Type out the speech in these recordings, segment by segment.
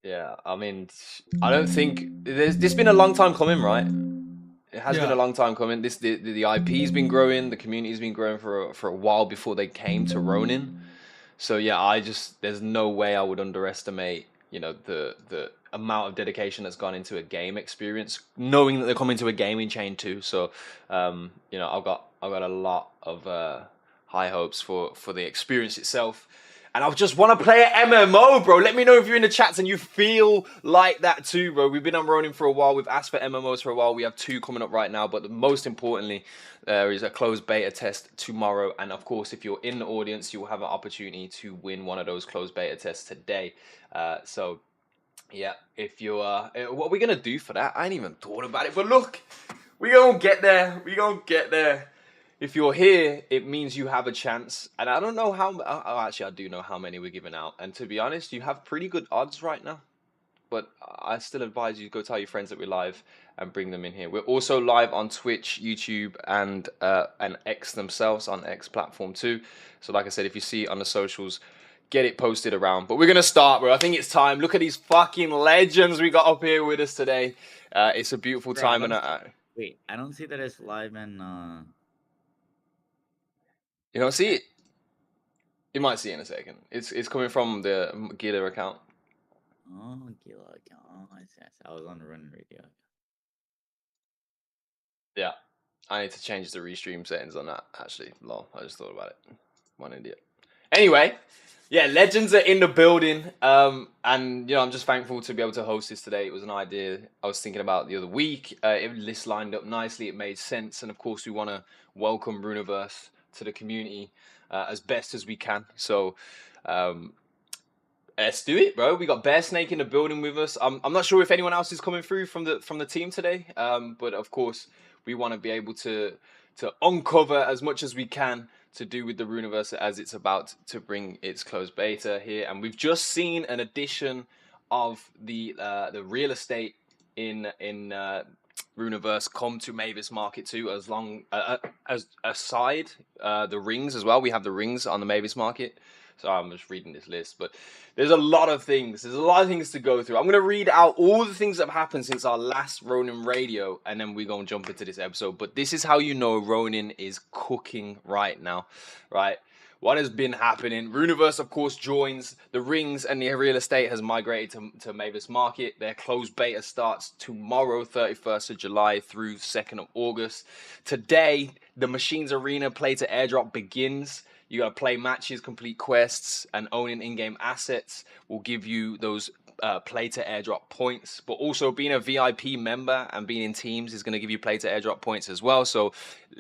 Yeah, I mean, I don't think this been a long time coming, right? It has been a Yeah. long time coming. The IP's been growing, the community's been growing for a while before they came to Ronin. So yeah, there's no way I would underestimate, the amount of dedication that's gone into a game experience, knowing that they're coming to a gaming chain too. So I've got a lot of high hopes for the experience itself. And I just want to play an MMO, bro. Let me know if you're in the chats and you feel like that too, bro. We've been on Ronin for a while. We've asked for MMOs for a while. We have two coming up right now. But most importantly, there is a closed beta test tomorrow. And of course, if you're in the audience, you will have an opportunity to win one of those closed beta tests today. So, yeah, if you what are we going to do for that? I ain't even thought about it. But look, we going to get there. We going to get there. If you're here, it means you have a chance. And I don't know actually, I do know how many we're giving out. And to be honest, you have pretty good odds right now. But I still advise you go tell your friends that we're live and bring them in here. We're also live on Twitch, YouTube, and X themselves on X platform too. So like I said, if you see it on the socials, get it posted around. But we're gonna start, bro. I think it's time. Look at these fucking legends we got up here with us today. It's a beautiful Bro, I time, don't and wait. I don't see that it's live and you don't see it. You might see it in a second. It's coming from the Gila account. oh, Gila. Oh, I see. I was on the Ronin radio. Yeah, I need to change the restream settings on that. Actually, lol. I just thought about it. One idiot. Anyway, yeah, legends are in the building. And I'm just thankful to be able to host this today. It was an idea I was thinking about the other week. This lined up nicely. It made sense, and of course, we want to welcome Runiverse to the community as best as we can. So, let's do it, bro. We got Bear Snake in the building with us. I'm not sure if anyone else is coming through from the team today. But of course, we want to be able to uncover as much as we can to do with the Runiverse as it's about to bring its closed beta here. And we've just seen an addition of the real estate in Runiverse come to Mavis Market too, as long as aside the rings as well. We have the rings on the Mavis Market. So I'm just reading this list, but there's a lot of things. There's a lot of things to go through. I'm going to read out all the things that have happened since our last Ronin radio, and then we're going to jump into this episode. But this is how you know Ronin is cooking right now, right? What has been happening? Runiverse, of course, joins the rings, and the real estate has migrated to Mavis Market. Their closed beta starts tomorrow, 31st of July through 2nd of August. Today, the Machines Arena play to airdrop begins. You got to play matches, complete quests, and owning in-game assets will give you those play to airdrop points. But also being a VIP member and being in teams is going to give you play to airdrop points as well. So,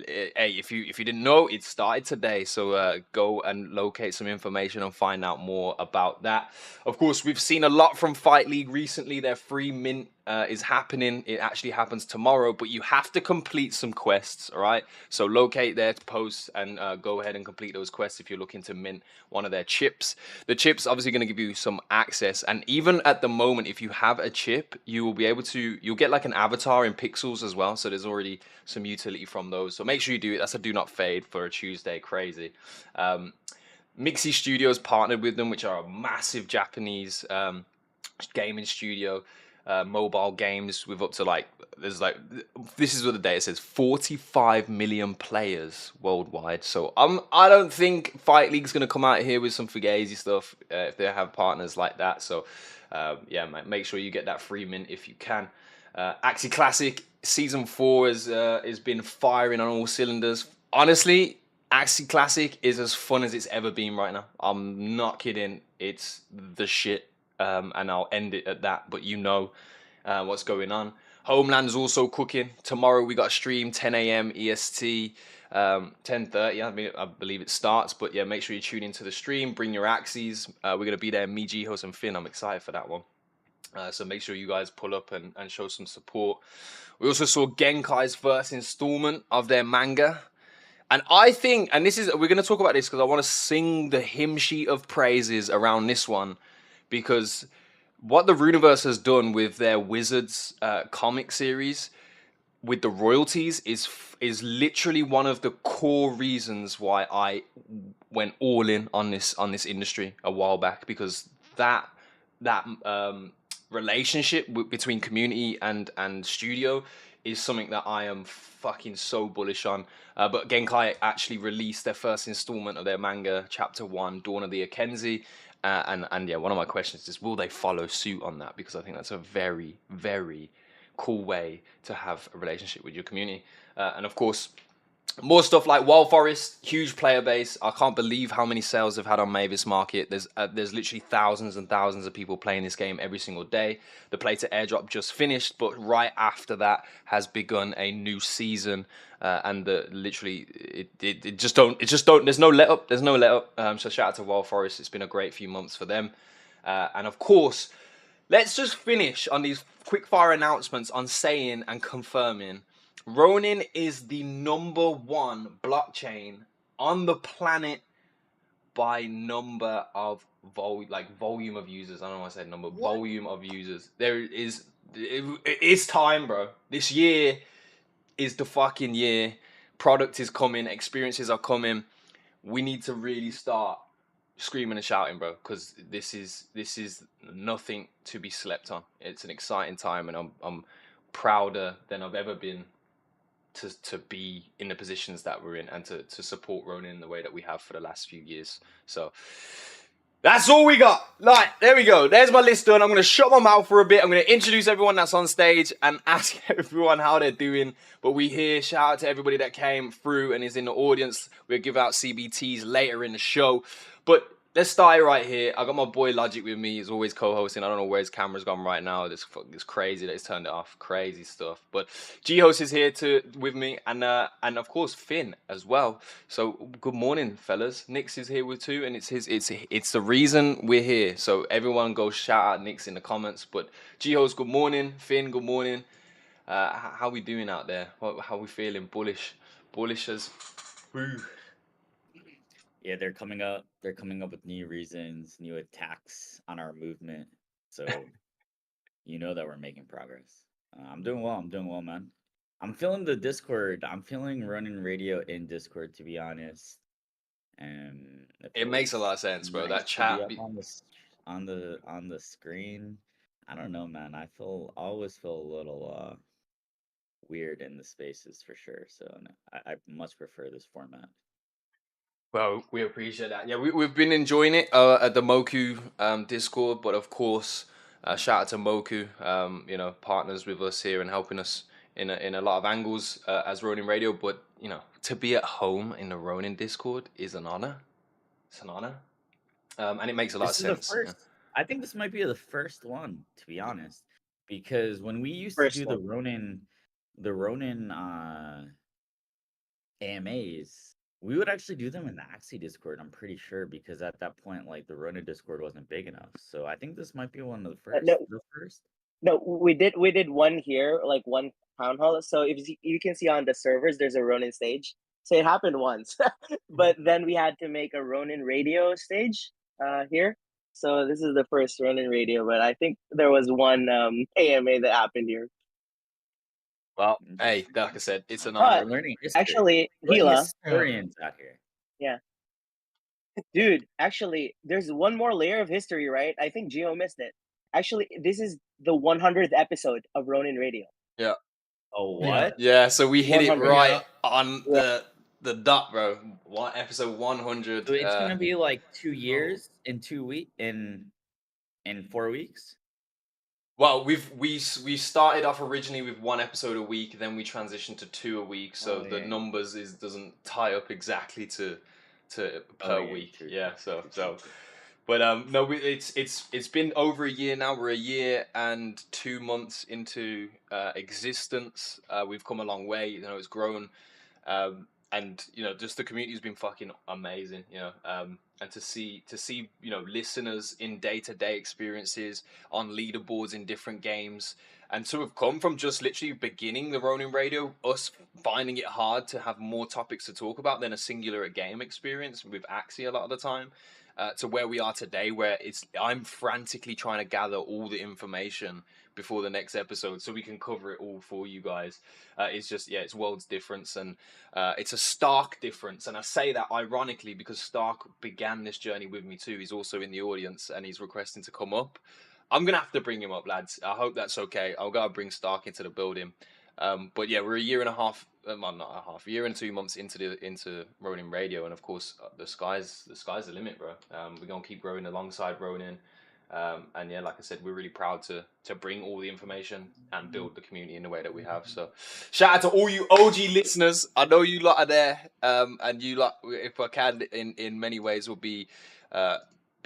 hey, if you didn't know, it started today. So go and locate some information and find out more about that. Of course, we've seen a lot from Fight League recently. Their free mint is happening. It actually happens tomorrow, but you have to complete some quests. All right. So locate their posts and go ahead and complete those quests if you're looking to mint one of their chips. The chip's obviously going to give you some access, and even at the moment, if you have a chip, you will be able to. You'll get like an avatar in pixels as well. So there's already some utility from those. So make sure you do it. That's a do not fade for a Tuesday. Crazy. Mixi Studios partnered with them, which are a massive Japanese gaming studio, mobile games with up to this is what the data says: 45 million players worldwide. So I don't think Fight League's gonna come out here with some fugazi stuff if they have partners like that. So yeah, make sure you get that free mint if you can. Axie Classic Season 4 has been firing on all cylinders. Honestly, Axie Classic is as fun as it's ever been right now. I'm not kidding. It's the shit. And I'll end it at that. But what's going on. Homeland's also cooking. Tomorrow we got a stream 10 a.m. EST, 10:30. I believe it starts. But yeah, make sure you tune into the stream. Bring your Axies. We're gonna be there. Me, G-Host, and Finn. I'm excited for that one. So make sure you guys pull up and show some support. We also saw Genkai's first installment of their manga. And I think, and we're going to talk about this because I want to sing the hymn sheet of praises around this one, because what the Runiverse has done with their Wizards comic series with the royalties is literally one of the core reasons why I went all in on this industry a while back, because that relationship between community and studio is something that I am fucking so bullish on. But Genkai actually released their first installment of their manga, Chapter One, Dawn of the Akenzi. And yeah, one of my questions is, will they follow suit on that? Because I think that's a very, very cool way to have a relationship with your community. And of course, more stuff like Wild Forest, huge player base. I can't believe how many sales they've had on Mavis Market. There's literally thousands and thousands of people playing this game every single day. The play to airdrop just finished, but right after that has begun a new season, and literally it just don't there's no let up. There's no let up. So shout out to Wild Forest. It's been a great few months for them, and of course, let's just finish on these quick fire announcements on saying and confirming Ronin is the #1 blockchain on the planet by number of volume of users. I don't want to say number, What? volume of users. It's time, bro. This year is the fucking year. Product is coming, experiences are coming. We need to really start screaming and shouting, bro, because this is nothing to be slept on. It's an exciting time, and I'm prouder than I've ever been to be in the positions that we're in and to support Ronin in the way that we have for the last few years. So that's all we got. Like, there we go. There's my list done. I'm going to shut my mouth for a bit. I'm going to introduce everyone that's on stage and ask everyone how they're doing. But we here, shout out to everybody that came through and is in the audience. We'll give out CBTs later in the show. But let's start right here. I got my boy Logic with me. He's always co-hosting. I don't know where his camera's gone right now. It's crazy that he's turned it off. Crazy stuff. But G-Host is here with me, and of course Finn as well. So good morning, fellas. Nix is here with too, and it's the reason we're here. So everyone go shout out Nix in the comments. But G-Host, good morning. Finn, good morning. How we doing out there? How we feeling? Bullish as. Woo. Yeah, they're coming up. They're coming up with new reasons, new attacks on our movement. So you know that we're making progress. I'm doing well. I'm doing well, man. I'm feeling the Discord. I'm feeling running radio in Discord, to be honest. And it It makes a feels lot of sense, bro. nice That to be chat. up on the screen. I don't know, man. I always feel a little weird in the spaces for sure. So no, I much prefer this format. Well, we appreciate that. Yeah, we've been enjoying it at the Moku Discord, but of course, shout out to Moku, partners with us here and helping us in a lot of angles as Ronin Radio. But, to be at home in the Ronin Discord is an honor. It's an honor. And it makes a lot of This is the sense. Yeah. first. I think this might be the first one, to be honest, because when we used to First do one. The Ronin AMAs, we would actually do them in the Axie Discord. I'm pretty sure because at that point, like the Ronin Discord wasn't big enough. So I think this might be one of the first. No, The first. no, we did one here, like one town hall. So if you can see on the servers, there's a Ronin stage. So it happened once, but then we had to make a Ronin radio stage here. So this is the first Ronin radio, but I think there was one AMA that happened here. Well, hey, Interesting. like I said, it's an We're honor. But learning history. actually, Learning Gila, historians out here. yeah, dude. Actually, there's one more layer of history, right? I think Gio missed it. Actually, this is the 100th episode of Ronin Radio. Yeah. Oh, Yeah. what? Yeah, so we hit it 100. right Yeah. on Yeah. the dot, bro. Episode 100. So it's gonna be like 2 Oh. years in 2 weeks in 4 weeks. Well, we started off originally with one episode a week, then we transitioned to two a week. So Oh, the yeah. numbers doesn't tie up exactly to per Oh, yeah, week. true, Yeah. true, true, So, true. but no, it's been over a year now. We're a year and 2 months into existence. We've come a long way. It's grown. And just the community's been fucking amazing, and to see listeners in day-to-day experiences on leaderboards in different games, and to have come from just literally beginning the Ronin Radio, us finding it hard to have more topics to talk about than a singular game experience with Axie a lot of the time, to where we are today, where I'm frantically trying to gather all the information before the next episode so we can cover it all for you guys. It's just, yeah, it's worlds difference, and it's a stark difference. And I say that ironically because Stark began this journey with me too. He's also in the audience and he's requesting to come up. I'm gonna have to bring him up, lads. I hope that's okay. I'll gotta bring Stark into the building. But yeah, we're a year and a half, well, not a half, a year and 2 months into Ronin Radio, and of course, the sky's the limit, bro. We're gonna keep growing alongside Ronin. And yeah, like I said, we're really proud to bring all the information and build the community in the way that we have. So, shout out to all you OG listeners. I know you lot are there, and you lot, if I can, in many ways, will be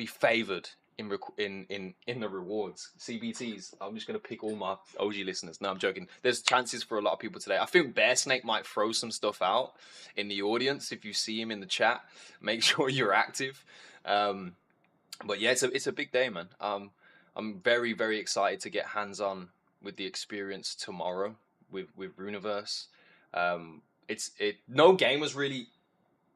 favored in the rewards. CBTs. I'm just gonna pick all my OG listeners. No, I'm joking. There's chances for a lot of people today. I think Bear Snake might throw some stuff out in the audience. If you see him in the chat, make sure you're active. But yeah, it's a big day, man. I'm very, very excited to get hands on with the experience tomorrow with Runiverse. No game was really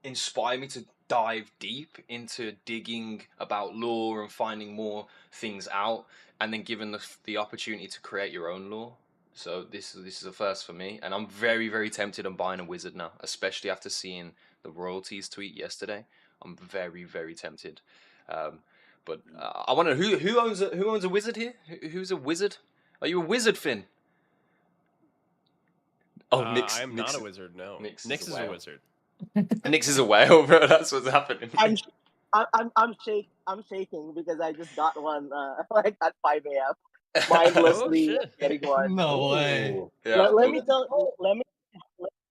inspired me to dive deep into digging about lore and finding more things out, and then given the opportunity to create your own lore. So this is a first for me, and I'm very, very tempted on buying a wizard now, especially after seeing the royalties tweet yesterday. I'm very, very tempted. Um, but I wonder who owns a wizard here. Who's a wizard? Are you a wizard, Finn? Oh, Nix. I am not a wizard. No, Nix Nix is a wizard. Nix is a whale, bro. That's what's happening. I'm shaking because I just got one like at 5 a.m. mindlessly shit. getting one. No way. Ooh. Yeah. Let me tell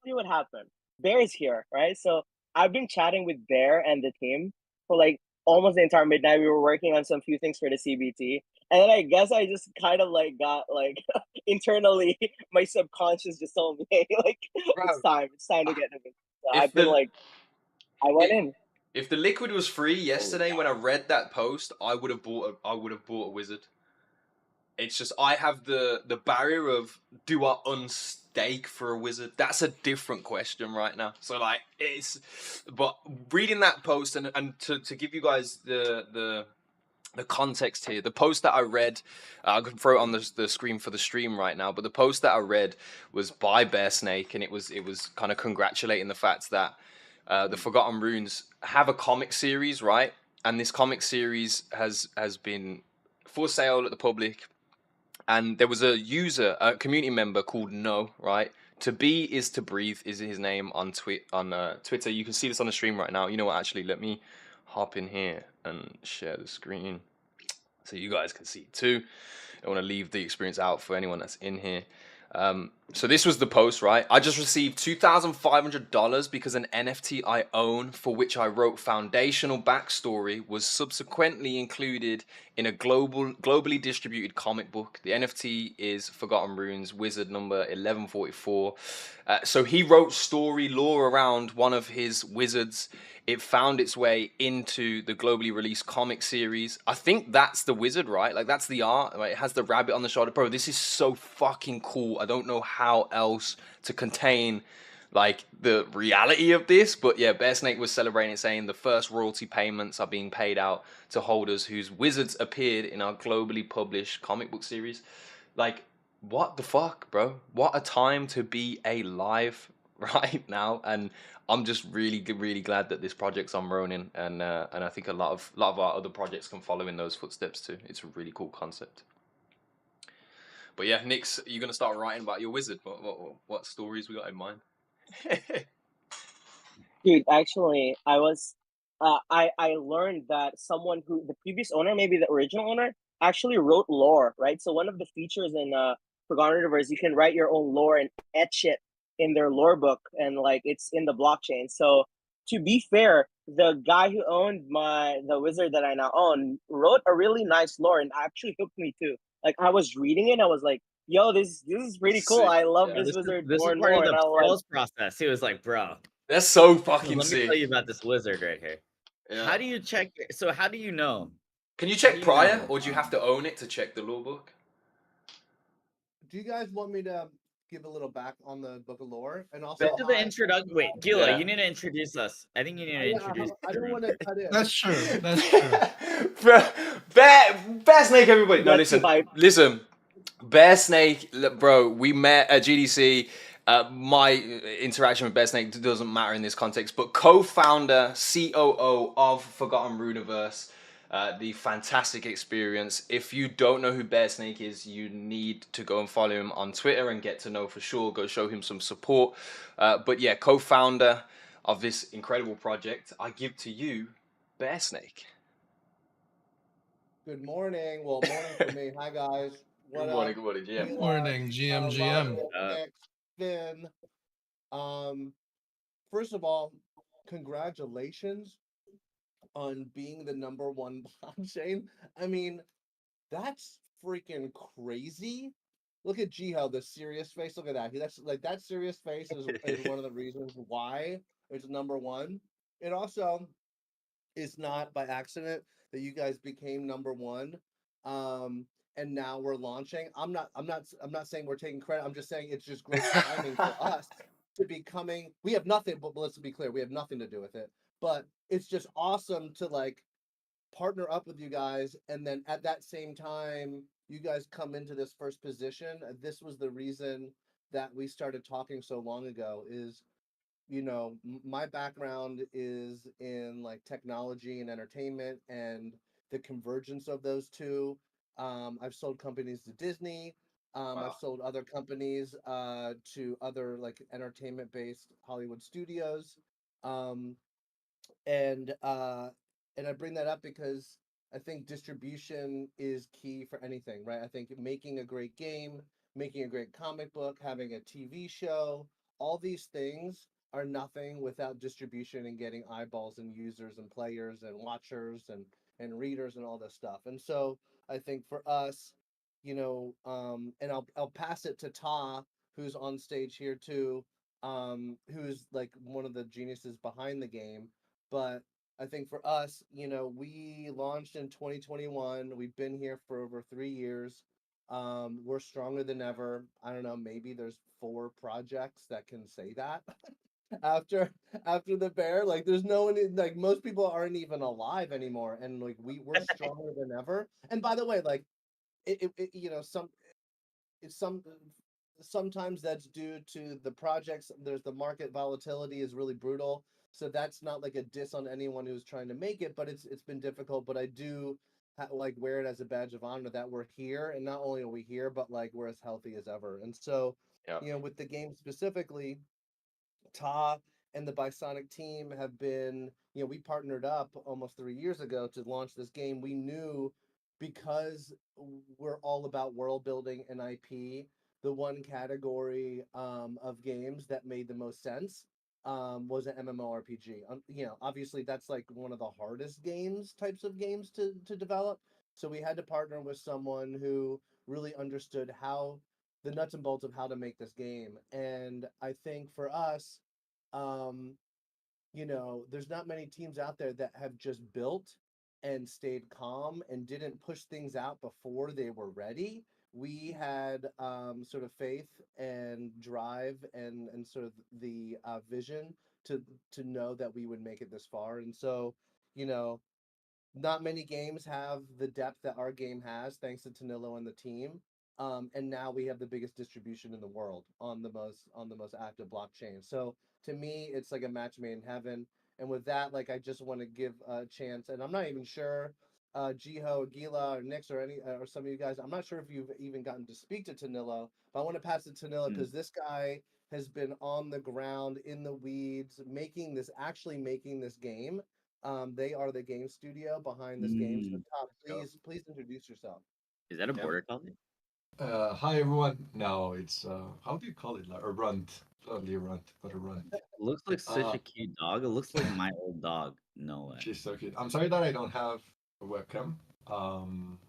you what happened. Bear is here, right? So I've been chatting with Bear and the team for like almost the entire midnight. We were working on some few things for the CBT. And then I guess I just kind of like got like internally my subconscious just told me, hey, like it's time to get in. So I've been like I went in. If the liquid was free yesterday when I read that post, I would have bought a wizard. It's just I have the barrier of, do I unstake for a wizard? That's a different question right now. So like but reading that post and to give you guys the context here, the post that I read, I can throw it on the screen for the stream right now, but the post that I read was by Bear Snake, and it was kind of congratulating the fact that the Forgotten Runes have a comic series, right? And this comic series has been for sale at the public. And there was a community member called No, right? To Be is to Breathe is his name on Twitter. You can see this on the stream right now. You know what? Actually, let me hop in here and share the screen so you guys can see it too. I want to leave the experience out for anyone that's in here. So this was the post, right? I just received $2,500 because an NFT I own, for which I wrote foundational backstory, was subsequently included in a globally distributed comic book. The NFT is Forgotten Runes Wizard number 1144. So he wrote story lore around one of his wizards. It found its way into the globally released comic series. I think that's the wizard, right? Like, that's the art, right? It has the rabbit on the shoulder. Bro, this is so fucking cool. I don't know how else to contain, like, the reality of this. But yeah, Bear Snake was celebrating, saying the first royalty payments are being paid out to holders whose wizards appeared in our globally published comic book series. Like, what the fuck, bro? What a time to be alive right now. And I'm just really, really glad that this project's on Ronin, and I think a lot of our other projects can follow in those footsteps too. It's a really cool concept. But yeah, Nix, you're gonna start writing about your wizard. What stories we got in mind? Dude, actually, I learned that someone who the previous owner, maybe the original owner, actually wrote lore, right? So one of the features in Forgotten Universe, you can write your own lore and etch it in their lore book, and like it's in the blockchain. So to be fair, the guy who owned the wizard that I now own wrote a really nice lore and actually hooked me too. Like I was reading it, I was like, "Yo, this is pretty cool. Sick. I love Yeah. this wizard This more is and part more." of And the I was sales process. He was like, bro, That's so let fucking me sick. tell you about this wizard right here. Yeah. How do you check? So how do you know? Can you How check do you prior, know? or do you have to own it to check the lore book? Do you guys want me to give a little back on the book of lore? And also, Back to the introduction. Wait, Gila, Yeah. you need to introduce us. I think you need to introduce. I don't want to cut in. That's true. That's true. Bear Snake, everybody. No, That's too hype. listen. Bear Snake, look, bro. We met at GDC. My interaction with Bear Snake doesn't matter in this context, but co-founder, COO of Forgotten Runeverse. the fantastic experience. If you don't know who Bear Snake is, you need to go and follow him on Twitter and get to know for sure. Go show him some support. But yeah, co-founder of this incredible project, I give to you, Bear Snake. Good morning. Well, morning for me. Hi guys. What up? Good morning, GM. Good Gila, morning, GM, GM. Ryan, Nick, Finn. Um, First of all, congratulations on being the number one blockchain. I mean, that's freaking crazy. Look at Jiho, the serious face. Look at that. That's like that serious face is one of the reasons why it's number one. It also is not by accident that you guys became number one. And now we're launching. I'm not saying we're taking credit. I'm just saying it's just great timing for us to be coming. We have nothing, but let's be clear, we have nothing to do with it. But it's just awesome to like partner up with you guys, and then at that same time you guys come into this first position. This was the reason that we started talking so long ago. Is my background is in like technology and entertainment and the convergence of those two. I've sold companies to Disney. I've Wow. sold other companies to other like entertainment based Hollywood studios. Um, and I bring that up because I think distribution is key for anything, right? I think making a great game, making a great comic book, having a TV show, all these things are nothing without distribution and getting eyeballs and users and players and watchers and readers and all this stuff. And so I think for us, and I'll pass it to Ta, who's on stage here too, who's like one of the geniuses behind the game. But I think for us, we launched in 2021. We've been here for over 3 years. We're stronger than ever. I don't know, maybe there's 4 projects that can say that after after the bear. Like there's no one like most people aren't even alive anymore. And like we're stronger than ever. And by the way, like it's sometimes that's due to the projects. There's the market volatility is really brutal, so that's not like a diss on anyone who's trying to make it, but it's been difficult. But I do like wear it as a badge of honor that we're here, and not only are we here, but like we're as healthy as ever. And so Yeah. with the game specifically, Ta and the Bisonic team have been, we partnered up almost 3 years ago to launch this game. We knew, because we're all about world building and IP, the one category of games that made the most sense was an MMORPG. Obviously that's like one of the hardest types of games to develop. So we had to partner with someone who really understood how the nuts and bolts of how to make this game. And I think for us, um, there's not many teams out there that have just built and stayed calm and didn't push things out before they were ready. We had sort of faith and drive and sort of the vision to know that we would make it this far. And so, you know, not many games have the depth that our game has, thanks to Tanilo and the team. And now we have the biggest distribution in the world on the most active blockchain. So to me, it's like a match made in heaven. And with that, like I just want to give a chance, and I'm not even sure, Jiho, Gila, or Nix, or any, or some of you guys. I'm not sure if you've even gotten to speak to Tanilo, but I want to pass it to Tanilo Mm, because this guy has been on the ground in the weeds, actually making this game. They are the game studio behind this game. So, Tom, let's go. please introduce yourself. Is that a Yeah. border collie? Hi everyone. No, it's how do you call it? Like a runt. Probably a runt, but a runt. Looks like such Uh a cute dog. It looks like my old dog. No way. she's so cute. I'm sorry that I don't have a webcam. Um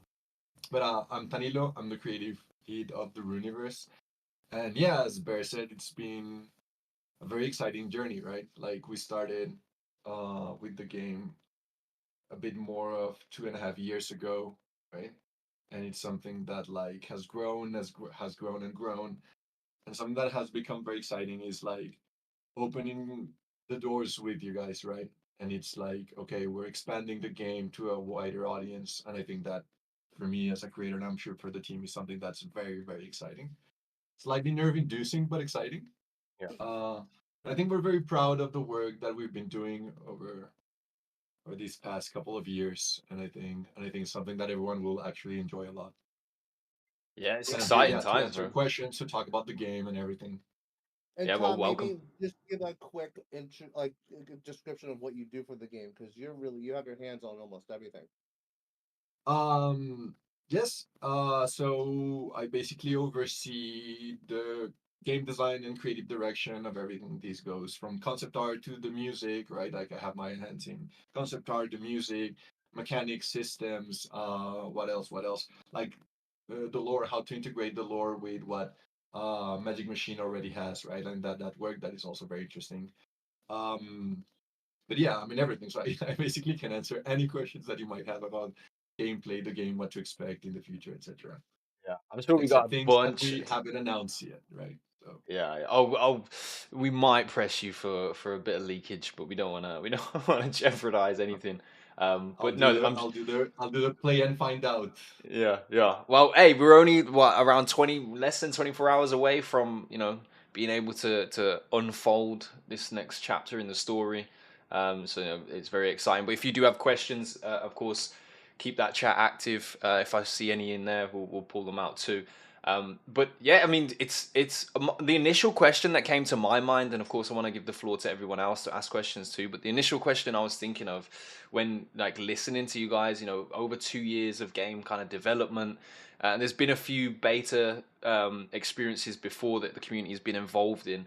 but I'm Tanilo. I'm the creative lead of the Runiverse. And yeah, as Bear said, it's been a very exciting journey, right? Like we started with the game a bit more of 2.5 years ago, right? And it's something that like has grown and grown. And something that has become very exciting is like opening the doors with you guys, right? And it's like, okay, we're expanding the game to a wider audience. And I think that for me as a creator, and I'm sure for the team, is something that's very, very exciting. Slightly nerve inducing, but exciting. Yeah. Uh, I think we're very proud of the work that we've been doing over over these past couple of years, and I think it's something that everyone will actually enjoy a lot. Yeah, it's And I'm here, exciting yeah, to times, answer bro. questions, to talk about the game and everything. And Yeah, well, Tom, welcome. maybe just give a quick intro, like a description of what you do for the game, because you have your hands on almost everything. Um, yes. So I basically oversee the game design and creative direction of everything. This goes from concept art to the music, right? Like I have my hands in concept art, the music, mechanics, systems. What else? What else? Like the lore, how to integrate the lore with what Magic Machine already has, right? And that work that is also very interesting. Um, but yeah, I mean everything. So I basically can answer any questions that you might have about gameplay, the game, what to expect in the future, etc. Yeah, I'm sure we got Except a things that bunch. we haven't announced yet, right? So Yeah. Oh, we might press you for a bit of leakage, but we don't want to jeopardize anything. But no, I'll do the play and find out. yeah, yeah. Well, hey, we're only what around 20, less than 24 hours away from being able to unfold this next chapter in the story. So it's very exciting. But if you do have questions, of course, keep that chat active. If I see any in there, we'll pull them out too. But yeah, I mean, it's the initial question that came to my mind, and of course, I want to give the floor to everyone else to ask questions too. But the initial question I was thinking of when like listening to you guys, over 2 years of game kind of development, and there's been a few beta experiences before that the community has been involved in.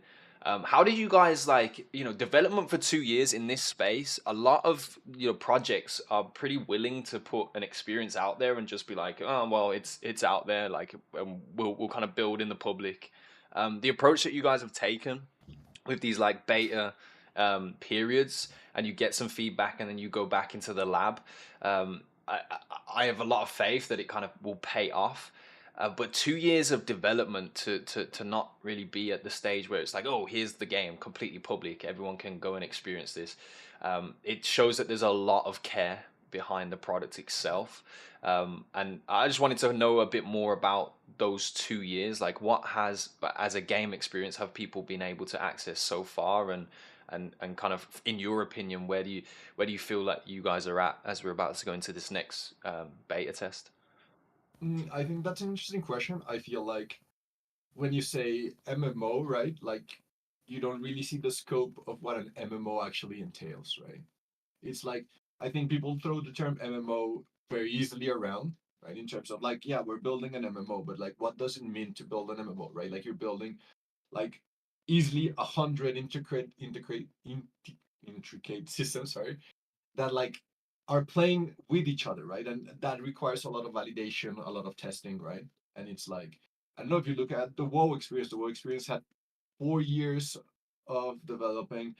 How did you guys like, development for 2 years in this space? A lot of projects are pretty willing to put an experience out there and just be like, oh well, it's out there, like we'll kind of build in the public. The approach that you guys have taken with these like beta periods, and you get some feedback and then you go back into the lab. I have a lot of faith that it kind of will pay off. But 2 years of development to not really be at the stage where it's like, oh, here's the game completely public, everyone can go and experience this. It shows that there's a lot of care behind the product itself. And I just wanted to know a bit more about those 2 years. Like, what has, as a game experience, have people been able to access so far? And kind of, in your opinion, where do you feel like you guys are at as we're about to go into this next beta test? I think that's an interesting question. I feel like when you say MMO, right? Like you don't really see the scope of what an MMO actually entails, right? It's like I think people throw the term MMO very easily around, right? In terms of like, yeah, we're building an MMO, but like, what does it mean to build an MMO, right? Like you're building like easily 100 intricate systems, sorry, that like are playing with each other, right? And that requires a lot of validation, a lot of testing, right? And it's like I don't know if you look at the WoW experience. The WoW experience had 4 years of developing,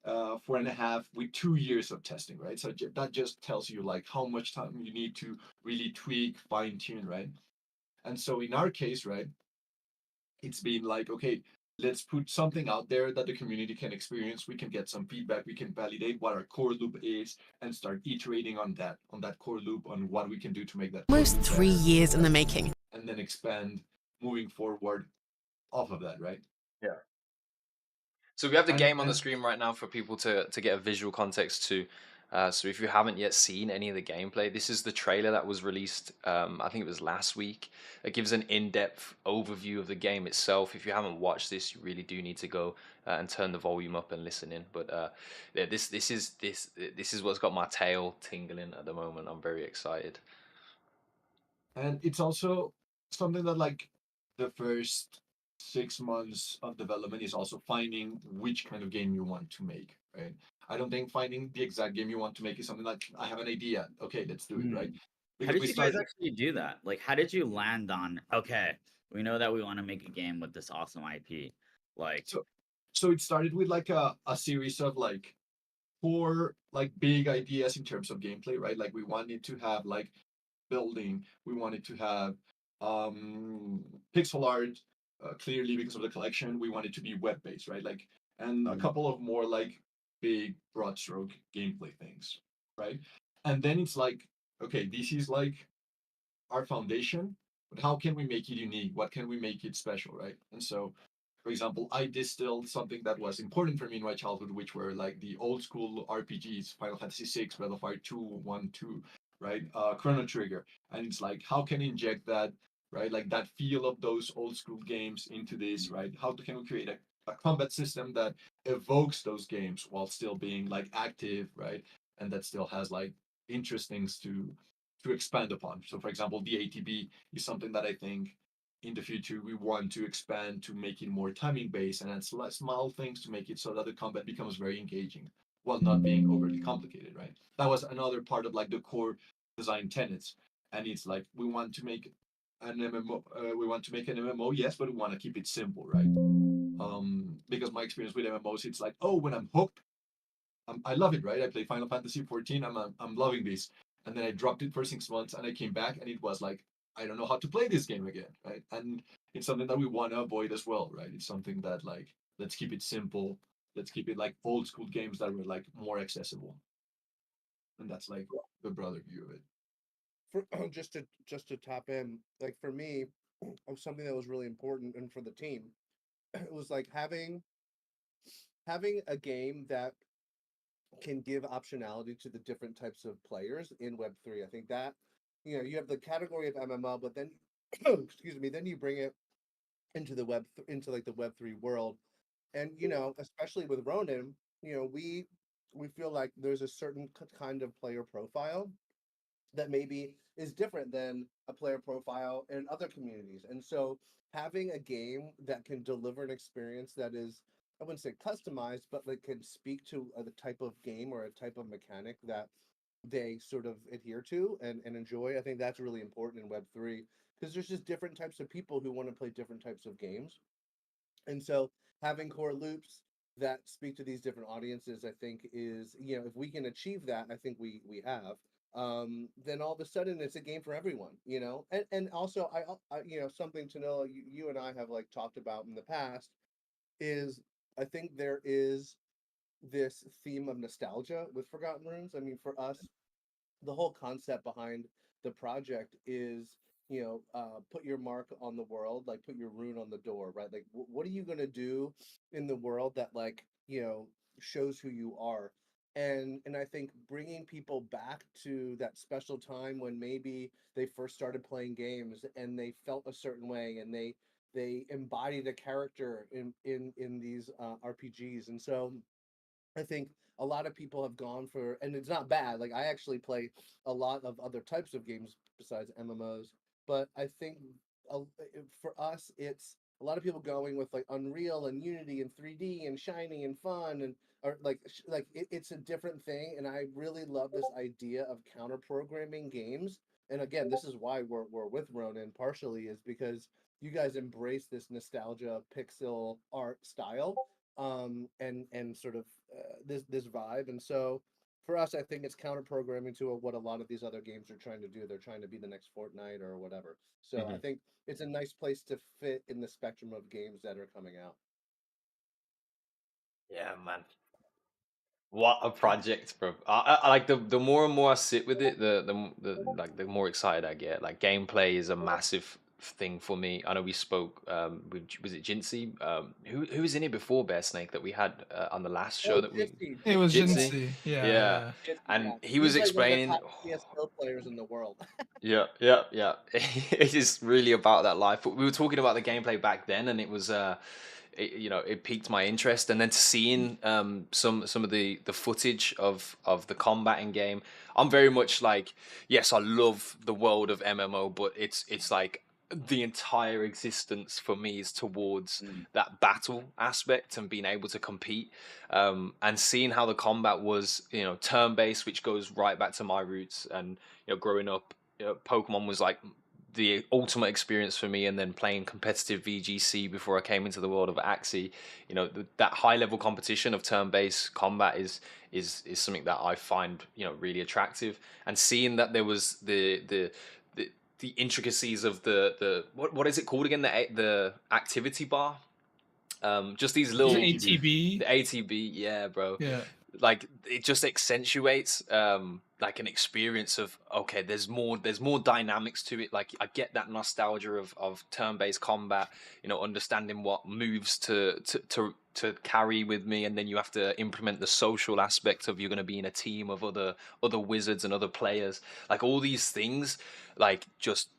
4.5 with 2 years of testing, right? So that just tells you like how much time you need to really tweak, fine tune, right? And so in our case, right, it's been like, okay, let's put something out there that the community can experience. We can get some feedback. We can validate what our core loop is and start iterating on that core loop, on what we can do to make that core Almost loop 3 years in better, the making. and then expand moving forward off of that, right? Yeah. So we have the And game on the and screen right now for people to get a visual context to. So if you haven't yet seen any of the gameplay, this is the trailer that was released. I think it was last week. It gives an in-depth overview of the game itself. If you haven't watched this, you really do need to go and turn the volume up and listen in. But yeah, this is what's got my tail tingling at the moment. I'm very excited. and it's also something that like the first 6 months of development is also finding which kind of game you want to make, right? I don't think finding the exact game you want to make is something like I have an idea, okay, let's do it, right? Hmm. How Because did we you guys started. actually do that? Like, how did you land on, okay, we know that we want to make a game with this awesome IP? Like, So so it started with like a series of like four like big ideas in terms of gameplay, right? Like we wanted to have like building, we wanted to have pixel art, clearly because of the collection. We wanted to be web based, right? Like, and a mhm. couple of more like big broad stroke gameplay things, right? And then it's like, okay, this is like our foundation, but how can we make it unique? What can we make it special, right? And so For example, I distilled something that was important for me in my childhood, which were like the old school RPGs, Final Fantasy VI, Breath of Fire 2, 1, 2, right? Chrono Trigger. And it's like, how can I inject that, right? Like that feel of those old school games into this, right? Can we create a combat system that evokes those games while still being like active, right? And that still has like interesting things to expand upon. So for example, the ATB is something that I think in the future we want to expand to make it more timing based and add small things to make it so that the combat becomes very engaging while not being overly complicated, right? That was another part of like the core design tenets. And it's like we want to make an MMO, we want to make an MMO, yes, but we want to keep it simple, right? Because my experience with MMOs, it's like, oh, when I'm hooked, I love it, right? I play Final Fantasy 14. I'm loving this, and then I dropped it for 6 months, and I came back, and it was like I don't know how to play this game again, right? And it's something that we want to avoid as well, right? It's something that like let's keep it simple, let's keep it like old school games that were like more accessible, and that's like the broader view of it. For just to tap in, like for me, something that was really important, and for the team, it was like having a game that can give optionality to the different types of players in Web3. I think that you have the category of MMO, but then excuse me, then you bring it into into like the Web3 world, and especially with Ronin, we feel like there's a certain kind of player profile that maybe is different than a player profile in other communities. And so having a game that can deliver an experience that is, I wouldn't say customized, but like can speak to the type of game or a type of mechanic that they sort of adhere to and enjoy, I think that's really important in Web3 because there's just different types of people who want to play different types of games. And so having core loops that speak to these different audiences, I think is, if we can achieve that, I think we have, then all of a sudden it's a game for everyone, and also I something to know you and I have like talked about in the past is I think there is this theme of nostalgia with Forgotten Runes. I mean, for us, the whole concept behind the project is put your mark on the world, like put your rune on the door, right? Like what are you going to do in the world that like shows who you are? And I think bringing people back to that special time when maybe they first started playing games and they felt a certain way and they embodied a character in these RPGs. And so I think a lot of people have gone for, and it's not bad. Like I actually play a lot of other types of games besides MMOs, but I think uh, for us, it's a lot of people going with like Unreal and Unity and 3D and shiny and fun and or it's a different thing. And I really love this idea of counter programming games. And again, this is why we're with Ronin partially is because you guys embrace this nostalgia pixel art style and sort of this vibe. And so for us, I think it's counter programming to what a lot of these other games are trying to do. They're trying to be the next Fortnite or whatever. So I Mhm. think it's a nice place to fit in the spectrum of games that are coming out. Yeah, man. What a project, bro! I like the more and more I sit with it, the more excited I get. Like gameplay is a massive thing for me. I know we spoke with was it Jincy? Who was in it before Bear Snake that we had on the last show Oh, that we Jitsi, It was yeah, Jitsi? Jincy. Yeah, Yeah, yeah. Jitsi, and yeah. he was He's like one of the explaining. top CS:GO players in the world. Yeah, yeah, yeah. It is really about that life. But we were talking about the gameplay back then, and it was, it piqued my interest. And then seeing some of the footage of the combat in game, I'm very much like, yes, I love the world of MMO, but it's like the entire existence for me is towards Mm. that battle aspect and being able to compete, and seeing how the combat was, turn based, which goes right back to my roots and growing up, Pokemon was like the ultimate experience for me. And then playing competitive VGC before I came into the world of Axie, that high level competition of turn-based combat is something that I find really attractive. And seeing that there was the intricacies of the what is it called again, the activity bar, just these The little ATB. ATB. the ATB, yeah, bro. Yeah. Like it just accentuates like an experience of, okay, there's more dynamics to it. Like I get that nostalgia of turn-based combat, understanding what moves to carry with me, and then you have to implement the social aspect of you're going to be in a team of other wizards and other players. Like all these things, like just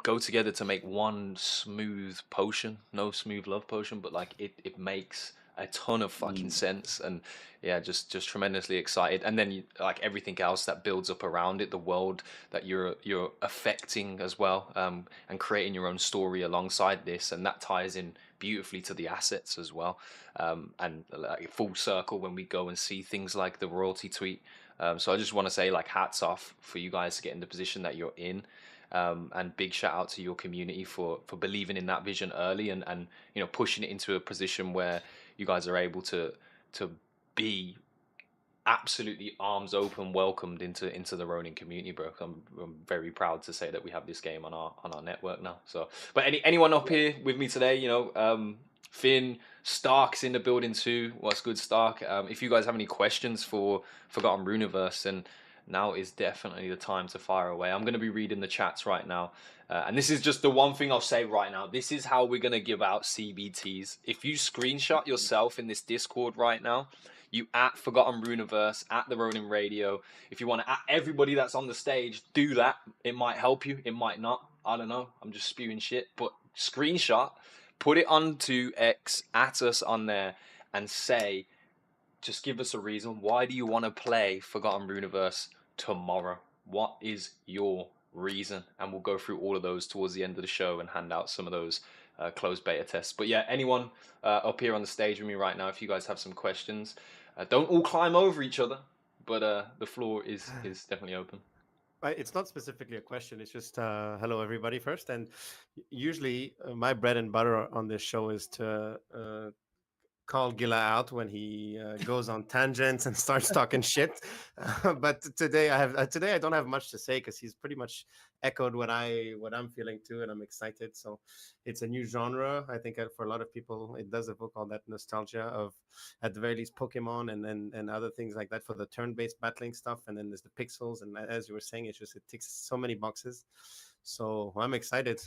go together to make one smooth potion. No smooth love potion, but like it makes a ton of fucking sense. And yeah, just tremendously excited. And then like everything else that builds up around it, the world that you're affecting as well, and creating your own story alongside this, and that ties in beautifully to the assets as well. And like full circle when we go and see things like the royalty tweet. So I just want to say, like, hats off for you guys to get in the position that you're in. And big shout out to your community for believing in that vision early, and pushing it into a position where you guys are able to be absolutely arms open welcomed into the Ronin community, bro. I'm very proud to say that we have this game on our network now. So, but anyone up here with me today, Finn, Stark's in the building too. What's good, Stark? If you guys have any questions for Forgotten Runiverse, then now is definitely the time to fire away. I'm going to be reading the chats right now. And this is just the one thing I'll say right now. This is how we're going to give out CBTs. If you screenshot yourself in this Discord right now, you at Forgotten Runiverse, at the Ronin Radio. If you want to at everybody that's on the stage, do that. It might help you. It might not. I don't know. I'm just spewing shit. But screenshot, put it onto X, at us on there, and say, just give us a reason. Why do you want to play Forgotten Runiverse tomorrow? What is your reason? And we'll go through all of those towards the end of the show and hand out some of those closed beta tests. But yeah, anyone up here on the stage with me right now, if you guys have some questions, don't all climb over each other, but the floor is definitely open. It's not specifically a question. It's just hello, everybody, first. And usually, my bread and butter on this show is to call Gila out when he goes on tangents and starts talking shit. But today I don't have much to say because he's pretty much echoed what I'm feeling too, and I'm excited. So it's a new genre. I think for a lot of people, it does evoke all that nostalgia of, at the very least, Pokemon and other things like that for the turn-based battling stuff. And then there's the pixels, and as you were saying, it ticks so many boxes. So I'm excited.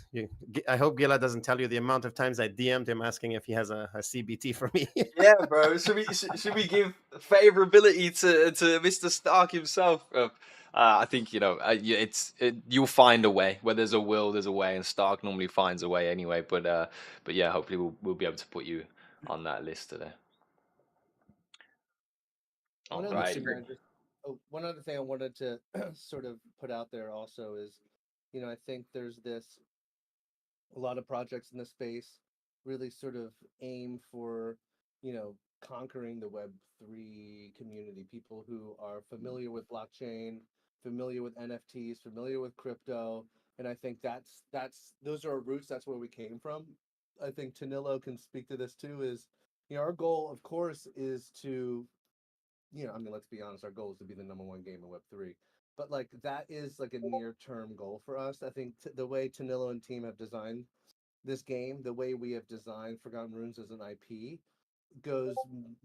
I hope Gila doesn't tell you the amount of times I DM'd him asking if he has a CBT for me. Yeah, bro. Should we give favorability to Mr. Stark himself? I think you'll find a way. Where there's a will, there's a way, and Stark normally finds a way anyway. But yeah, hopefully we'll be able to put you on that list today. One All other right. thing one other thing I wanted to sort of put out there also is, I think there's a lot of projects in the space really sort of aim for, conquering the Web3 community, people who are familiar with blockchain, familiar with NFTs, familiar with crypto. And I think those are our roots. That's where we came from. I think Tanillo can speak to this too, is, our goal, of course, is to, let's be honest, our goal is to be the number one game in Web3. But like that is like a near term goal for us. I think the way Tanillo and team have designed this game, the way we have designed Forgotten Runes as an IP, goes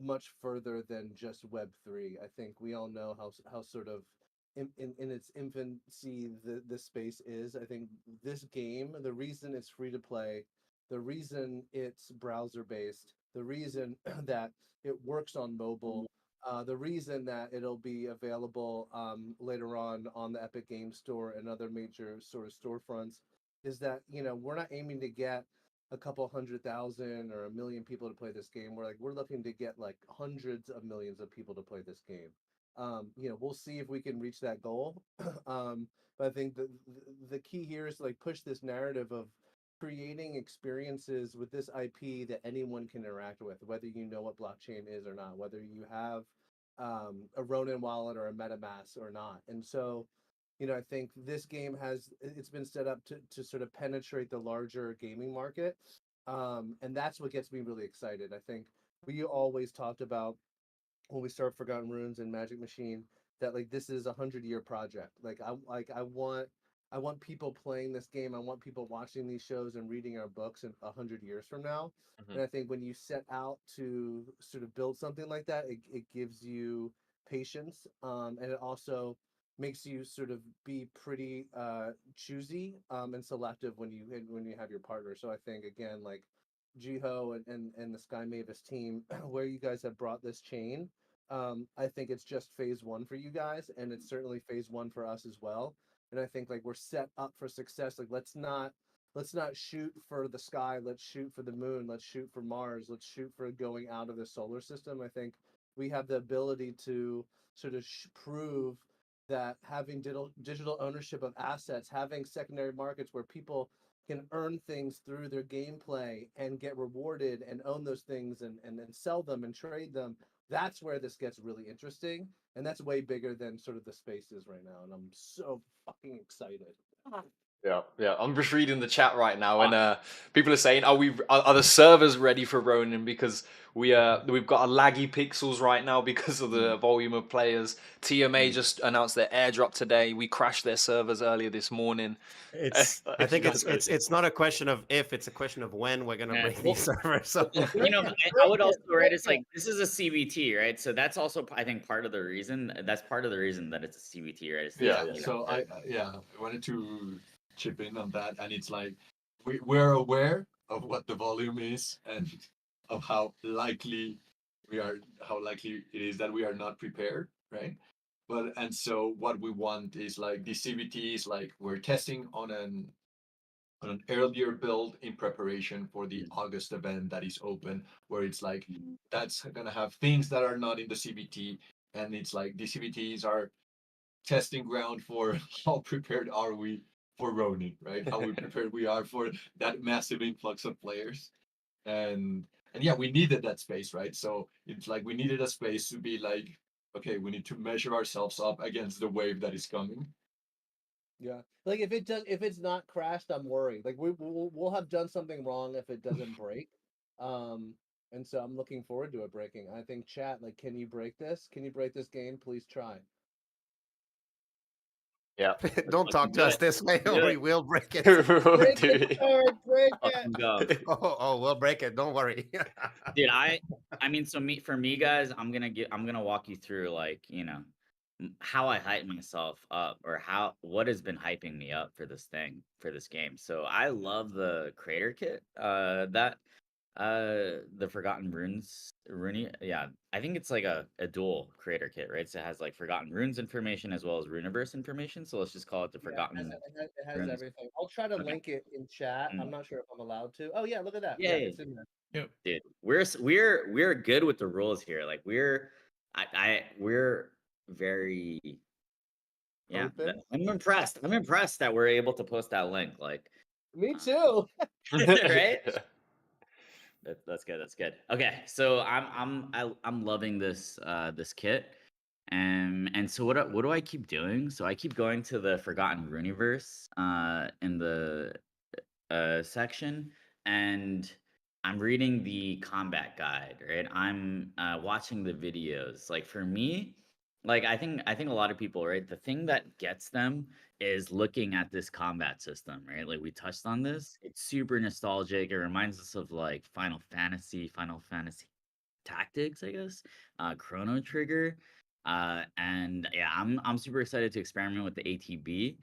much further than just Web3. I think we all know how sort of in its infancy this space is. I think this game, the reason it's free to play, the reason it's browser based, the reason that it works on mobile, the reason that it'll be available later on the Epic Game Store and other major sort of storefronts is that we're not aiming to get a couple 100,000 or 1 million people to play this game. We're looking to get like hundreds of millions of people to play this game. We'll see if we can reach that goal. But I think the key here is to like push this narrative of creating experiences with this IP that anyone can interact with, whether you know what blockchain is or not, whether you have a Ronin wallet or a MetaMask or not. And so I think this game it's been set up to sort of penetrate the larger gaming market. And that's what gets me really excited. I think we always talked about when we started Forgotten Runes and Magic Machine that like this is 100-year project. I want people playing this game. I want people watching these shows and reading our books in 100 years from now. And I think when you set out to sort of build something like that, it gives you patience. And it also makes you sort of be pretty choosy and selective when you have your partner. So I think again, like Jiho and the Sky Mavis team, where you guys have brought this chain, I think it's just phase one for you guys, and it's certainly phase one for us as well. And I think like we're set up for success. Like let's not shoot for the sky. Let's shoot for the moon. Let's shoot for Mars. Let's shoot for going out of the solar system. I think we have the ability to sort of prove that having digital ownership of assets, having secondary markets where people can earn things through their gameplay and get rewarded and own those things and then sell them and trade them, that's where this gets really interesting. And that's way bigger than sort of the space is right now. And I'm so fucking excited. Yeah. I'm just reading the chat right now, and people are saying, are the servers ready for Ronin? Because we've got a laggy pixels right now because of the volume of players. TMA just announced their airdrop today. We crashed their servers earlier this morning. I think it's not a question of if, it's a question of when we're gonna break these servers. So I would also write it's like this is a CBT, right? So that's also I think part of the reason. That's part of the reason that it's a CBT, right? It's Yeah. So I wanted to chip in on that, and it's like we're aware of what the volume is and of how likely it is that we are not prepared, right? And so what we want is like the CBT is like we're testing on an earlier build in preparation for the August event that is open, where it's like that's gonna have things that are not in the CBT, and it's like the CBTs are testing ground for how prepared are we for Ronin, right? How we prepared we are for that massive influx of players, and yeah, we needed that space, right? So it's like we needed a space to be like, okay, we need to measure ourselves up against the wave that is coming. Yeah, like if it's not crashed, I'm worried. Like we'll have done something wrong if it doesn't break. And so I'm looking forward to it breaking. I think chat, like, can you break this? Can you break this game? Please try. Yeah. don't talk to us this way, or we will break it. Break it, Eric, break it. We'll break it. Don't worry. Dude, I mean, for me, guys, I'm gonna walk you through like how I hype myself up, or what has been hyping me up for this game. So I love the creator kit. The Forgotten Runes yeah, I think it's like a dual creator kit, right? So it has like Forgotten Runes information as well as Runiverse information. So let's just call it the Forgotten. It has Runes. everything. I'll try to Okay. link it in chat. I'm not sure if I'm allowed to. Oh yeah, look at that. Yeah, It's in there. Yep. Dude, we're good with the rules here. Like we're very Open? I'm impressed. I'm impressed that we're able to post that link. Like Me too. right? That's good. That's good. Okay, so I'm loving this kit, and so what do I keep doing? So I keep going to the Forgotten Runiverse in the section, and I'm reading the combat guide. Right, I'm watching the videos. Like for me, like I think a lot of people, right, the thing that gets them is looking at this combat system, right? Like we touched on this. It's super nostalgic. It reminds us of like Final Fantasy Tactics, I guess, Chrono Trigger, and yeah, I'm super excited to experiment with the ATB,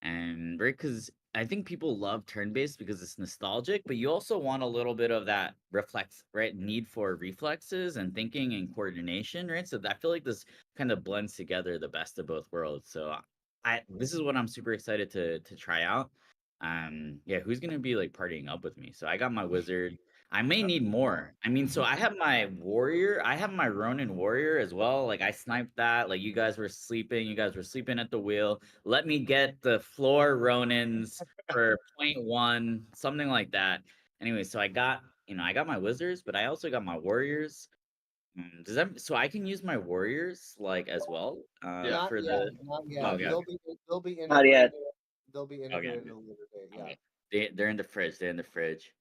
and right because I think people love turn-based because it's nostalgic, but you also want a little bit of that reflex, right? Need for reflexes and thinking and coordination, right? So I feel like this kind of blends together the best of both worlds. So this is what I'm super excited to try out. Yeah, who's gonna be like partying up with me? So I got my wizard. I may need more. I mean, so I have my warrior. I have my Ronin warrior as well. Like I sniped that. Like you guys were sleeping. You guys were sleeping at the wheel. Let me get the floor Ronins for 0.1, something like that. Anyway, so I got my wizards, but I also got my warriors. Does that so I can use my warriors like as well? Yeah. For Not yet. Okay. They'll be Not yet. integrated. They'll be integrated a later date. Yeah. Okay. They're in the fridge. They're in the fridge.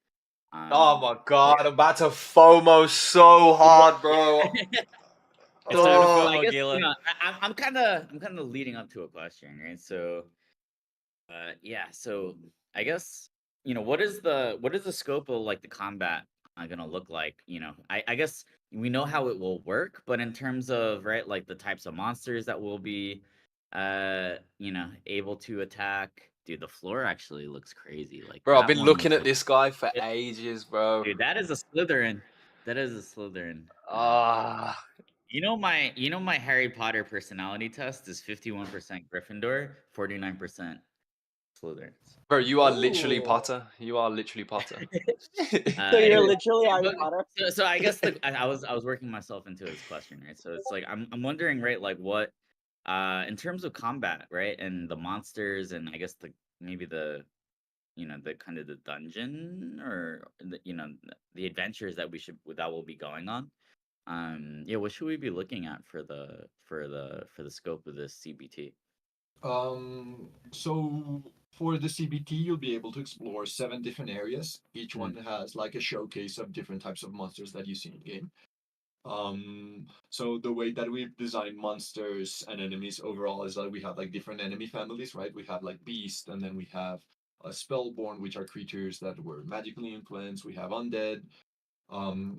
Oh my god, I'm about to FOMO so hard, bro. So Oh. I guess I'm kind of leading up to a question, right? So, yeah. So I guess what is the scope of like the combat gonna look like? I guess we know how it will work, but in terms of right, like the types of monsters that will be able to attack. Dude, the floor actually looks crazy. Like Bro, I've that been one looking looks at like this guy for it- ages, bro. dude, that is a Slytherin. That is a Slytherin. Ah, My Harry Potter personality test is 51% Gryffindor, 49% Slytherins. bro, you are literally Ooh. Potter. You are literally Potter. So you're Anyways, literally Harry but Potter. so I guess I was working myself into this question, right? So it's like I'm wondering, right, like what in terms of combat, right, and the monsters, and I guess maybe the kind of the dungeon, or the adventures that will be going on. Yeah, what should we be looking at for the scope of this CBT? So for the CBT, you'll be able to explore 7 different areas. Each one has like a showcase of different types of monsters that you see in game. So the way that we've designed monsters and enemies overall is that we have like different enemy families, right? We have like beast, and then we have spellborn, which are creatures that were magically influenced. We have undead.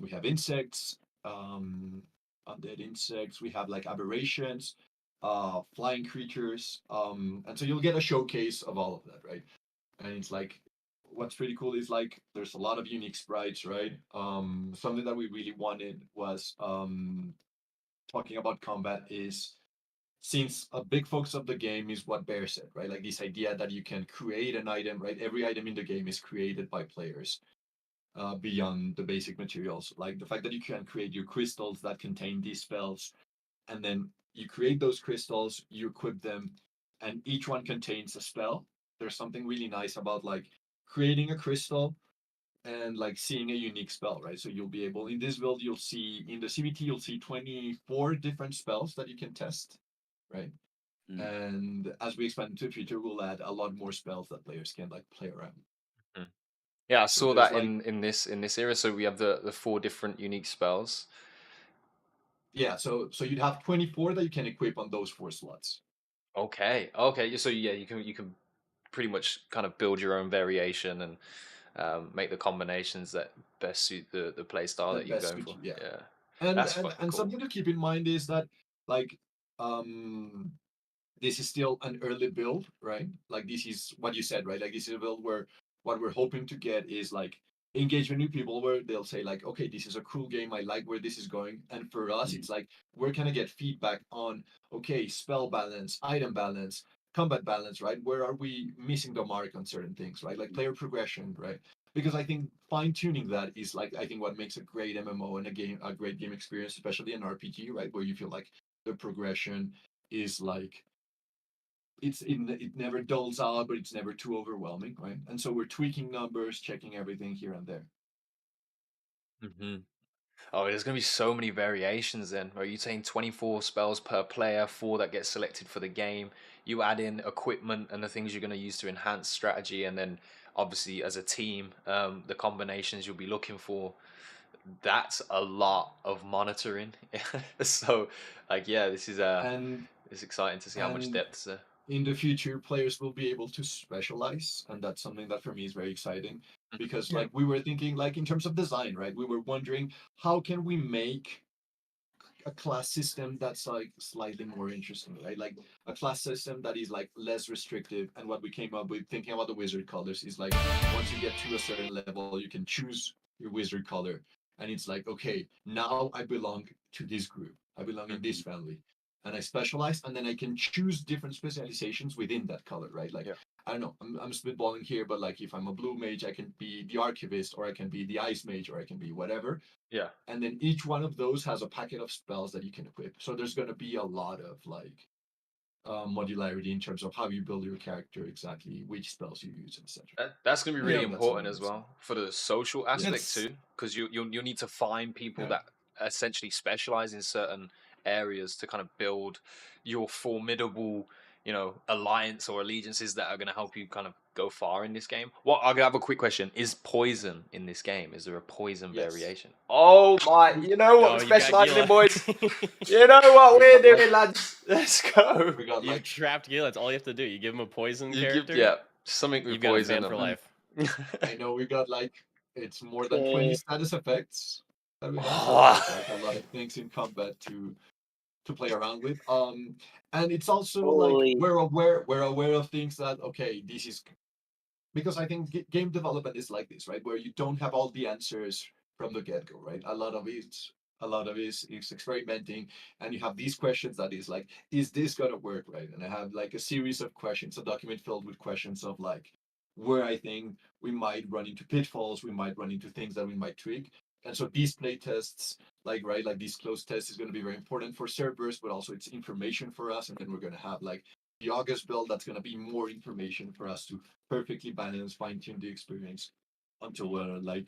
We have insects. Um, Undead insects. We have like aberrations, flying creatures. And so you'll get a showcase of all of that, right? And it's like what's pretty cool is like there's a lot of unique sprites, right? Something that we really wanted was talking about combat is since a big focus of the game is what Bear said, right? Like this idea that you can create an item, right? Every item in the game is created by players beyond the basic materials. Like the fact that you can create your crystals that contain these spells, and then you create those crystals, you equip them, and each one contains a spell. There's something really nice about like creating a crystal and like seeing a unique spell, right? So you'll be able in this build, you'll see in the CBT, you'll see 24 different spells that you can test, right? Mm. And as we expand into the future, we'll add a lot more spells that players can like play around. yeah, I So saw there's that like in this era. So we have the 4 different unique spells. yeah, so you'd have 24 that you can equip on those 4 slots. Okay. So yeah, you can pretty much kind of build your own variation and make the combinations that best suit the play style That that you're best going suit for. you, yeah. Yeah, And that's and fucking and cool. something to keep in mind is that like um this is still an early build, right? Like this is what you said, right? Like this is a build where what we're hoping to get is like engage with new people where they'll say like, okay, this is a cool game. I like where this is going. And for us, it's like where can I get feedback on okay, spell balance, item balance, combat balance, right? Where are we missing the mark on certain things, right? Like player progression, right? Because I think fine tuning that is like I think what makes a great MMO and a great game experience, especially an RPG, right? Where you feel like the progression is like it never dulls out, but it's never too overwhelming, right? And so we're tweaking numbers, checking everything here and there. hmm Oh, there's gonna be so many variations then. Are you saying 24 spells per player, 4 that get selected for the game? You add in equipment and the things you're gonna use to enhance strategy, and then obviously as a team, the combinations you'll be looking for. That's a lot of monitoring. So, like, yeah, this is And it's exciting to see how much and depth's there. in the future, players will be able to specialize, and that's something that for me is very exciting because Yeah. like we were thinking like in terms of design, right? We were wondering how can we make a class system that's like slightly more interesting, right? Like a class system that is like less restrictive. And what we came up with thinking about the wizard colors is like once you get to a certain level, you can choose your wizard color. And it's like, okay, now I belong to this group. I belong in this family. And I specialize, and then I can choose different specializations within that color, right? Like Yeah, I don't know, I'm spitballing here, but like if I'm a blue mage, I can be the archivist, or I can be the ice mage, or I can be whatever, yeah. and then each one of those has a packet of spells that you can equip. So there's going to be a lot of like modularity in terms of how you build your character, exactly which spells you use, etc. That's going to be Yeah, really that's something important as that's well for the social aspect yes, too, because you'll need to find people yeah. that essentially specialize in certain areas to kind of build your formidable, alliance or allegiances that are going to help you kind of go far in this game. Well, I have a quick question: is poison in this game? Is there a poison Yes. variation? Oh my! We You know what Oh, we're you got specializing in, Gila. boys. You know what we we're got like doing, lads. Let's go. we got You've like trapped Gila. That's all you have to do. You give him a poison character, Yeah, something with you've got him poison. banned for life. I know we got like it's more than 20 Okay. status effects that we have. So there's like a lot of things in combat to to play around with. And it's also like Holy. we're aware of things that okay, this is because I think game development is like this, right? Where you don't have all the answers from the get go, right? A lot of it is experimenting, and you have these questions that is like, is this gonna work, right? And I have like a series of questions, a document filled with questions of like where I think we might run into pitfalls, we might run into things that we might tweak. And so these play tests, like right, like these closed tests is going to be very important for servers, but also it's information for us. And then we're going to have like the August build that's going to be more information for us to perfectly balance, fine tune the experience until we're like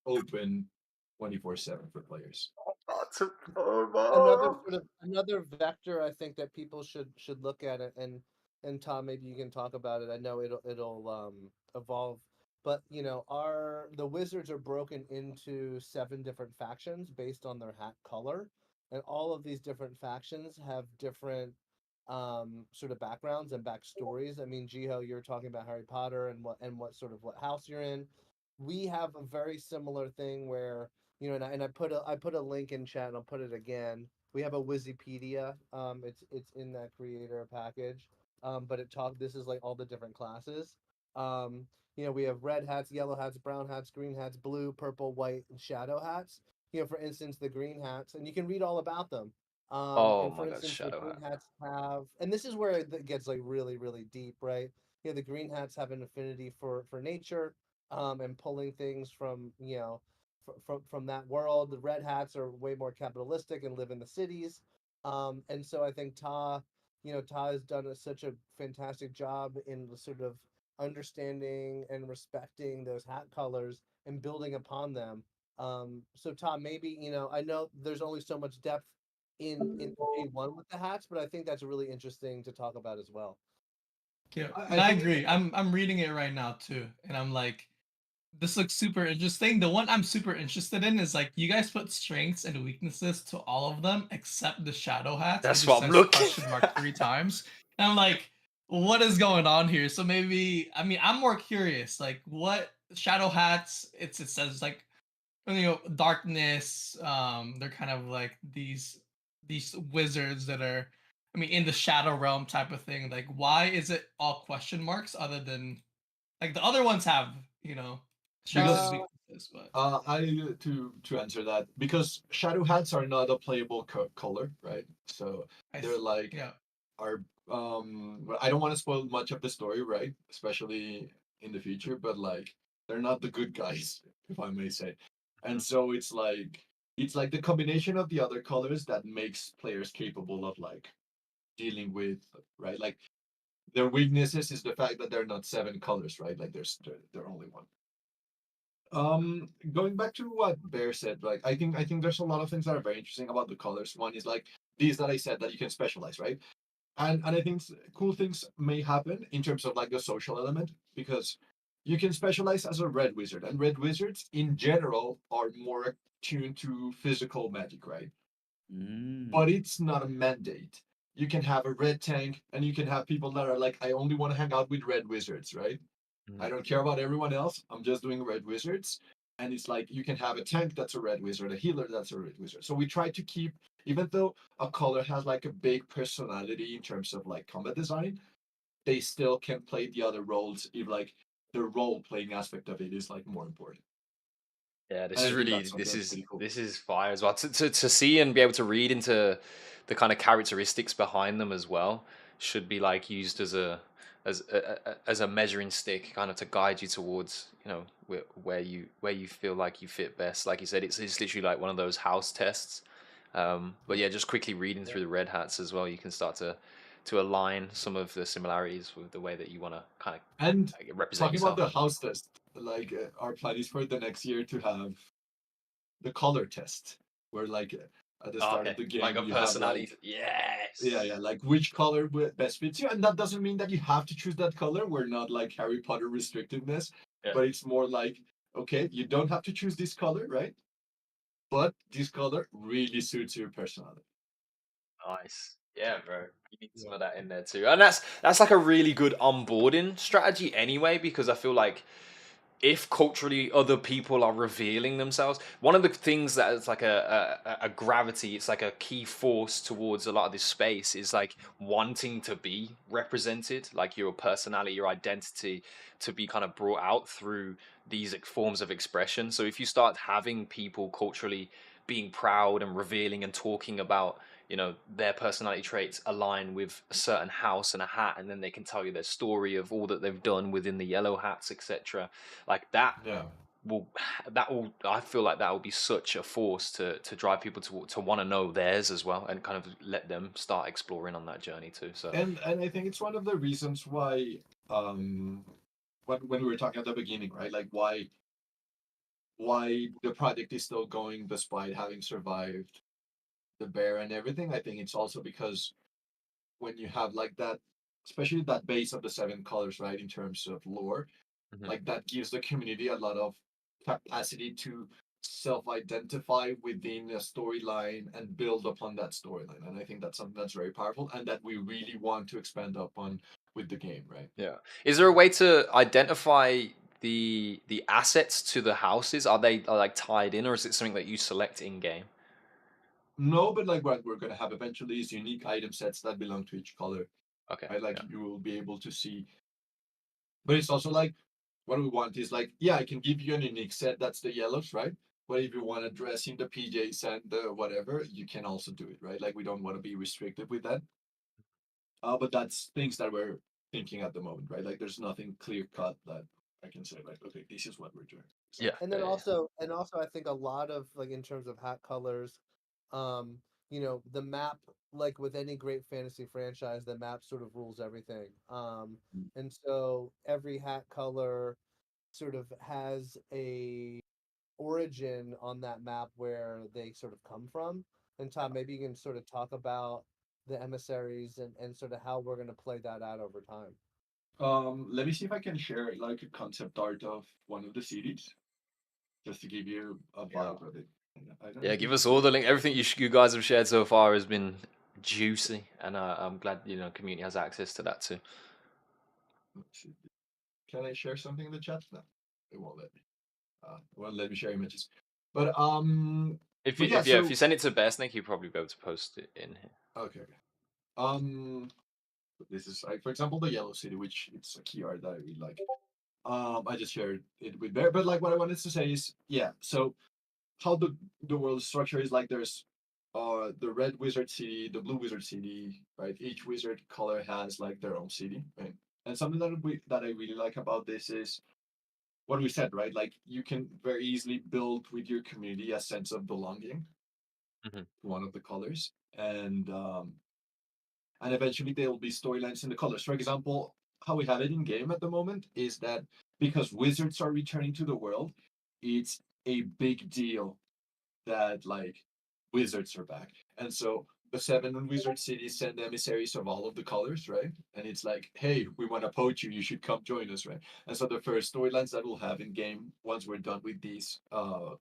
open 24/7 for players. Another vector I think that people should look at it, and Tom, maybe you can talk about it. I know it'll evolve, but you know, the wizards are broken into 7 different factions based on their hat color, and all of these different factions have different sort of backgrounds and backstories. I mean, Jiho, you're talking about Harry Potter and what sort of what house you're in. We have a very similar thing where, you know, and I put a link in chat, and I'll put it again. We have a Wikipedia. It's in that creator package. But this is like all the different classes. You know, we have red hats, yellow hats, brown hats, green hats, blue, purple, white, and shadow hats. You know, for instance, the green hats, and you can read all about them. Oh And for my god, instance, the Shadow green Hat. hats have, and this is where it gets like really, really deep, right? You know, the green hats have an affinity for nature, and pulling things from, you know, from that world. The red hats are way more capitalistic and live in the cities. And so I think Ta has done such a fantastic job in the sort of understanding and respecting those hat colors and building upon them. So Tom, maybe, you know, I know there's only so much depth in J1 with the hats, but I think that's really interesting to talk about as well. Yeah, I and I think agree. I'm reading it right now too, and I'm like, this looks super interesting. The one I'm super interested in is like you guys put strengths and weaknesses to all of them except the shadow hats. That's It just what I'm says looking. question mark 3 times. And I'm like, what is going on here? So maybe I mean I'm more curious, like what shadow hats, it says like, you know, darkness, they're kind of like these wizards that are, I mean, in the shadow realm type of thing. Like why is it all question marks other than like the other ones have, you know, strengths and because weaknesses, but I to answer that because shadow hats are not a playable color, right? So they're like yeah. are well, I don't want to spoil much of the story, right? Especially in the future, but like they're not the good guys, if I may say. And so it's like the combination of the other colors that makes players capable of like dealing with, right? Like their weaknesses is the fact that they're not 7 colors, right? Like they're only one. Going back to what Bear said, like I think there's a lot of things that are very interesting about the colors. One is like these that I said that you can specialize, right? And I think cool things may happen in terms of like the social element because you can specialize as a red wizard, and red wizards in general are more attuned to physical magic, right? But Mm. it's not a mandate. You can have a red tank, and you can have people that are like, I only want to hang out with red wizards, right? I don't care about everyone else. I'm just doing red wizards. And it's like you can have a tank that's a red wizard, a healer that's a red wizard. So we try to keep, even though a color has like a big personality in terms of like combat design, they still can play the other roles if like the role playing aspect of it is like more important. Yeah, this And is I think really that's something that's pretty cool. this is fire as well. To see and be able to read into the kind of characteristics behind them as well should be like used as as a measuring stick, kind of to guide you towards, you know, where you feel like you fit best. Like you said, it's literally like one of those house tests. But yeah, just quickly reading through the red hats as well, you can start to align some of the similarities with the way that you want to kind of And represent talking about yourself. the house test, like our plan is for the next year to have the color test, where like at the Oh, start okay, of the like game a you have personality. like Yes. like which color best fits you, and that doesn't mean that you have to choose that color. We're not like Harry Potter restrictiveness, Yeah. but it's more like okay, you don't have to choose this color, right? But this color really suits your personality. Nice. Yeah, bro. You need some Yeah. of that in there too. And that's like a really good onboarding strategy anyway, because I feel like if culturally other people are revealing themselves, one of the things that is like a gravity, it's like a key force towards a lot of this space is like wanting to be represented, like your personality, your identity to be kind of brought out through these forms of expression. So if you start having people culturally being proud and revealing and talking about, you know, their personality traits align with a certain house and a hat, and then they can tell you their story of all that they've done within the yellow hats, etc. Like that Yeah. will, I feel like that will be such a force to drive people to want to know theirs as well, and kind of let them start exploring on that journey too. So And I think it's one of the reasons why um when we were talking at the beginning, right? Like why the project is still going despite having survived the bear and everything. I think it's also because when you have like that, especially that base of the seven colors, right, in terms of lore, mhm. like that gives the community a lot of capacity to self-identify within a storyline and build upon that storyline. And I think that's something that's very powerful and that we really want to expand upon with the game, right? Yeah. Is there a way to identify the assets to the houses? Are they like tied in, or is it something that you select in game? No, but like what we're gonna have eventually is unique item sets that belong to each color, Okay. right? Like Yeah. you will be able to see. But it's also like what we want is like, yeah, I can give you an unique set that's the yellows, right? But if you want to dress in the PJs and the whatever, you can also do it, right? Like we don't want to be restricted with that. But that's things that we're thinking at the moment, right? Like there's nothing clear cut that I can say like, okay, this is what we're doing. So Yeah. And Yeah. then Yeah. also I think a lot of like in terms of hat colors, um, the map, like with any great fantasy franchise, the map sort of rules everything. And so every hat color sort of has a origin on that map where they sort of come from. And Tom, maybe you can sort of talk about the emissaries and sort of how we're going to play that out over time. let me see if I can share like a concept art of one of the cities just to give you a Yeah. vibe of it. I don't Yeah, think give us all the link. Everything you guys have shared so far has been juicy, and I'm glad community has access to that too. let's see. Can I share something in the chat? No, it won't let me. It won't let me share images. But If but you yeah, if you so send it to Bear Snake, he'll probably be able to post it in here. okay. Um this is like for example the yellow city, which it's a key art that I really like. I just shared it with Bear, but like what I wanted to say is yeah, so how the world structure is like there's the red wizard city, the blue wizard city, right? Each wizard color has like their own city, right? And something that I really like about this is what we said, right? Like you can very easily build with your community a sense of belonging Mhm. to one of the colors, and eventually there will be storylines in the colors. For example, how we have it in game at the moment is that because wizards are returning to the world, it's a big deal that like wizards are back. And so the seven wizard cities send emissaries of all of the colors, right? And it's like, hey, we want to poach you. You should come join us, right? And so the first storylines that we'll have in game once we're done with these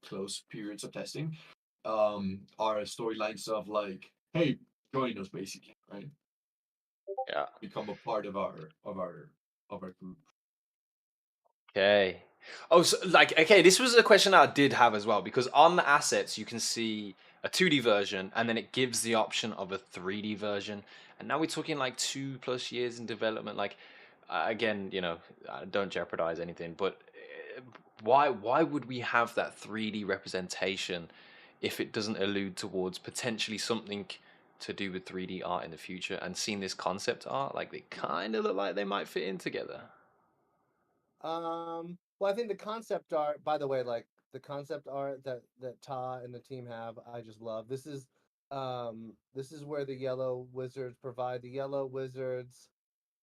close periods of testing are storylines of like, hey, join us basically, right? Yeah. Become a part of our group. Okay. Oh, so like, okay, this was a question I did have as well, because on the assets you can see a 2D version, and then it gives the option of a 3D version. And now we're talking like 2+ years in development. Like, again, don't jeopardize anything, but why would we have that 3D representation if it doesn't allude towards potentially something to do with 3D art in the future? And seeing this concept art, like they kind of look like they might fit in together. Well, I think the concept art, by the way, like the concept art that Ta and the team have, I just love. This is where the yellow wizards provide. The yellow wizards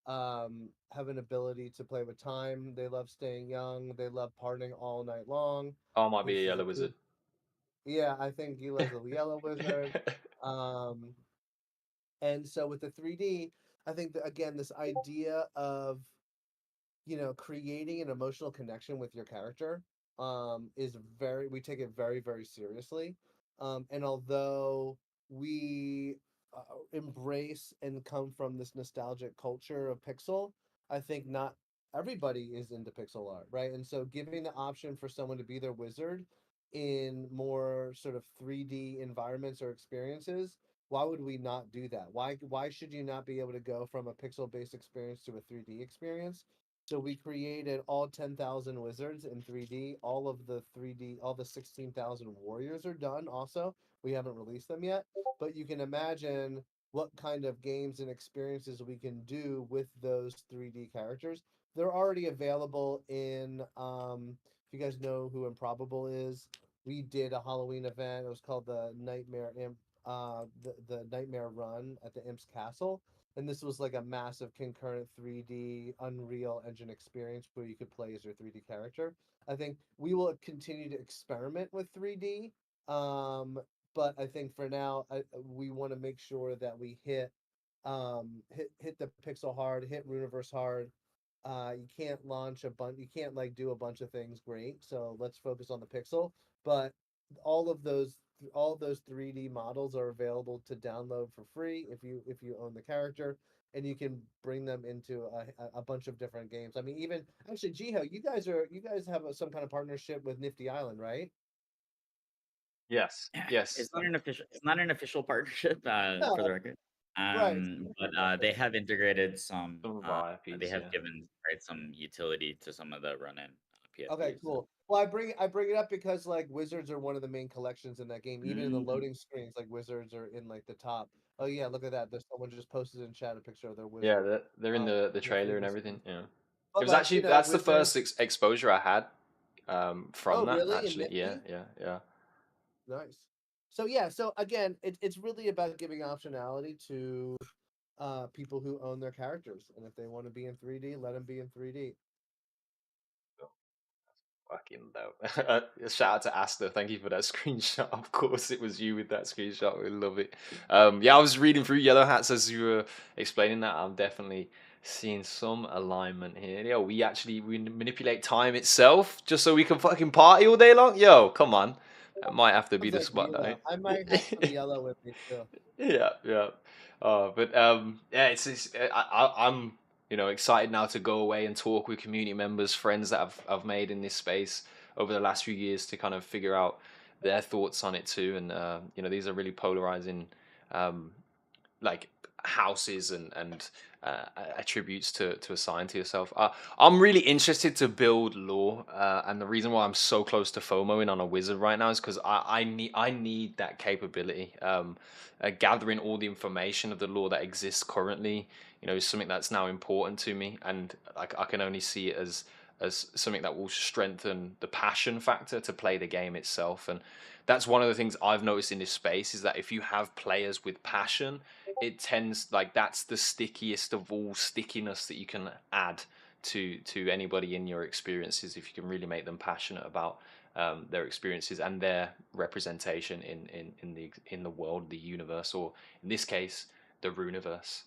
have an ability to play with time. They love staying young. They love partying all night long. Oh, I might be This a is a yellow good. wizard. Yeah, I think Gila's a yellow wizard. Um, and so with the 3D, I think that again, this idea of creating an emotional connection with your character is we take it very, very seriously. And although we embrace and come from this nostalgic culture of pixel, I think not everybody is into pixel art, right? And so giving the option for someone to be their wizard in more sort of 3D environments or experiences, why would we not do that? Why should you not be able to go from a pixel based experience to a 3D experience? So we created all 10,000 wizards in 3D. All of the 3D, all the 16,000 warriors are done also. We haven't released them yet, but you can imagine what kind of games and experiences we can do with those 3D characters. They're already available in if you guys know who Improbable is, we did a Halloween event. It was called the Nightmare Imp the Nightmare Run at the Imp's Castle. And this was like a massive concurrent 3D Unreal Engine experience where you could play as your 3D character. I think we will continue to experiment with 3D. But I think for now, we want to make sure that we hit the pixel hard, hit Runiverse hard. You can't launch a bunch. You can't like do a bunch of things great. So let's focus on the pixel. But all of those all of those 3D models are available to download for free if you own the character, and you can bring them into a bunch of different games. I mean, even actually, Jiho, you guys have some kind of partnership with Nifty Island, right? Yes, yes. It's not an official partnership, for the No, record. right. But they have integrated some. Some of our They IPs, have yeah. given right some utility to some of the Ronin Okay, PFPs. cool. Well, I bring it up because like wizards are one of the main collections in that game. Even in the Mm. loading screens, like wizards are in like the top. Oh yeah, look at that. There's someone just posted in chat a picture of their Yeah, wizard. they're in the In the trailer and freebie everything. screen. Yeah, it But was like actually that's the wizards. first exposure I had from Oh that really? In actually. Yeah, Nifty? yeah, yeah. Nice. So yeah. So again, it's really about giving optionality to people who own their characters, and if they want to be in 3D, let them be in 3D. Fucking dope. Shout out to Asta. Thank you for that screenshot. Of course, it was you with that screenshot. We love it. Yeah, I was reading through Yellow Hats as you were explaining that. I'm definitely seeing some alignment here. Yo, we manipulate time itself just so we can fucking party all day long. Yo, come on. That might have to be Sounds the like spot, Gila. right? I might have some yellow with me too. Yeah, yeah. But yeah, I'm excited now to go away and talk with community members, friends that I've made in this space over the last few years to kind of figure out their thoughts on it too. And these are really polarizing um, like houses and attributes to assign to yourself. I'm really interested to build lore, and the reason why I'm so close to FOMOing on a wizard right now is because I need that capability. Gathering all the information of the lore that exists currently, is something that's now important to me, and like I can only see it as something that will strengthen the passion factor to play the game itself. And that's one of the things I've noticed in this space is that if you have players with passion, it tends like that's the stickiest of all stickiness that you can add to anybody in your experiences if you can really make them passionate about their experiences and their representation in the world, the universe, or in this case, the Runiverse.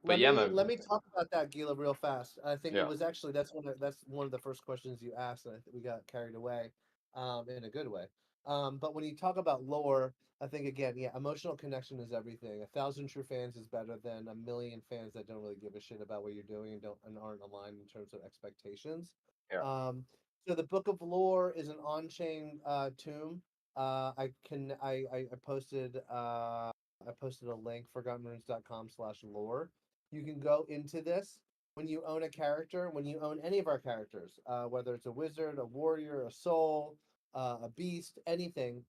But yeah, man, Let me talk about that, Gila, real fast. I think it yeah, was actually that's one of the first questions you asked, and I think we got carried away, in a good way. But when you talk about lore, I think again, yeah, emotional connection is everything. 1,000 true fans is better than a million fans that don't really give a shit about what you're doing and don't and aren't aligned in terms of expectations. yeah. So the Book of Lore is an on-chain tomb. I posted a link, forgottenrunes.com/lore. You can go into this when you own a character, when you own any of our characters, whether it's a wizard, a warrior, a soul, a beast, anything,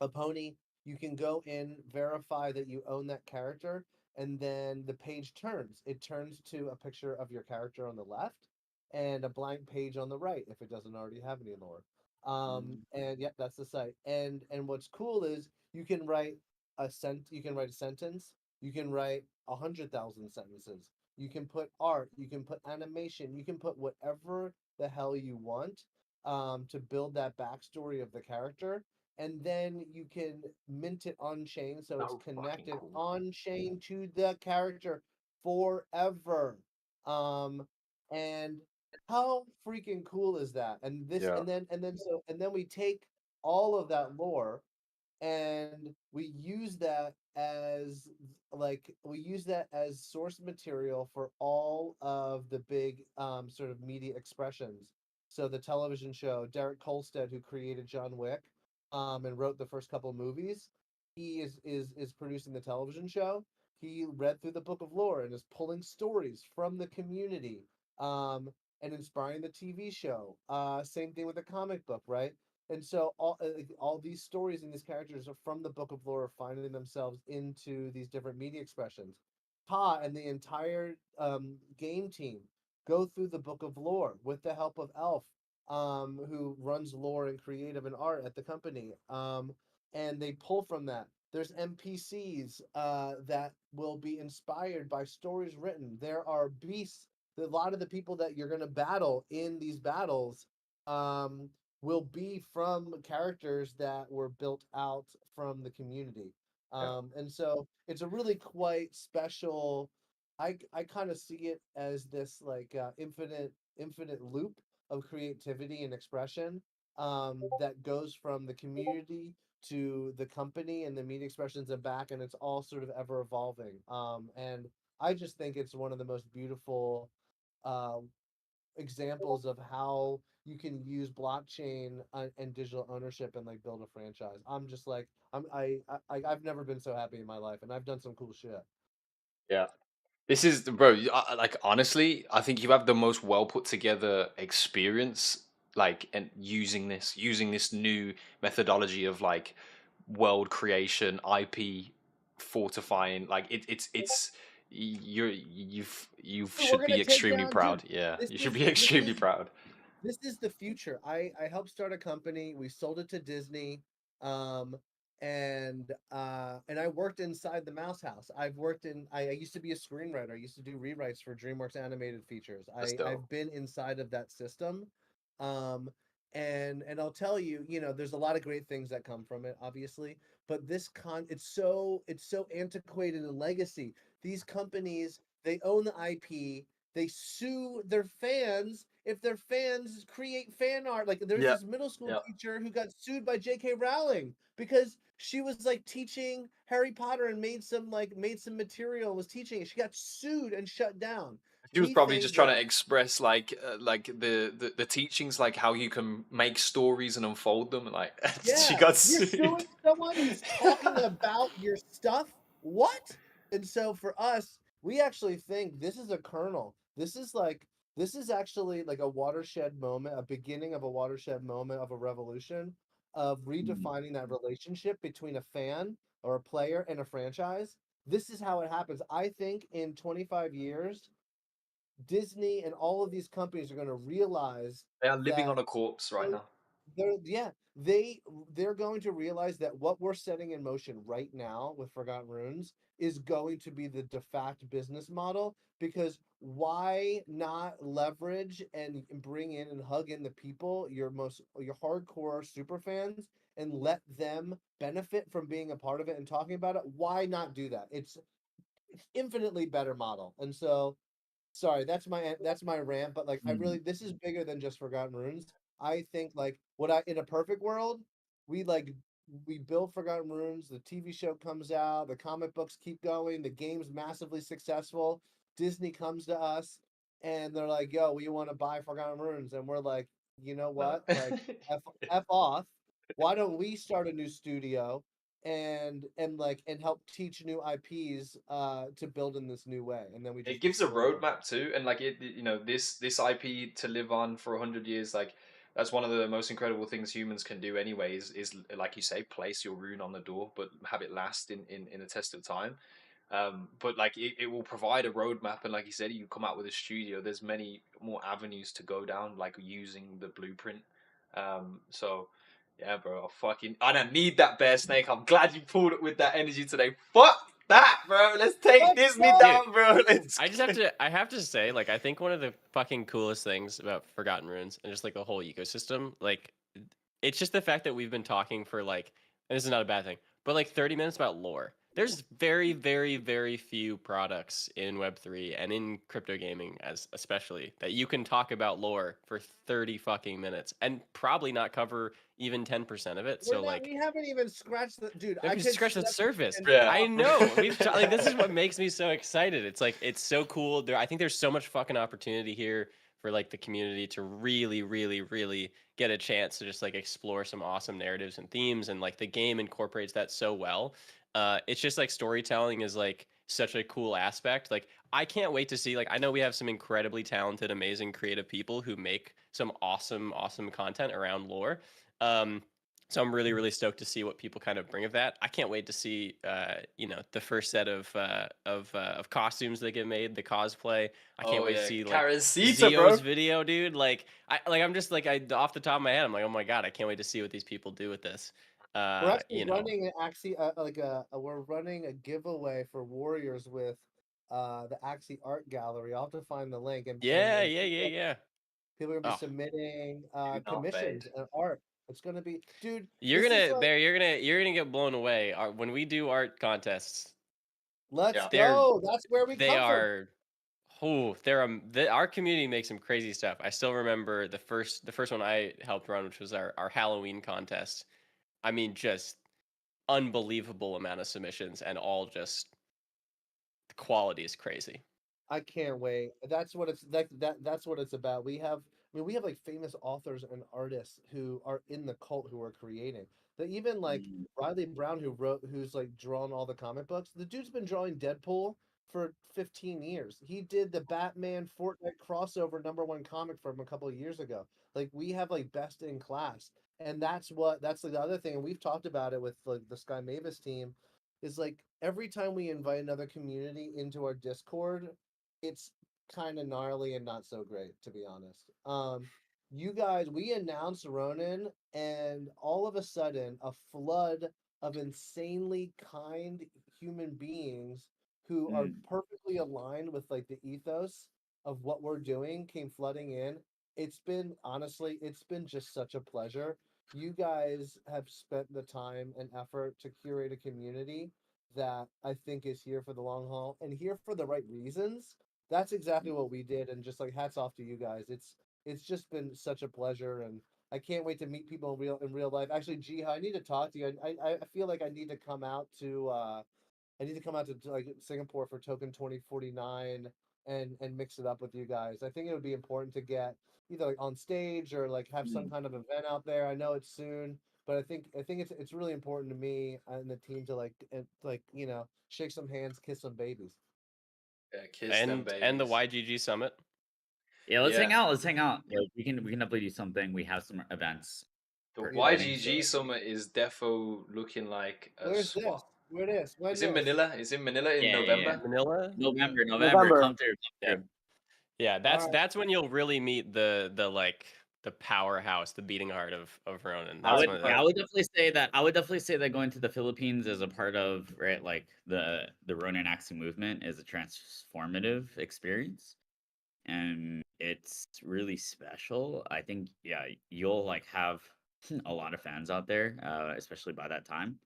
a pony. You can go in, verify that you own that character, and then the page turns. It turns to a picture of your character on the left and a blank page on the right if it doesn't already have any lore. And yeah, that's the site. And what's cool is you can write a sentence, you can write 100,000 sentences. You can put art, you can put animation, you can put whatever the hell you want to build that backstory of the character, and then you can mint it on chain so it's So fucking connected cool. on chain to the character forever. Um and how freaking cool is that? And this Yeah. and then we take all of that lore and we use that as source material for all of the big sort of media expressions. So the television show, Derek Kolstad, who created John Wick, and wrote the first couple movies, he is producing the television show. He read through the book of lore and is pulling stories from the community, um, and inspiring the TV show. Same thing with the comic book, right? And so all these stories and these characters are from the book of lore, finding themselves into these different media expressions. Pa and the entire game team go through the book of lore with the help of Elf, who runs lore and creative and art at the company. And they pull from that. There's NPCs that will be inspired by stories written. There are beasts. A lot of the people that you're going to battle in these battles um, will be from characters that were built out from the community. Yeah. And so it's a really quite special. I kind of see it as this like infinite loop of creativity and expression that goes from the community to the company and the media expressions and back, and it's all sort of ever evolving. And I just think it's one of the most beautiful uh, examples of how you can use blockchain and digital ownership and like build a franchise. I'm just like I've never been so happy in my life, and I've done some cool shit. Yeah. This is, bro. Like honestly, I think you have the most well put together experience, like, and using this new methodology of like world creation, IP fortifying. Like it's you Dude, we're should be gonna take extremely down, dude. proud. Yeah, This you should is be this extremely is proud. this is the future. I helped start a company. We sold it to Disney, um, and I worked inside the Mouse House. I used to be a screenwriter. I used to do rewrites for DreamWorks animated features. That's dope. I've been inside of that system, um, and I'll tell you, there's a lot of great things that come from it, obviously. But it's so antiquated and legacy. These companies, they own the IP, they sue their fans if their fans create fan art. Like there's Yeah, this middle school yeah. teacher who got sued by J.K. Rowling because she was like teaching Harry Potter and made some material, was teaching it. She got sued and shut down. She was We probably just think trying that to express like the teachings, like how you can make stories and unfold them. And like she yeah, got you're sued. suing someone who's talking about your stuff. What? And so for us, we actually think this is a kernel. This is actually like a watershed moment, a beginning of a watershed moment of a revolution of Mm. redefining that relationship between a fan or a player and a franchise. This is how it happens. I think in 25 years, Disney and all of these companies are going to realize They are living that on a corpse right they're, now. they're going to realize that what we're setting in motion right now with Forgotten Runes is going to be the de facto business model, because why not leverage and bring in and hug in the people, your hardcore super fans, and let them benefit from being a part of it and talking about it? Why not do that? It's infinitely better model. And so sorry, that's my rant, but like I really, Mm. this is bigger than just Forgotten Runes. I think like what I in a perfect world, we like we build Forgotten Runes, the TV show comes out, the comic books keep going, the game's massively successful. Disney comes to us and they're like, "Yo, we want to buy Forgotten Runes," and we're like, "You know No. what? Like, f off. Why don't we start a new studio and help teach new IPs to build in this new way?" And then we It just gives a destroy them. roadmap too, and like this IP to live on for 100 years, like that's one of the most incredible things humans can do anyway. Is like you say, place your rune on the door, but have it last in a test of time. But like it will provide a roadmap, and like you said, you come out with a studio. There's many more avenues to go down, like using the blueprint. So yeah, bro, I don't need that bear snake. I'm glad you pulled it with that energy today. Fuck that, bro. Let's take Let's Disney go! Dude, down, bro. Let's I just I have to say, like, I think one of the fucking coolest things about Forgotten Runes and just like the whole ecosystem, like, it's just the fact that we've been talking for like, and this is not a bad thing, but like 30 minutes about lore. there's very, very, very few products in Web3 and in crypto gaming as especially that you can talk about lore for 30 fucking minutes and probably not cover even 10% of it. So like we haven't even scratched the dude. if I you could scratch the step surface, and Yeah. I talk. know. Like this is what makes me so excited. It's like it's so cool. I think there's so much fucking opportunity here for like the community to really, really, really get a chance to just like explore some awesome narratives and themes, and like the game incorporates that so well. It's just like storytelling is like such a cool aspect. Like I can't wait to see. Like I know we have some incredibly talented, amazing, creative people who make some awesome, awesome content around lore. So I'm really, really stoked to see what people kind of bring of that. I can't wait to see, the first set of costumes that get made, the cosplay. I can't Oh wait to yeah, see like Karen Sita, bro. Zio's video, dude. I'm just like off the top of my head, I'm like, oh my god, I can't wait to see what these people do with this. We're actually running we're running a giveaway for Warriors with the Axie Art Gallery. I'll have to find the link Yeah, and yeah, yeah, yeah. people are gonna be Oh, submitting Dude, not commissions bad. and art. It's gonna be, dude. you're This is gonna like, Bear, you're gonna get blown away. When we do art contests, let's Yeah. they're go. That's where we they come from. are our community makes some crazy stuff. I still remember the first one I helped run, which was our Halloween contest. I mean, just unbelievable amount of submissions, and all just the quality is crazy. I can't wait. That's what it's that's what it's about. We have like famous authors and artists who are in the cult who are creating. That even like Mm, Riley Brown who's like drawn all the comic books. The dude's been drawing Deadpool for 15 years. He did the Batman Fortnite crossover #1 comic from a couple of years ago. Like we have like best in class. And that's like the other thing, and we've talked about it with like the Sky Mavis team, is like every time we invite another community into our Discord, it's kind of gnarly and not so great, to be honest. You guys, we announced Ronin, and all of a sudden, a flood of insanely kind human beings who are mm, perfectly aligned with like the ethos of what we're doing came flooding in. It's been just such a pleasure. You guys have spent the time and effort to curate a community that I think is here for the long haul and here for the right reasons. That's exactly what we did, and just like hats off to you guys. It's just been such a pleasure, and I can't wait to meet people in real life. Actually, Jiha, I need to talk to you. I feel like I need to come out to like Singapore for Token 2049 and mix it up with you guys. I think it would be important to get either like on stage or like have some mm. kind of event out there. I know it's soon, but I think it's really important to me and the team to like shake some hands, kiss some babies. Yeah, kiss them And the babies. YGG summit. Yeah, let's hang Yeah, out. Let's hang out. Like, we can definitely do something. We have some events the for Yeah. planning. So YGG summit is defo looking like a Where's this? swap. Where this? When It's in this? Manila. It's in Manila in yeah, yeah, yeah. November. Manila. November. November. Come through. Yeah. Come through. Yeah, All that's right. that's when you'll really meet the powerhouse, the beating heart of Ronin. I That's would, when yeah, I would definitely say that. I would definitely say that going to the Philippines as a part of, right, like the Ronin Axie movement is a transformative experience, and it's really special. I think, yeah, you'll like have a lot of fans out there, especially by that time.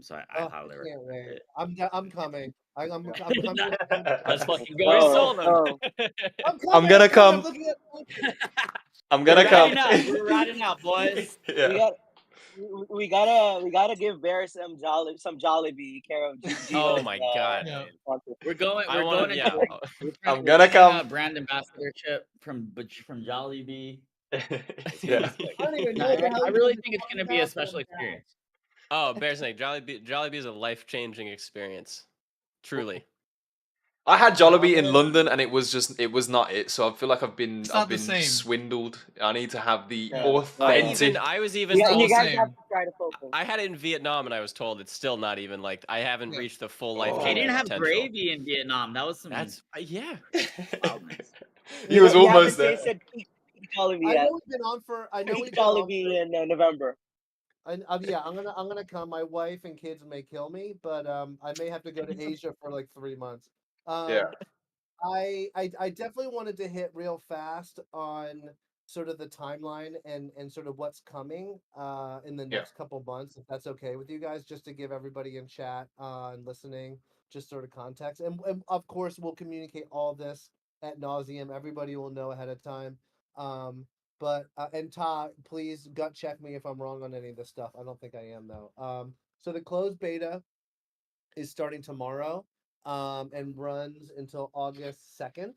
So I Oh, I highly can't recommend wait. it. I'm coming. I'm coming. Let's fucking go. we Let's Oh, sold go. them. oh, I'm I'm coming. gonna I'm coming. I'm come. looking at. I'm We're gonna come. riding out. We're riding out, boys. we Yeah. got we gotta give Bear some Jollibee care of Oh Gio's my god. Yeah. sponsor. We're going. I We're want going to. to Yeah. take. I'm We're gonna taking a come. brand ambassadorship from Jollibee. Yeah. I don't even No, know what the hell I you really guys think it's are going to talking be a about special right now. experience. Oh, Bear Snake. Jollibee is a life changing experience. Truly. I had Jollibee in Man, London and it was not it. So I feel like It's I've not the been same. swindled. I need to have the Yeah. authentic. I was even You, not you the told guys have same. to try to focus. I had it in Vietnam and I was told it's still not even like I haven't Yeah. reached the full Oh. life They changing didn't have potential. gravy in Vietnam. That was some That's yeah. wildness. He was You haven't almost there. tasted peak Jollibee I yet. know we've been on for. I know Peak we've been on Jollibee for. in November. Yeah, I'm gonna come. My wife and kids may kill me, but I may have to go to Asia for like 3 months. Yeah. Um, I definitely wanted to hit real fast on sort of the timeline and sort of what's coming in the Yeah. next couple months, if that's okay with you guys, just to give everybody in chat and listening just sort of context. And of course, we'll communicate all this at nauseum. Everybody will know ahead of time. But and Todd, please gut check me if I'm wrong on any of this stuff. I don't think I am though. So the closed beta is starting tomorrow and runs until August 2nd.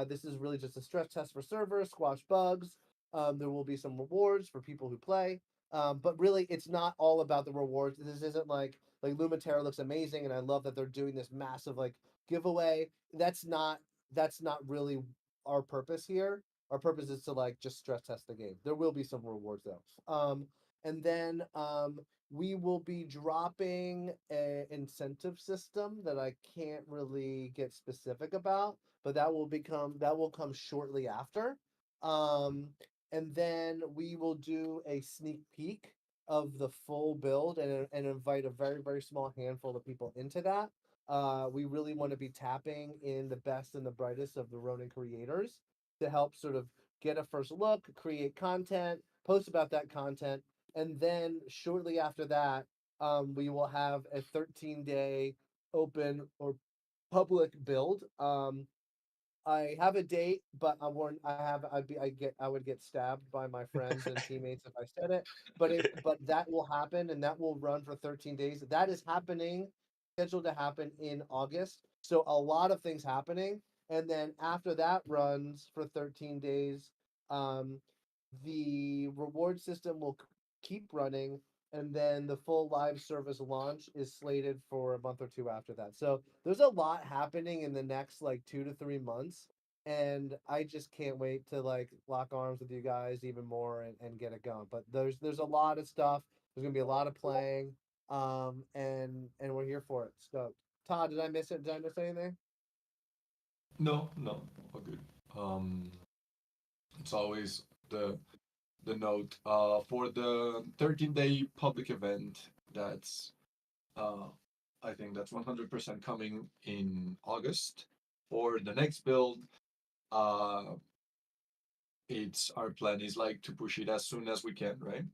This is really just a stress test for servers, squash bugs. There will be some rewards for people who play. But really, it's not all about the rewards. This isn't like Lumaterra looks amazing, and I love that they're doing this massive like giveaway. That's not really our purpose here. Our purpose is to like just stress test the game. There will be some rewards though. And then we will be dropping an incentive system that I can't really get specific about, but that will come shortly after. Um, and then we will do a sneak peek of the full build and invite a very small handful of people into that. We really want to be tapping in the best and the brightest of the Ronin creators to help sort of get a first look, create content, post about that content, and then shortly after that, we will have a 13-day open or public build. I have a date, but I warn I have I would get stabbed by my friends and teammates if I said it. But that will happen and that will run for 13 days. That is happening, scheduled to happen in August. So a lot of things happening. And then after that runs for 13 days, um, the reward system will keep running, and then the full live service launch is slated for a month or two after that. So there's a lot happening in the next like 2 to 3 months, and I just can't wait to like lock arms with you guys even more and get it going. But there's a lot of stuff. There's gonna be a lot of playing, and we're here for it. So Todd, did I miss it? Did I miss anything? No, no, all good. Um, it's always the note for the 13-day public event. That's uh, I think that's 100% coming in August. For the next build, uh, it's our plan is like to push it as soon as we can, right?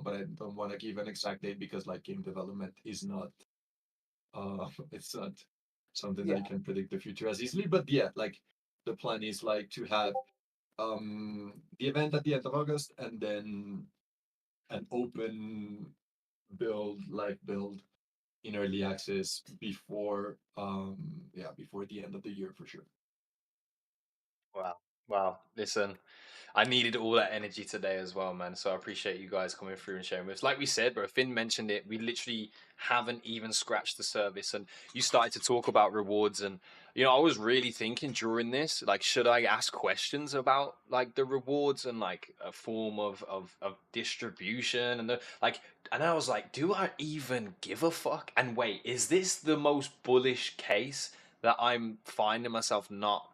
But I don't want to give an exact date because like game development is not it's not something that Yeah. you can predict the future as easily. But yeah, like the plan is like to have the event at the end of August and then an open build, live build in early access before before the end of the year for sure. Wow. Wow. Listen, I needed all that energy today as well, man. So I appreciate you guys coming through and sharing with us. Like we said, bro, Finn mentioned it. We literally haven't even scratched the surface. And you started to talk about rewards. And, you know, I was really thinking during this, like, should I ask questions about like the rewards and like a form of distribution and the like, and I was like, do I even give a fuck? And wait, is this the most bullish case that I'm finding myself not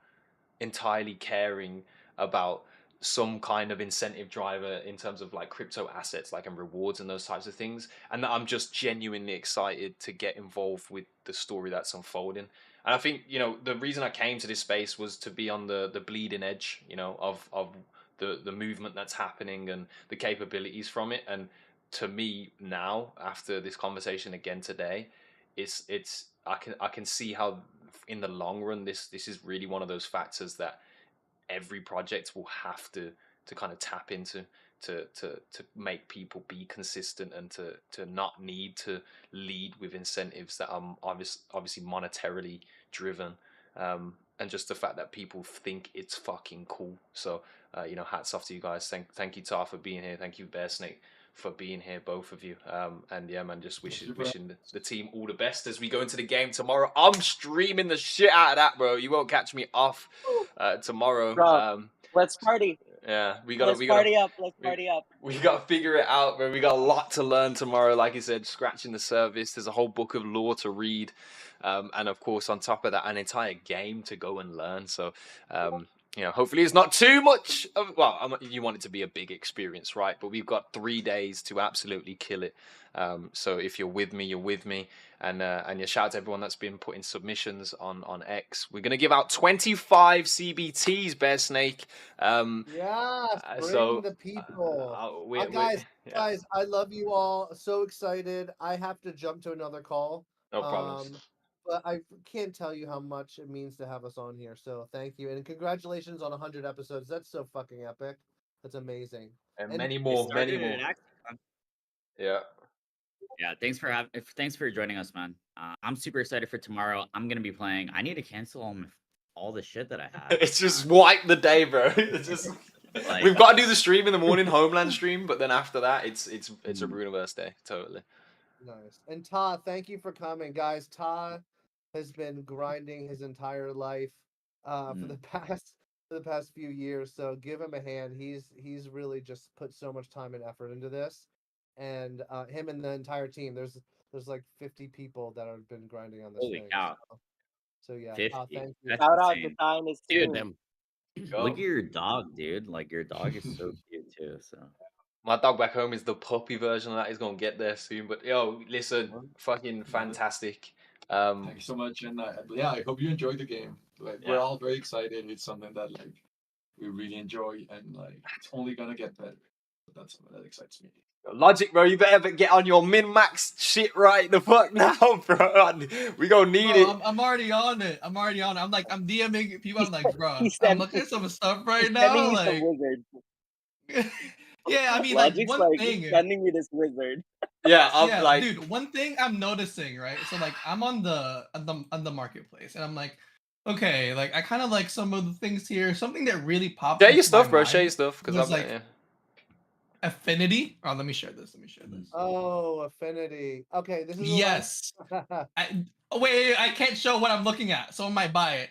entirely caring about some kind of incentive driver in terms of like crypto assets like and rewards and those types of things, and that I'm just genuinely excited to get involved with the story that's unfolding. And I think, you know, the reason I came to this space was to be on the bleeding edge, you know, of the movement that's happening and the capabilities from it. And to me now, after this conversation again today, it's I can see how in the long run this is really one of those factors that every project will have to kind of tap into to make people be consistent and to not need to lead with incentives that are obviously monetarily driven, and just the fact that people think it's fucking cool. So you know, hats off to you guys. Thank you, Tar, for being here. Thank you, Bear Snake, for being here, both of you. And yeah, man, just Thank you, bro. wishing the team all the best as we go into the game tomorrow. I'm streaming the shit out of that, bro. You won't catch me off tomorrow. Bro, let's party. Yeah, Let's party up. Let's we, party up. we gotta figure it out, bro. We got a lot to learn tomorrow. Like you said, scratching the surface. There's a whole book of lore to read, and of course, on top of that, an entire game to go and learn. So, you know, hopefully it's not too much of, well, you want it to be a big experience, right? But we've got 3 days to absolutely kill it. So if you're with me, you're with me. And yeah, shout out to everyone that's been putting submissions on X. We're gonna give out 25 CBTs, Bear Snake. Yes, bring So the people. we Guys, yeah, I love you all. So excited. I have to jump to another call. no problems. But I can't tell you how much it means to have us on here. So thank you. And congratulations on 100 episodes. That's so fucking epic. That's amazing. And And many It more, many started more. at Act- Yeah. Yeah, thanks for joining us, man. I'm super excited for tomorrow. I'm gonna be playing. I need to cancel all the shit that I have. It's just wipe the day, bro. It's just Like, we've got to do the stream in the morning, Homeland stream, but then after that, it's a Runiverse day, totally. nice. And Ta, thank you for coming, guys. Ta has been grinding his entire life for the past few years. So give him a hand. He's really just put so much time and effort into this, and him and the entire team. There's like 50 people that have been grinding on this holy thing. cow, So yeah, 50. Ta, thank you. That's Shout out to insane. Ty and his Dude, team. them. Look at your dog, dude. Like your dog is so cute too. So My dog back home is the puppy version of that. He's gonna get there soon. But yo, listen, fucking fantastic. Thank you so much, and yeah, I hope you enjoyed the game. Like we're Yeah. all very excited. It's something that like we really enjoy, and like it's only gonna get better. That's something that excites me. Logic, bro, you better get on your min-max shit right the fuck now, bro. We gonna need Bro, it. I'm already on it. I'm DMing people. I'm like, bro, He's I'm sending, looking at some stuff right he's sending now. me some Like, wizard. yeah, I mean, like Logic's one like thing. sending me this wizard. Yeah, I'm Yeah, like, dude, one thing I'm noticing, right? So like I'm on the marketplace and I'm like, okay, like I kind of like some of the things here. Something that really popped share your into my stuff, bro. Share your mind stuff, because was I'm like yeah. affinity. Oh, let me share this. Oh, affinity. Okay, this is the Yes. Wait, I can't show what I'm looking at. Someone might buy it.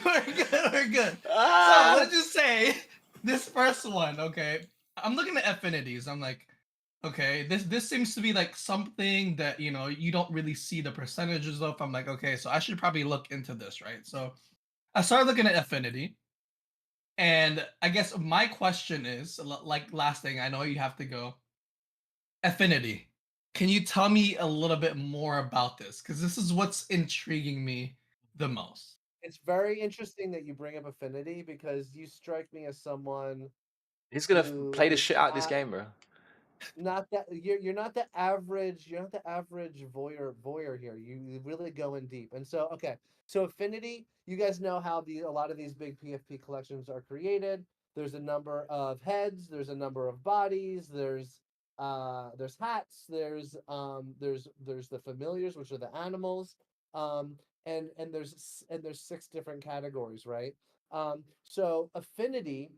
We're good. So let's just say this first one, okay. I'm looking at affinities. I'm like, okay, this seems to be like something that you don't really see the percentages of. I'm like, okay, so I should probably look into this, right? So I started looking at affinity, and I guess my question is, like last thing, I know you have to go. Affinity. Can you tell me a little bit more about this? Because this is what's intriguing me the most. It's very interesting that you bring up affinity because you strike me as someone He's gonna who play the is shit out of this game, bro. not that you're not the average voyeur here. You really go in deep. And so so affinity, you guys know how a lot of these big PFP collections are created. There's a number of heads, there's a number of bodies, there's hats, there's the familiars, which are the animals, and there's 6 different categories, right? So affinity,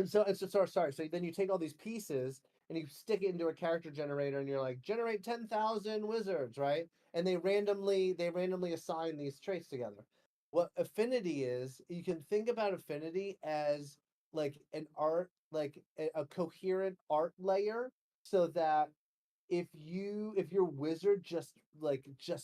sorry. So then you take all these pieces and you stick it into a character generator, and you're like, generate 10,000 wizards, right? And they randomly assign these traits together. What affinity is, you can think about affinity as like an art, like a coherent art layer, so that if your wizard just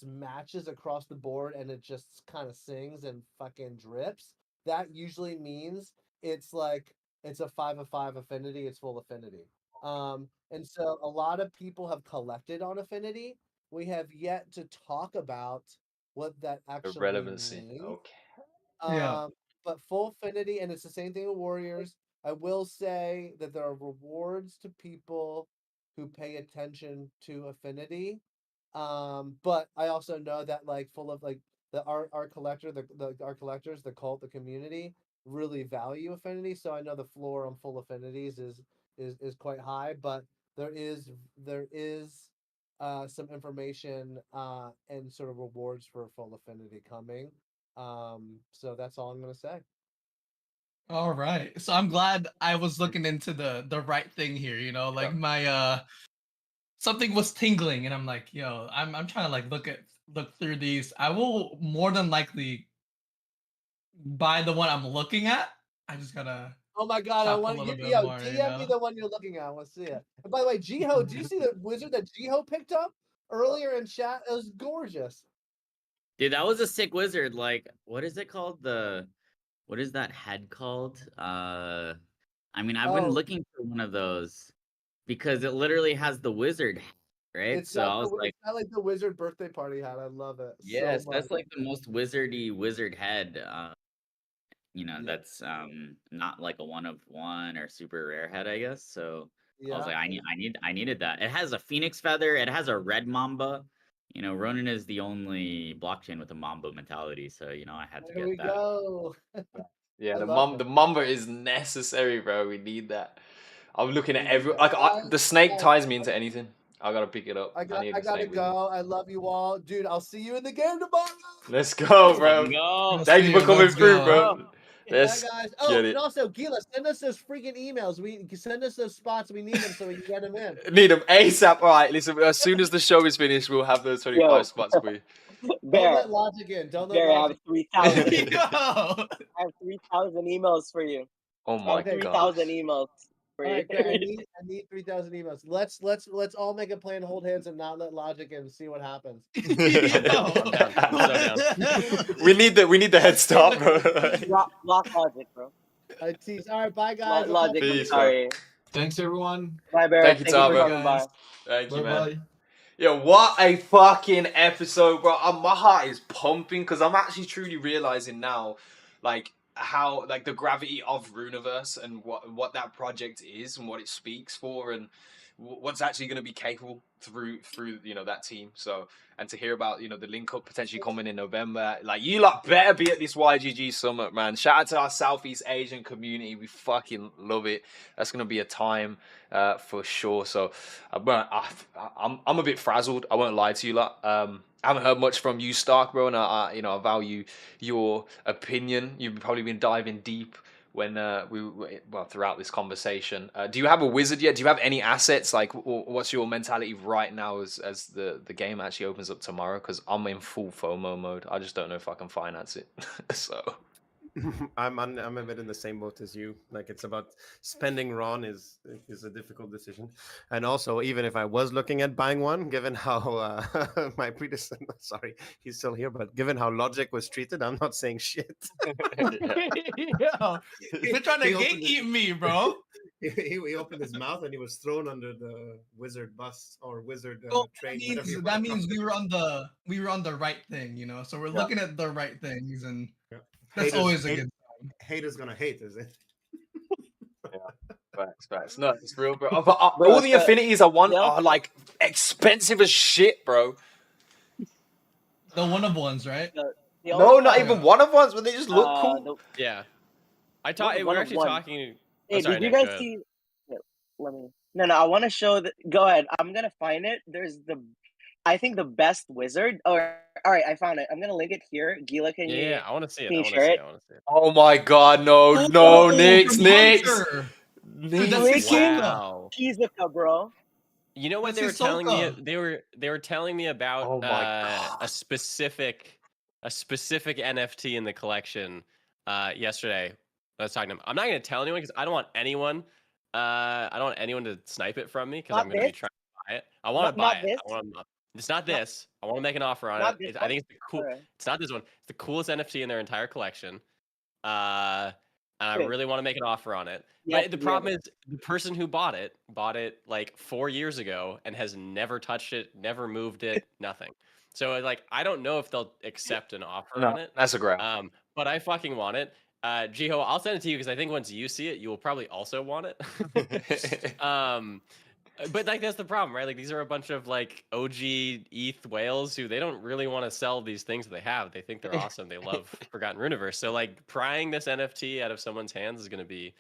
matches across the board and it just kind of sings and fucking drips, that usually means it's like it's a 5 of 5 affinity, it's full affinity. And so a lot of people have collected on affinity. We have yet to talk about what that The actually relevancy. means. Okay. Yeah. But full affinity, and it's the same thing with warriors. I will say that there are rewards to people who pay attention to affinity. But I also know that like full of like our collector, our collectors, the cult, the community really value affinity. So I know the floor on full affinities is quite high, but there is some information and sort of rewards for full affinity coming. So that's all I'm gonna say. All right. So I'm glad I was looking into the right thing here, like my something was tingling and I'm like, yo, I'm trying to like look through these. I will more than likely buy the one I'm looking at. I just gotta Oh my god, I shop a want little you, bit yo, more, DM me the one you're looking at. Let's see it. And by the way, Jiho, do you see the wizard that Jiho picked up earlier in chat? It was gorgeous. Dude, that was a sick wizard. Like, what is it called? What is that head called? I mean, I've been Oh, looking for one of those because it literally has the wizard hat, right? it's So got I was like, it's got like the wizard birthday party hat. I love it so yes, much. that's like the most wizardy wizard head. Yeah. That's not like a one of one or super rare head, I guess. So I was Yeah. like, I needed that. It has a phoenix feather. It has a red mamba. Ronin is the only blockchain with a mamba mentality, so I had to There we get that. go. Yeah, I the love it. the mamba is necessary, bro. We need that. I'm looking at We need every that. the snake Guys, ties me into anything. I gotta pick it up. I need I the gotta snake with me. go. I love you all, dude. I'll see you in the game tomorrow. Let's go, Let's bro. go. Thank you for coming Let's through, go. bro. Bye, Let's guys. Oh, get and it. also, Gila, send us those freaking emails. We send us those spots. We need them so we can get them in. Need them ASAP. All right, listen. As soon as the show is finished, we'll have those 25 Yo, spots for you. Don't Bear, let Logic in. Don't let Bear, I have Logic. 3,000. Yo. I have 3,000 emails for you. Oh I have my Okay. god. 3,000 emails for All you. right, great. I need 3,000 emails. Let's all make a plan, hold hands, and not let Logic in. See what happens. I'm down. I'm so down. we need the head start, bro. Block Logic, bro. I tease. All right, bye, guys. Logic, I'm Peace, bro. sorry. Thanks, everyone. Bye, Bear. Thank you, Thank you for Tabo. coming by. Thank you, Bye man. bye. Yeah, what a fucking episode, bro. My heart is pumping because I'm actually truly realizing now, like, how, like, the gravity of Runiverse and what that project is and what it speaks for and what's actually going to be capable through that team. So, and to hear about the link up potentially coming in November, like, you lot better be at this YGG summit, man. Shout out to our Southeast Asian community. We fucking love it. That's going to be a time for sure. So, I'm a bit frazzled. I won't lie to you lot. I haven't heard much from you, Stark, bro, and I value your opinion. You've probably been diving deep when throughout this conversation. Do you have a wizard yet? Do you have any assets? Like, what's your mentality right now as the game actually opens up tomorrow? Because I'm in full FOMO mode. I just don't know if I can finance it. So. I'm a bit in the same boat as you. Like, it's about spending Ron is a difficult decision, and also even if I was looking at buying one, given how my predecessor, sorry, he's still here, but given how Logic was treated, I'm not saying shit. Yo, you're trying to He opened gatekeep me, bro. he opened his mouth and he was thrown under the wizard bus or wizard Well, train. that whatever means you that wanna means call it. we were on the right thing, So we're looking at the right things, and Yeah. that's always a hate- good sign. Haters gonna hate, is it? Facts. No, it's real, bro. But Bro, all the so affinities I want they'll- are like expensive as shit, bro. The one of ones, right? they No, also not have, even one of ones, but they just look cool. Yeah. One We of were actually one. talking. Hey, sorry, did you Nick, go guys ahead. see? Here, let me. No, I want to show that. Go ahead. I'm gonna find it. I think the best wizard. Or all right, I found it. I'm gonna link it here. Gila, can you? Yeah, I want to see it. Can I you want share to see it? it. I want to see it. Oh my god, no, Oh, Nix. from Hunter. Dude, that's Freaking Hisoka. Wow. Shizuka, bro. You know what That's they were telling me? Hisoka. They were telling me about Oh my God. a specific NFT in the collection yesterday. I was talking to them. I'm not going to tell anyone because I don't want anyone. I don't want anyone to snipe it from me because Not I'm going to be this? trying to buy it. I want to buy Not it. this? It's not this. I want to make an offer on Not it. this I think one? it's the cool. Alright. It's not this one. It's the coolest NFT in their entire collection. And I Okay. really want to make an offer on it. Yeah, But the problem is the person who bought it like 4 years ago and has never touched it, never moved it, nothing. So like I don't know if they'll accept an offer on it. That's a grab. But I fucking want it. Jiho, I'll send it to you because I think once you see it, you will probably also want it. But like that's the problem, right? Like these are a bunch of like OG ETH whales who they don't really want to sell these things that they have. They think they're awesome. They love Forgotten Runiverse. So like prying this NFT out of someone's hands is going to be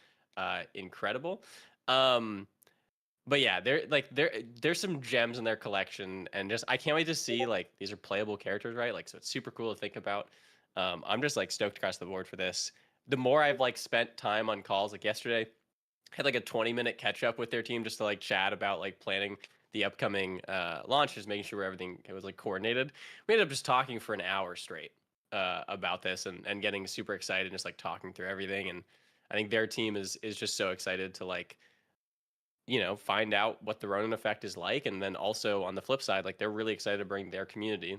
incredible. But yeah, there's some gems in their collection, and just I can't wait to see like these are playable characters, right? Like so it's super cool to think about. I'm just like stoked across the board for this. The more I've like spent time on calls, like yesterday, had like a 20-minute catch up with their team just to like chat about like planning the upcoming launch, just making sure everything was like coordinated. We ended up just talking for an hour straight about this and getting super excited and just like talking through everything. And I think their team is just so excited to like, find out what the Ronin effect is like. And then also on the flip side, like they're really excited to bring their community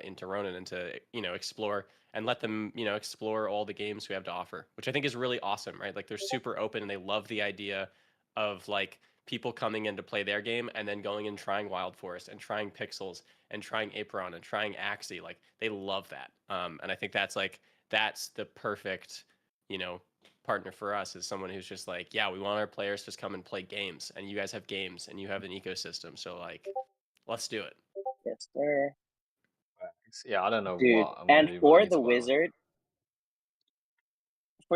into Ronin and to explore and let them explore all the games we have to offer, which I think is really awesome, right? Like they're super open and they love the idea of like people coming in to play their game and then going and trying Wild Forest and trying Pixels and trying Aperon and trying Axie. Like they love that, and I think that's the perfect partner for us, is someone who's just like, yeah, we want our players to just come and play games, and you guys have games and you have an ecosystem, so like let's do it. Yes, sir. Yeah, I don't know Dude. what I'm gonna And do, but I for need to the buy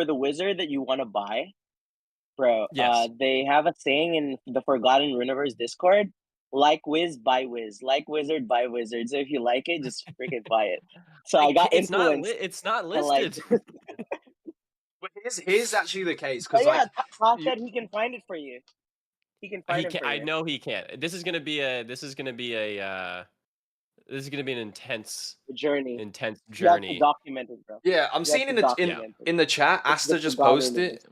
one. wizard that you want to buy, bro, Yes. they have a saying in the Forgotten Universe Discord: like Wiz, buy Wiz. Like Wizard, buy Wizard. So if you like it, just freaking buy it. So I got It's not influenced it's not to like. listed. But here's actually the case, But because yeah, like Todd you, said he can find it for you. He can find He it can for I you. know he can't. This is gonna be an intense Journey. intense You have to journey. document it, bro. yeah, I'm You have seeing to in the document it. in the chat, It's the Asta just Forgotten posted Universe. it.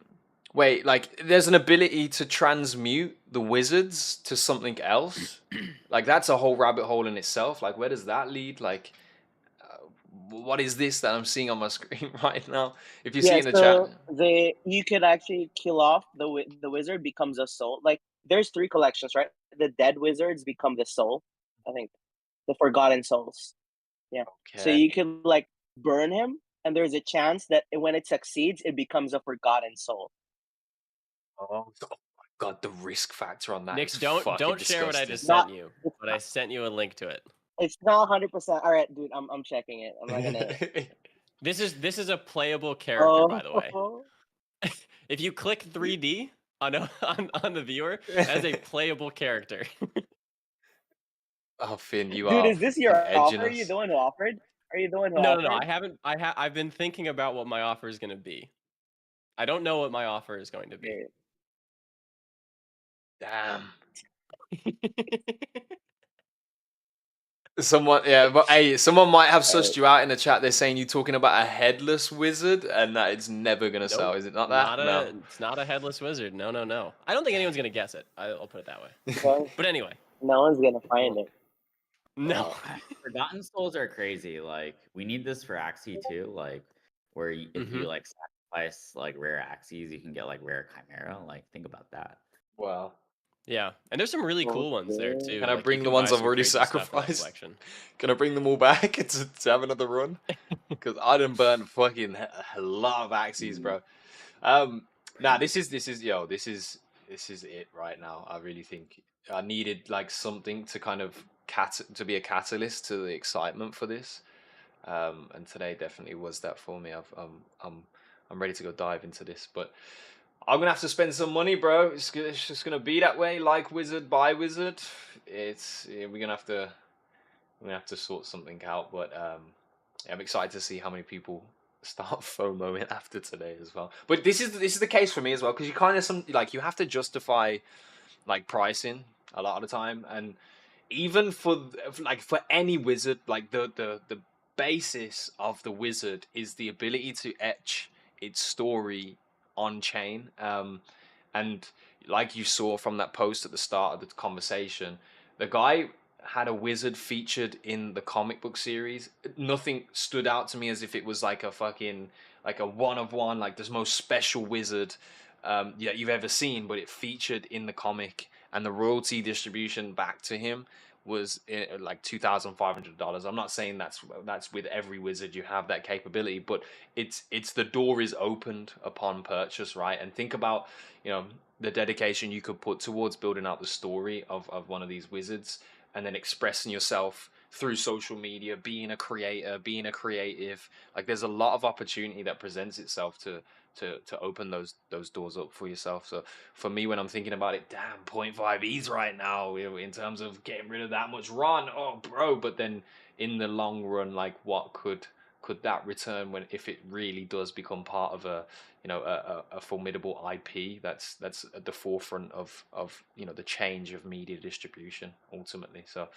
Wait, like there's an ability to transmute the wizards to something else. Like that's a whole rabbit hole in itself. Like where does that lead? Like what is this that I'm seeing on my screen right now? If you see Yeah, in the chat. so you could actually kill off the wizard, becomes a soul. Like there's 3 collections, right? The dead wizards become the soul. I think the forgotten souls. Yeah. So Okay. you could like burn him, and there's a chance that when it succeeds, it becomes a forgotten soul. Oh my god, the risk factor on that Nix, is don't fucking share what I disgusting. just Not sent you, it's but I sent you a link to it. it's not 100%. All right, dude, I'm checking it. I'm not gonna. This is a playable character, by the way. Oh, If you click 3D on the viewer, that's a playable character. Oh, Finn, you dude, are is this fucking your edging offer? Are you us. the one who offered? Are you the one who No, offered? I haven't. I've been thinking about what my offer is going to be. I don't know what my offer is going to be. Dude. Damn. Someone, yeah, but hey, someone might have sussed you out in the chat. They're saying you talking about a headless wizard, and that it's never gonna sell. Nope. Is it not that? No. It's not a headless wizard. No. I don't think anyone's gonna guess it. I'll put it that way. Okay. But anyway, No one's gonna find it. no. Forgotten souls are crazy. Like we need this for Axie too. Like where if you like sacrifice like rare Axies, you can get like rare Chimera. Like think about that. Wow. Yeah, and there's some really cool ones there Okay. too. Can I Like, you bring the can ones buy I've some already crazy stuff in that sacrificed? collection. Can I bring them all back to have another run? Because I done burned fucking a lot of Axies, bro. Nah, this is it right now. I really think I needed like something to kind of to be a catalyst to the excitement for this. And today definitely was that for me. I'm ready to go dive into this, but I'm gonna have to spend some money, bro. It's just gonna be that way. Like wizard, buy wizard. We're gonna have to sort something out. But yeah, I'm excited to see how many people start FOMOing after today as well. But this is the case for me as well, because you kind of you have to justify like pricing a lot of the time, and even for any wizard, like the basis of the wizard is the ability to etch its story on chain. And like you saw from that post at the start of the conversation, the guy had a wizard featured in the comic book series. Nothing stood out to me as if it was like a fucking like a one of one, like this most special wizard you've ever seen, but it featured in the comic, and the royalty distribution back to him was like $2,500. I'm not saying that's with every wizard you have that capability, but it's the door is opened upon purchase, right? And think about the dedication you could put towards building out the story of one of these wizards, and then expressing yourself through social media, being a creator, being a creative. Like there's a lot of opportunity that presents itself to open those doors up for yourself. So for me, when I'm thinking about it, damn, 0.5 E's right now in terms of getting rid of that much run. Oh, bro. But then in the long run, like what could that return if it really does become part of a formidable IP that's at the forefront of the change of media distribution ultimately. So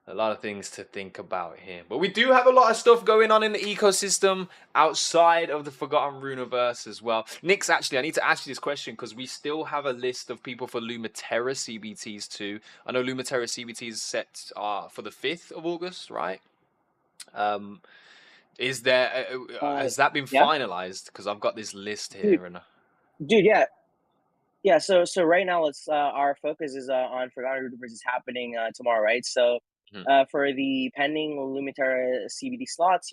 a lot of things to think about here, but we do have a lot of stuff going on in the ecosystem outside of the Forgotten Runeverse as well. Nix, actually, I need to ask you this question because we still have a list of people for Lumaterra CBTs too. I know Lumaterra CBTs set for the 5th of August, right? Is there has that been Yeah, finalized? Because I've got this list dude, here, and dude, yeah. Yeah, so right now let's our focus is on Forgotten Universe is happening tomorrow, right? So Mhm. for the pending Lumitera CBD slots,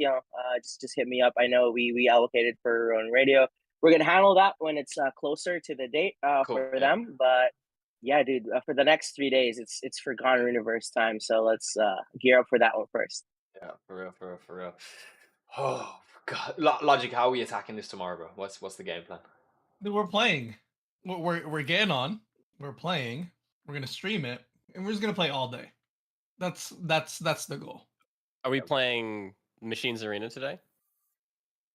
just hit me up. I know we allocated for on radio. We're gonna handle that when it's closer to the date cool. for Yeah, them. But yeah, dude, for the next 3 days, it's Forgotten Universe time. So let's gear up for that one first. yeah, for real, for real, for real. Oh God, Logic, how are we attacking this tomorrow, bro? What's the game plan? Dude, we're playing. We're getting on. We're playing. We're gonna stream it, and we're just gonna play all day. That's the goal. Are we playing Machines Arena today?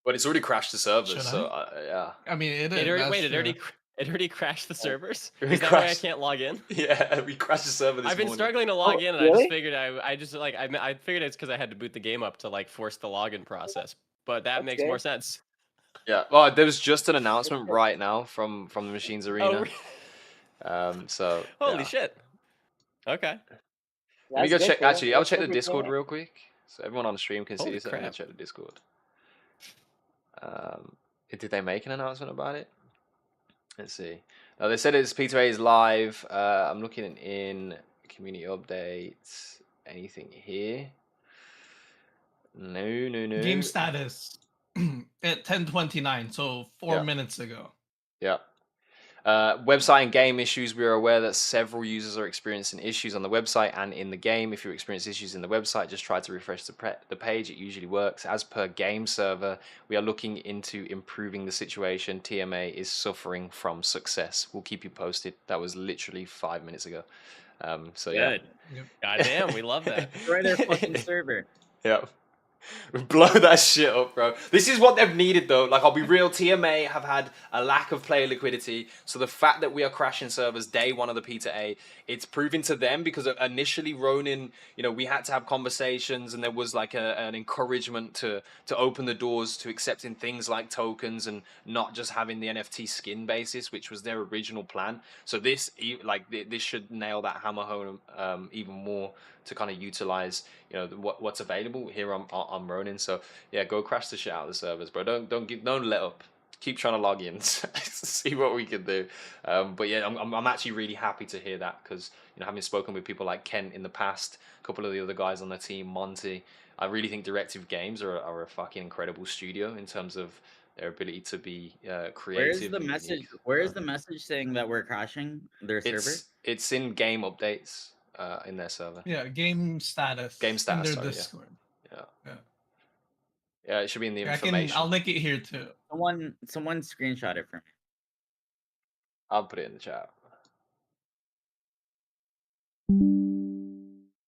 But it's already crashed the servers, Should so I? yeah. I mean, it It is. already, That's wait, true. it already crashed the servers? It Is that why I crashed. can't log in? Yeah, we crashed the server this I've been morning. struggling to log in, and I really? just figured I just like I figured it's because I had to boot the game up to like force the login process. But that That's makes more good. sense. Yeah. Well, there was just an That's announcement good. right now from the Machines Oh, Arena. So holy yeah. shit! Okay. Let me That's go good, check. Phil. Actually, I'll Let's check hope the you're doing Discord it. real quick, so everyone on the stream can see Holy this. Let me go crap! check the Discord. Did they make an announcement about it? Let's see. No, they said it's P2A is live. I'm looking in community updates. Anything here? No, no, no. Game status at 10:29, so 4 minutes ago. Yeah. Website and game issues. We are aware that several users are experiencing issues on the website and in the game. If you experience issues in the website, just try to refresh the page. It usually works. As per game server, we are looking into improving the situation. TMA is suffering from success. We'll keep you posted. That was literally 5 minutes ago. So yeah. Good. Yep. Goddamn, we love that. Destroy their fucking server. Yeah. Blow that shit up, bro. This is what they've needed, though. Like, I'll be real. TMA have had a lack of player liquidity. So the fact that we are crashing servers day one of the P2A, it's proving to them because initially Ronin, we had to have conversations and there was like an encouragement to open the doors to accepting things like tokens and not just having the NFT skin basis, which was their original plan. So this should nail that hammer home even more to kind of utilize what's available here on Ronin. So yeah, go crash the shit out of the servers, bro. Don't let up. Keep trying to log in, see what we can do. But yeah, I'm actually really happy to hear that because having spoken with people like Kent in the past, a couple of the other guys on the team, Monty, I really think Directive Games are a fucking incredible studio in terms of their ability to be creative. Where's the and message? unique. Where's the message saying that we're crashing their server? It's in game updates in their server. Yeah, game status. Game in status, their sorry, yeah. Discord. Yeah. Yeah. Yeah, it should be in the Yeah, information. I'll link it here too. Someone screenshot it for me. I'll put it in the chat.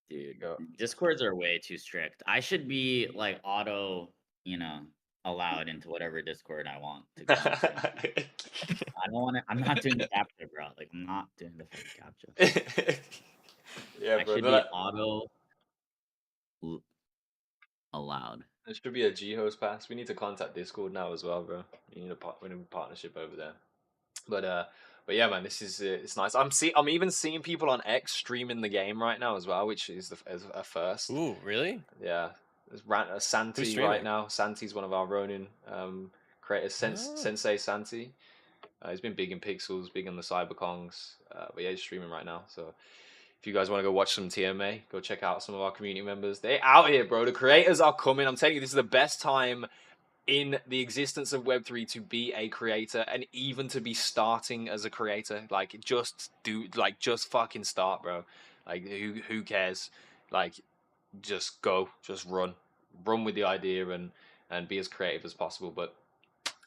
Dude, Go. Discords are way too strict. I should be like auto, allowed into whatever Discord I want to go into. I don't want to. I'm not doing the capture, bro. Like, I'm not doing the fucking capture. Yeah, I bro. should be auto allowed. There should be a G-host pass. We need to contact Discord now as well, bro. We need a partnership over there. But yeah, man, this is it's nice. I'm even seeing people on X streaming the game right now as well, which is a first. Ooh, really? Yeah, there's Santi right streaming? now. Santi's one of our Ronin creators. Sensei Santi. He's been big in Pixels, big in the Cyberkongs. But yeah, he's streaming right now. So if you guys want to go watch some TMA, go check out some of our community members. They're out here, bro. The creators are coming. I'm telling you, this is the best time in the existence of Web3 to be a creator and even to be starting as a creator. Like, just fucking start, bro. Like, who cares? Like, just go, just run with the idea and be as creative as possible. But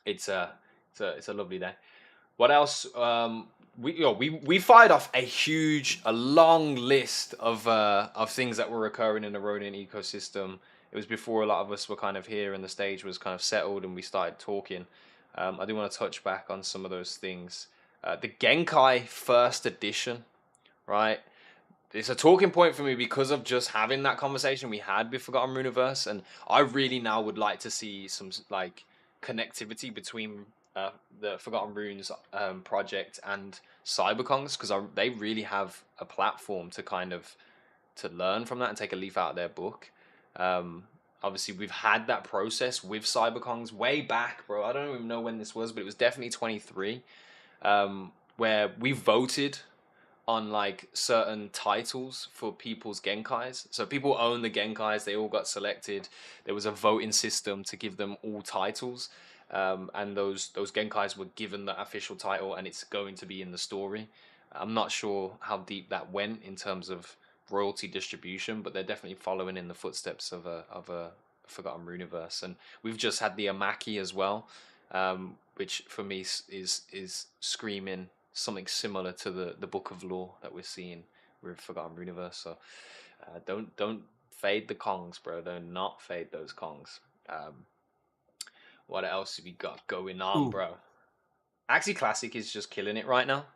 it's a lovely day. What else? We fired off a long list of things that were occurring in the Ronin ecosystem. It was before a lot of us were kind of here and the stage was kind of settled and we started talking. I do want to touch back on some of those things. The Genkai first edition, right? It's a talking point for me because of just having that conversation we had with Forgotten Runeverse, and I really now would like to see some like connectivity between the Forgotten Runes project and Cyberkongs because they really have a platform to kind of to learn from that and take a leaf out of their book. obviously we've had that process with CyberKongs way back, bro. I don't even know when this was, but it was definitely 23, where we voted on like certain titles for people's Genkais. So people own the Genkais, they all got selected. There was a voting system to give them all titles. And those Genkais were given the official title, and it's going to be in the story. I'm not sure how deep that went in terms of royalty distribution, but they're definitely following in the footsteps of a Forgotten Runiverse. And we've just had the Amaki as well, which for me is screaming something similar to the Book of Lore that we're seeing with Forgotten Runiverse. So don't fade the Kongs, bro. Do not fade those Kongs. What else have you got going on, Ooh. bro? Axie Classic is just killing it right now.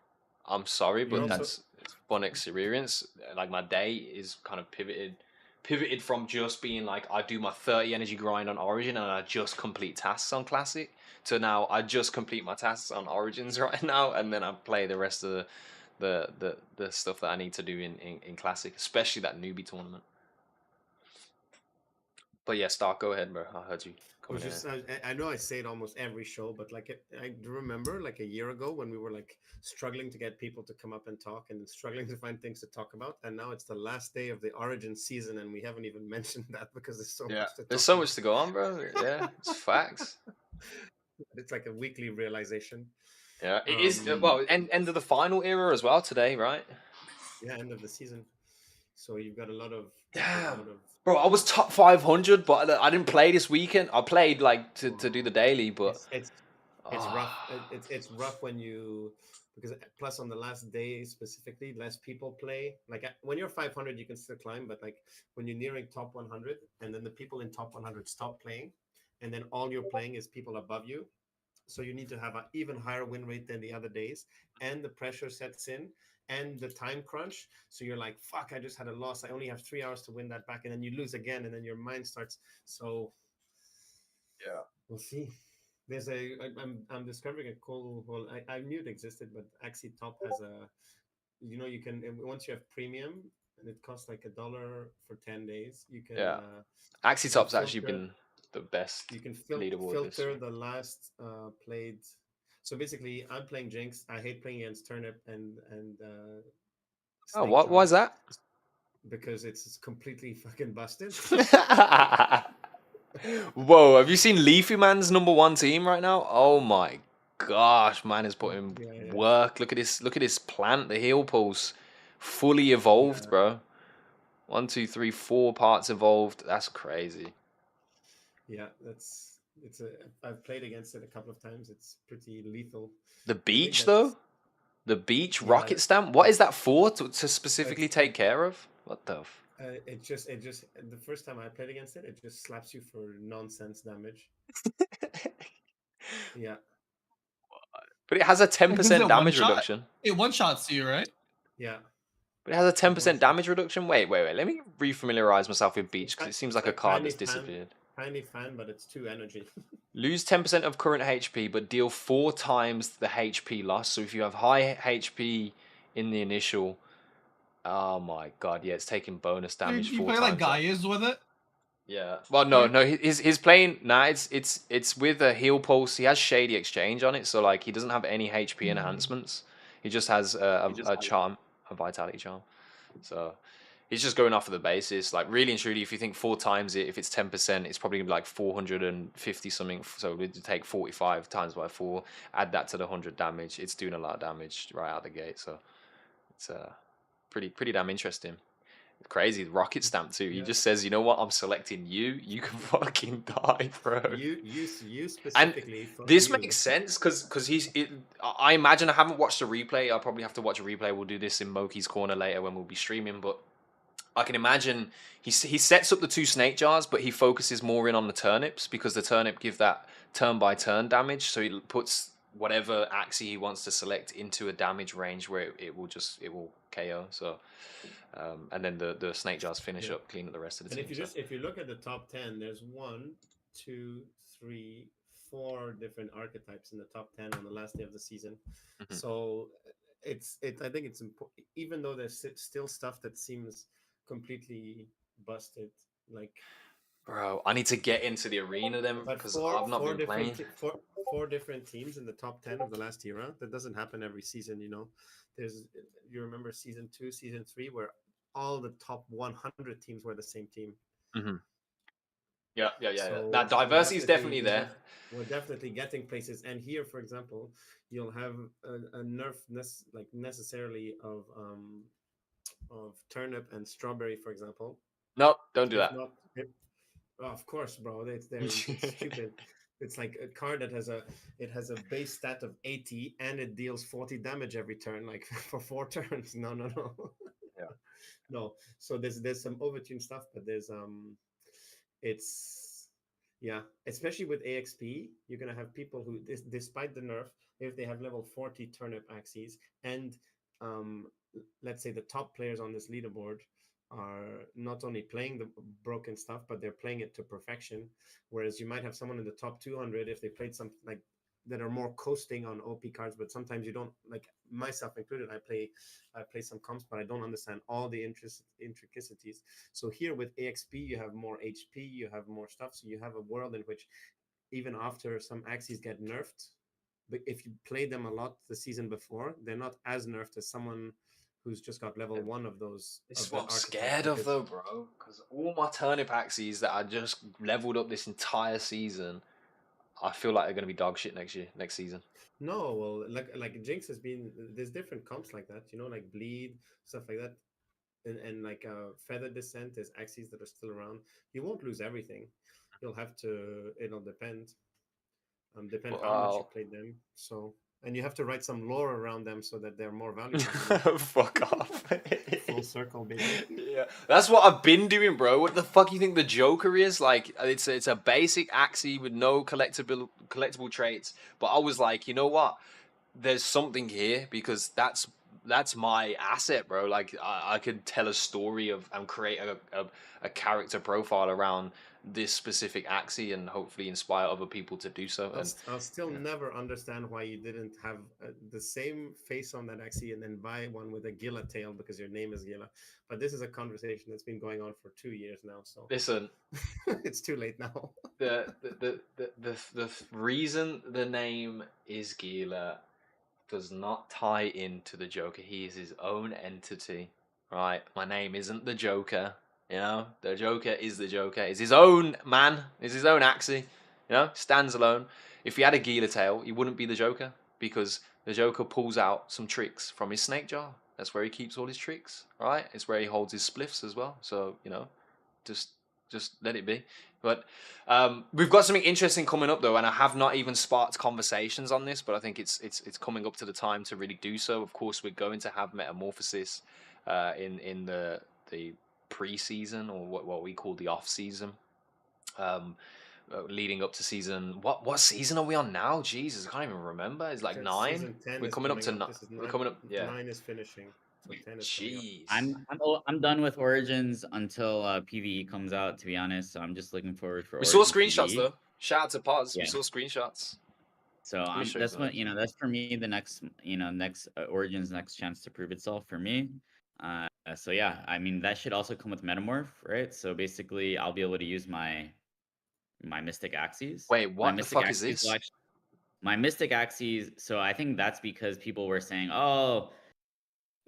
I'm sorry, You're but also- that's it's fun experience. Like my day is kind of pivoted from just being like I do my 30 energy grind on Origin and I just complete tasks on Classic to now I just complete my tasks on Origins right now, and then I play the rest of the stuff that I need to do in Classic, especially that newbie tournament. But yeah, Stark, go ahead, bro. I heard you I was coming in. just, I know I say it almost every show, but like I do remember like a year ago when we were like struggling to get people to come up and talk and struggling to find things to talk about. And now it's the last day of the Origin season and we haven't even mentioned that because there's so much to talk There's so about. much to go on, bro. Yeah, it's facts. It's like a weekly realization. Yeah, it is. Well, end of the final era as well today, right? Yeah, end of the season. So you've got a lot of Damn. Bro, I was top 500, but I didn't play this weekend. I played like to do the daily, but it's rough. It's rough when you, because plus on the last day specifically, less people play. Like when you're 500, you can still climb, but like when you're nearing top 100, and then the people in top 100 stop playing, and then all you're playing is people above you. So you need to have an even higher win rate than the other days, and the pressure sets in, and the time crunch. So you're like, "Fuck! I just had a loss. I only have 3 hours to win that back," and then you lose again, and then your mind starts. So yeah, we'll see. I'm discovering a cool. Well, I knew it existed, but Axie Top has a. You can once you have premium, and it costs like $1 for 10 days. You can. yeah. You Axie can Top's actually filter- been the best you can leaderboard this filter year. the last played. So basically, I'm playing Jinx. I hate playing against Turnip and Oh, Snake why is that? because it's completely fucking busted. Whoa, have you seen Leafy Man's #1 team right now? Oh my gosh, man is putting Yeah. work. Look at this plant, the heal pulse. Fully evolved, Yeah. bro. 1, 2, 3, 4 parts evolved. That's crazy. Yeah, I've played against it a couple of times. It's pretty lethal. The I think beach that's- though? The beach Yeah, rocket stamp? What is that for? To specifically It's- take care of? What the it just the first time I played against it, it just slaps you for nonsense damage. Yeah. But it has a Like, does 10% it damage one-shot? reduction. It one shots you, right? Yeah. But it has a 10% one-shot. damage reduction? Wait. Let me refamiliarize myself with beach because it seems like a card that's disappeared. Tiny fan, but it's 2 energy. Lose 10% of current HP, but deal 4 times the HP loss. So if you have high HP in the initial, oh my god, yeah, it's taking bonus damage You 4 play like times. Gaia's with it? Yeah. Well, no, he's playing. Nah, it's with a heal pulse. He has Shady Exchange on it, so like he doesn't have any HP enhancements. He just has a charm, a Vitality charm. So he's just going off of the basis. Like really and truly, if you think 4 times it, if it's 10%, it's probably gonna be like 450 something. So we'd take 45 times by 4. Add that to the 100 damage. It's doing a lot of damage right out the gate. So it's pretty damn interesting. Crazy rocket stamp too. He just says, "You know what? I'm selecting you. You can fucking die, bro." You And specifically. this makes sense because he's. I imagine I haven't watched a replay. I'll probably have to watch a replay. We'll do this in Moki's corner later when we'll be streaming. But I can imagine he sets up the 2 snake jars, but he focuses more in on the turnips because the turnip give that turn by turn damage. So he puts whatever Axie he wants to select into a damage range where it will KO. So. And then the snake jars finish up, clean up the rest of the And team. if you look at the top 10, there's 1, 2, 3, 4 different archetypes in the top 10 on the last day of the season. Mhm. So I think it's important, even though there's still stuff that seems completely busted. Like Bro, I need to get into the arena then But because I've not been playing. Four different teams in the top 10 of the last era. That doesn't happen every season, you know. You remember season 2, season 3, where all the top 100 teams were the same team. Mm-hmm. Yeah. So That diversity is definitely we're there. we're definitely getting places. And here, for example, you'll have a nerf like necessarily of turnip and strawberry, for example. No, don't do If that. not, oh, of course, bro. It's stupid. It's like a card that has a base stat of 80 and it deals 40 damage every turn, like for 4 turns. No. Yeah. No. So there's some overtune stuff, but it's yeah, especially with AXP, you're gonna have people who, despite the nerf, if they have level 40 turnip axes, and um, let's say the top players on this leaderboard are not only playing the broken stuff, but they're playing it to perfection. Whereas you might have someone in the top 200 if they played something like that are more coasting on OP cards, but sometimes you don't, like myself included. I play some comps, but I don't understand all the intricacies. So here with AXP, you have more HP, you have more stuff. So you have a world in which even after some axes get nerfed, but if you play them a lot the season before, they're not as nerfed as someone who's just got level 1 of those. This is of what that I'm archetype, scared of because though, bro. Because all my turnip axes that I just leveled up this entire season, I feel like they're gonna be dog shit next season. no, well, like Jinx has been, there's different comps like that, you know, like bleed, stuff like that, and like feather descent, there's axes that are still around. You won't lose everything. You'll have to. It'll depend how much you Well, played them. So, and you have to write some lore around them so that they're more valuable. You know? fuck off. Full circle, baby. Yeah, that's what I've been doing, bro. What the fuck you think the Joker is? Like, it's a basic axie with no collectible traits. But I was like, you know what? There's something here because that's my asset, bro. Like, I could tell a story of and create a character profile around this specific axie and hopefully inspire other people to do so. And I'll still yeah. never understand why you didn't have the same face on that axie and then buy one with a Gila tail because your name is Gila. But this is a conversation that's been going on for 2 years now, so Listen, it's too late now. the reason the name is Gila does not tie into the Joker. He is his own entity, right? My name isn't the Joker. You know, the Joker is the Joker. He's his own man. He's his own axie. You know, stands alone. If he had a Gila tail, he wouldn't be the Joker because the Joker pulls out some tricks from his snake jar. That's where he keeps all his tricks, right? It's where he holds his spliffs as well. So you know, just let it be. But we've got something interesting coming up though, and I have not even sparked conversations on this, but I think it's coming up to the time to really do so. Of course, we're going to have Metamorphosis in the pre-season, or what we call the off-season, leading up to season. What season are we on now? Jesus, I can't even remember. It's like 9. Season 10 We're is coming up to This is 9. We're coming up. Yeah. 9 is finishing. So 10 is coming up. Jeez. I'm done with Origins until PVE comes out. To be honest, so I'm just looking forward for. We saw Origins screenshots PvE. though. Shout out to Paz. Yeah. We saw screenshots. So that's what that's for me the next next Origins next chance to prove itself for me. So yeah, I mean that should also come with Metamorph, right? So basically, I'll be able to use my Mystic Axes. Wait, what the fuck is this? My Mystic Axes. So I think that's because people were saying, oh,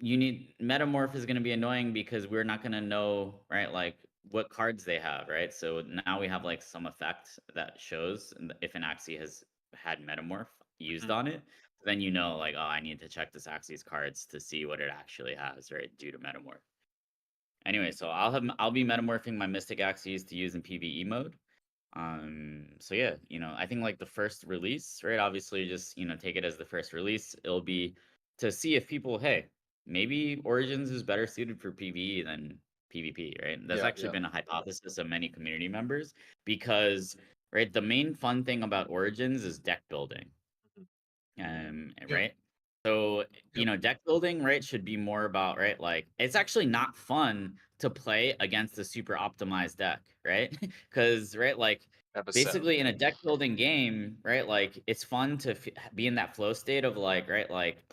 you need Metamorph is going to be annoying because we're not going to know, right, like what cards they have, right? So now we have like some effect that shows if an Axie has had Metamorph used on it, then you know, like, oh, I need to check this Axie's cards to see what it actually has, right, due to Metamorph. Anyway, so I'll be metamorphing my Mystic Axes to use in PvE mode. So yeah, I think like the first release, right? Obviously, just take it as the first release. It'll be to see if people, hey, maybe Origins is better suited for PvE than PvP, right? That's actually been a hypothesis of many community members because, right, the main fun thing about Origins is deck building. Right? So, deck building, right, should be more about, right, like, it's actually not fun to play against a super optimized deck, right? Because, right, like, basically in a deck building game, right, like, it's fun to be in that flow state of, like, right, like,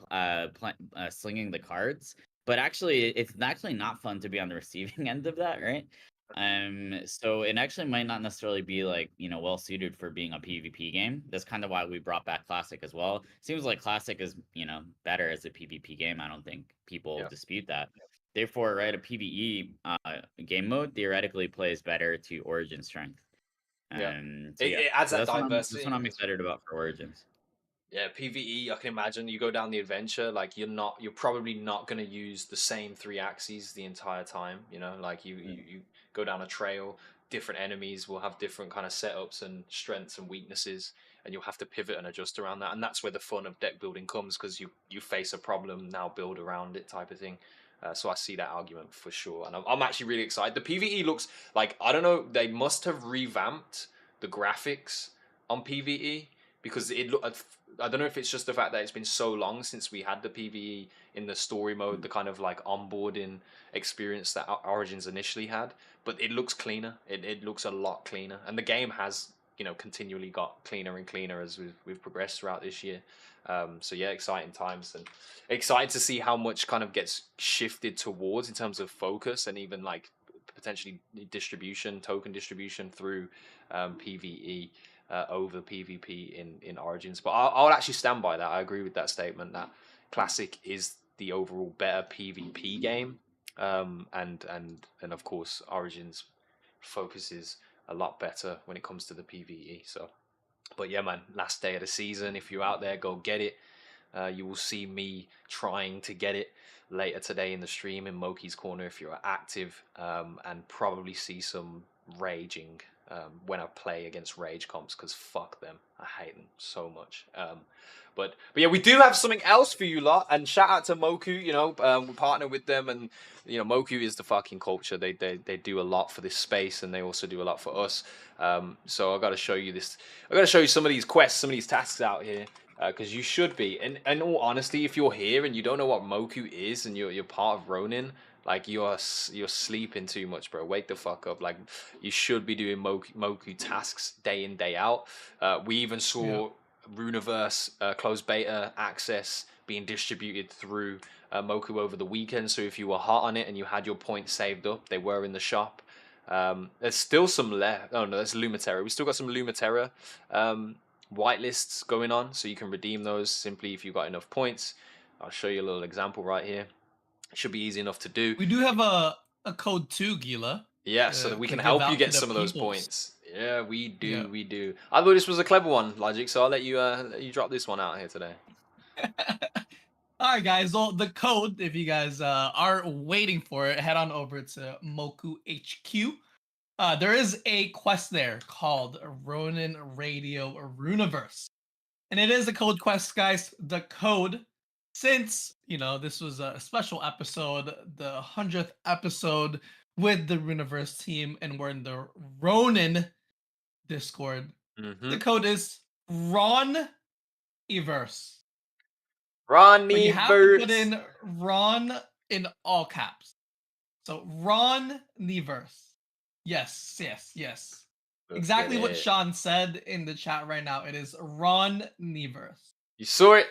slinging the cards. But actually, it's actually not fun to be on the receiving end of that, right? So it actually might not necessarily be like, well suited for being a PvP game. That's kind of why we brought back Classic as well. Seems like Classic is, better as a PvP game. I don't think people Yeah. dispute that. Therefore, right, a PvE game mode theoretically plays better to Origin strength. Yeah. So yeah, It adds so that that's what diversity. I'm excited about for Origins. Yeah, PvE, I can imagine you go down the adventure, like you're probably not gonna use the same three axes the entire time, like you go down a trail, different enemies will have different kind of setups and strengths and weaknesses, and you'll have to pivot and adjust around that. And that's where the fun of deck building comes, because you face a problem, now build around it type of thing. So I see that argument for sure, and I'm actually really excited. The PvE looks like, I don't know, they must have revamped the graphics on PvE, because it look. I don't know if it's just the fact that it's been so long since we had the PvE in the story mode, the kind of like onboarding experience that Origins initially had, but it looks cleaner. It looks a lot cleaner, and the game has continually got cleaner and cleaner as we've progressed throughout this year. So yeah, exciting times, and excited to see how much kind of gets shifted towards in terms of focus, and even like potentially distribution, token distribution through PvE over PvP in Origins. But I'll actually stand by that. I agree with that statement that Classic is the overall better PvP game, and of course Origins focuses a lot better when it comes to the PvE. So, but yeah, man, last day of the season. If you're out there, go get it. You will see me trying to get it later today in the stream in Moki's Corner if you're active, and probably see some raging when I play against rage comps, because fuck them. I hate them so much. But yeah, we do have something else for you lot, and shout out to Moku. We partner with them, and Moku is the fucking culture. They do a lot for this space, and they also do a lot for us. So I got to show you this. I got to show you some of these quests, some of these tasks out here, because you should be. And in all honesty, if you're here and you don't know what Moku is, and you're part of Ronin, like you're sleeping too much, bro. Wake the fuck up. Like, you should be doing Moku tasks day in, day out. We even saw Runiverse closed beta access being distributed through Moku over the weekend. So if you were hot on it and you had your points saved up, they were in the shop. There's still some left. Oh no, that's Lumaterra. We still got some Lumaterra whitelists going on, so you can redeem those simply if you've got enough points. I'll show you a little example right here. It should be easy enough to do. We do have a code too, Gila. Yeah, so that we to can give help you out get to the some of those peoples. points. Yeah, we do, Yeah. we do. I thought this was a clever one, Logic, so I'll let you drop this one out here today. All right, guys. Well, the code, if you guys are waiting for it, head on over to Moku HQ. There is a quest there called Ronin Radio Runiverse. And it is a code quest, guys. The code, since, this was a special episode, the 100th episode with the Runiverse team, and we're in the Ronin Discord. The code is Ron Everse. But you have to put in Ron in all caps. So Ron Neverse. Yes. Exactly what Sean said in the chat right now. It is Ron Neverse. You saw it.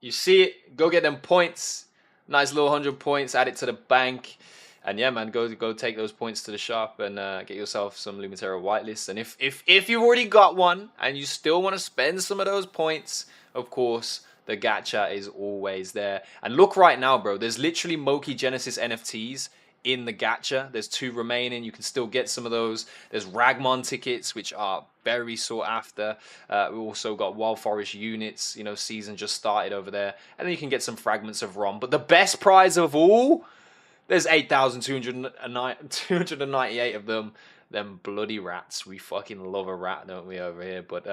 You see it. Go get them points. Nice little 100 points. Add it to the bank. And yeah, man, go take those points to the shop and get yourself some Lumaterra whitelists. And if you've already got one and you still want to spend some of those points, of course, the gacha is always there. And look right now, bro. There's literally Moki Genesis NFTs in the gacha. There's 2 remaining. You can still get some of those. There's Ragmon tickets, which are very sought after. We also got Wild Forest units. Season just started over there. And then you can get some fragments of ROM. But the best prize of all, there's 8,298 of them. Them bloody rats. We fucking love a rat, don't we, over here? But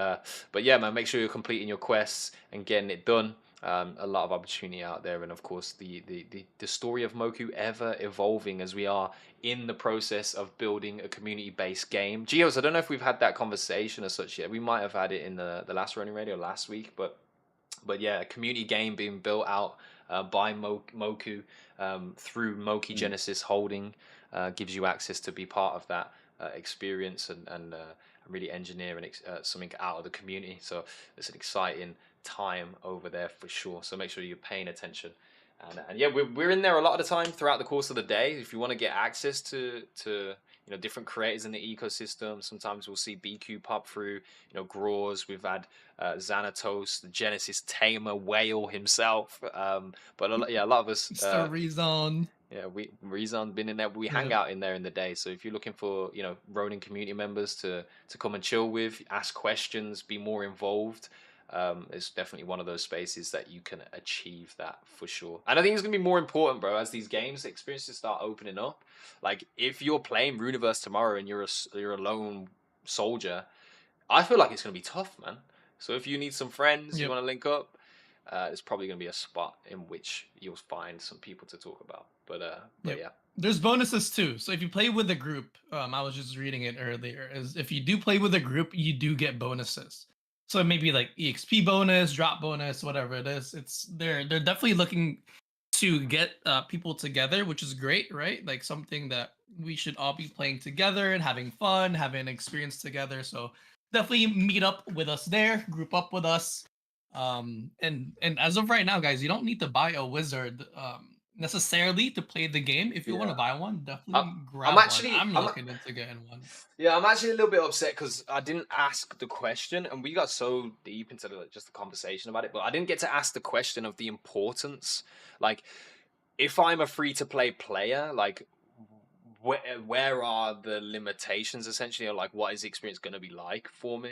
yeah, man, make sure you're completing your quests and getting it done. A lot of opportunity out there, and of course the story of Moku ever evolving as we are in the process of building a community-based game. Geos, I don't know if we've had that conversation as such yet. We might have had it in the last Ronin Radio last week, but yeah, a community game being built out by Moku through Moki Genesis Holding gives you access to be part of that experience and really engineering something out of the community. So it's an exciting time over there for sure. So make sure you're paying attention. And yeah, we're in there a lot of the time throughout the course of the day. If you want to get access to different creators in the ecosystem. Sometimes we'll see BQ pop through, Graw's. We've had Xanatos, the Genesis Tamer, Whale himself. But a lot of us. Mr. Rezone. Yeah, Rezon been in there. We hang out in there in the day. So if you're looking for, Ronin community members to come and chill with, ask questions, be more involved, it's definitely one of those spaces that you can achieve that for sure. And I think it's gonna be more important, bro, as these games experiences start opening up. Like if you're playing Runiverse tomorrow and you're a lone soldier, I feel like it's gonna be tough, man. So if you need some friends, you want to link up, it's probably going to be a spot in which you'll find some people to talk about. But yeah. There's bonuses too. So if you play with a group, I was just reading it earlier, is if you do play with a group, you do get bonuses. So it may be like EXP bonus, drop bonus, whatever it is. They're definitely looking to get people together, which is great, right? Like something that we should all be playing together and having fun, having an experience together. So definitely meet up with us there, group up with us. And as of right now, guys, you don't need to buy a wizard necessarily to play the game. If you want to buy one, definitely grab one. I'm looking into getting one. Yeah, I'm actually a little bit upset because I didn't ask the question, and we got so deep into just the conversation about it, but I didn't get to ask the question of the importance. Like, if I'm a free-to-play player, like, where are the limitations, essentially, or like, what is the experience going to be like for me?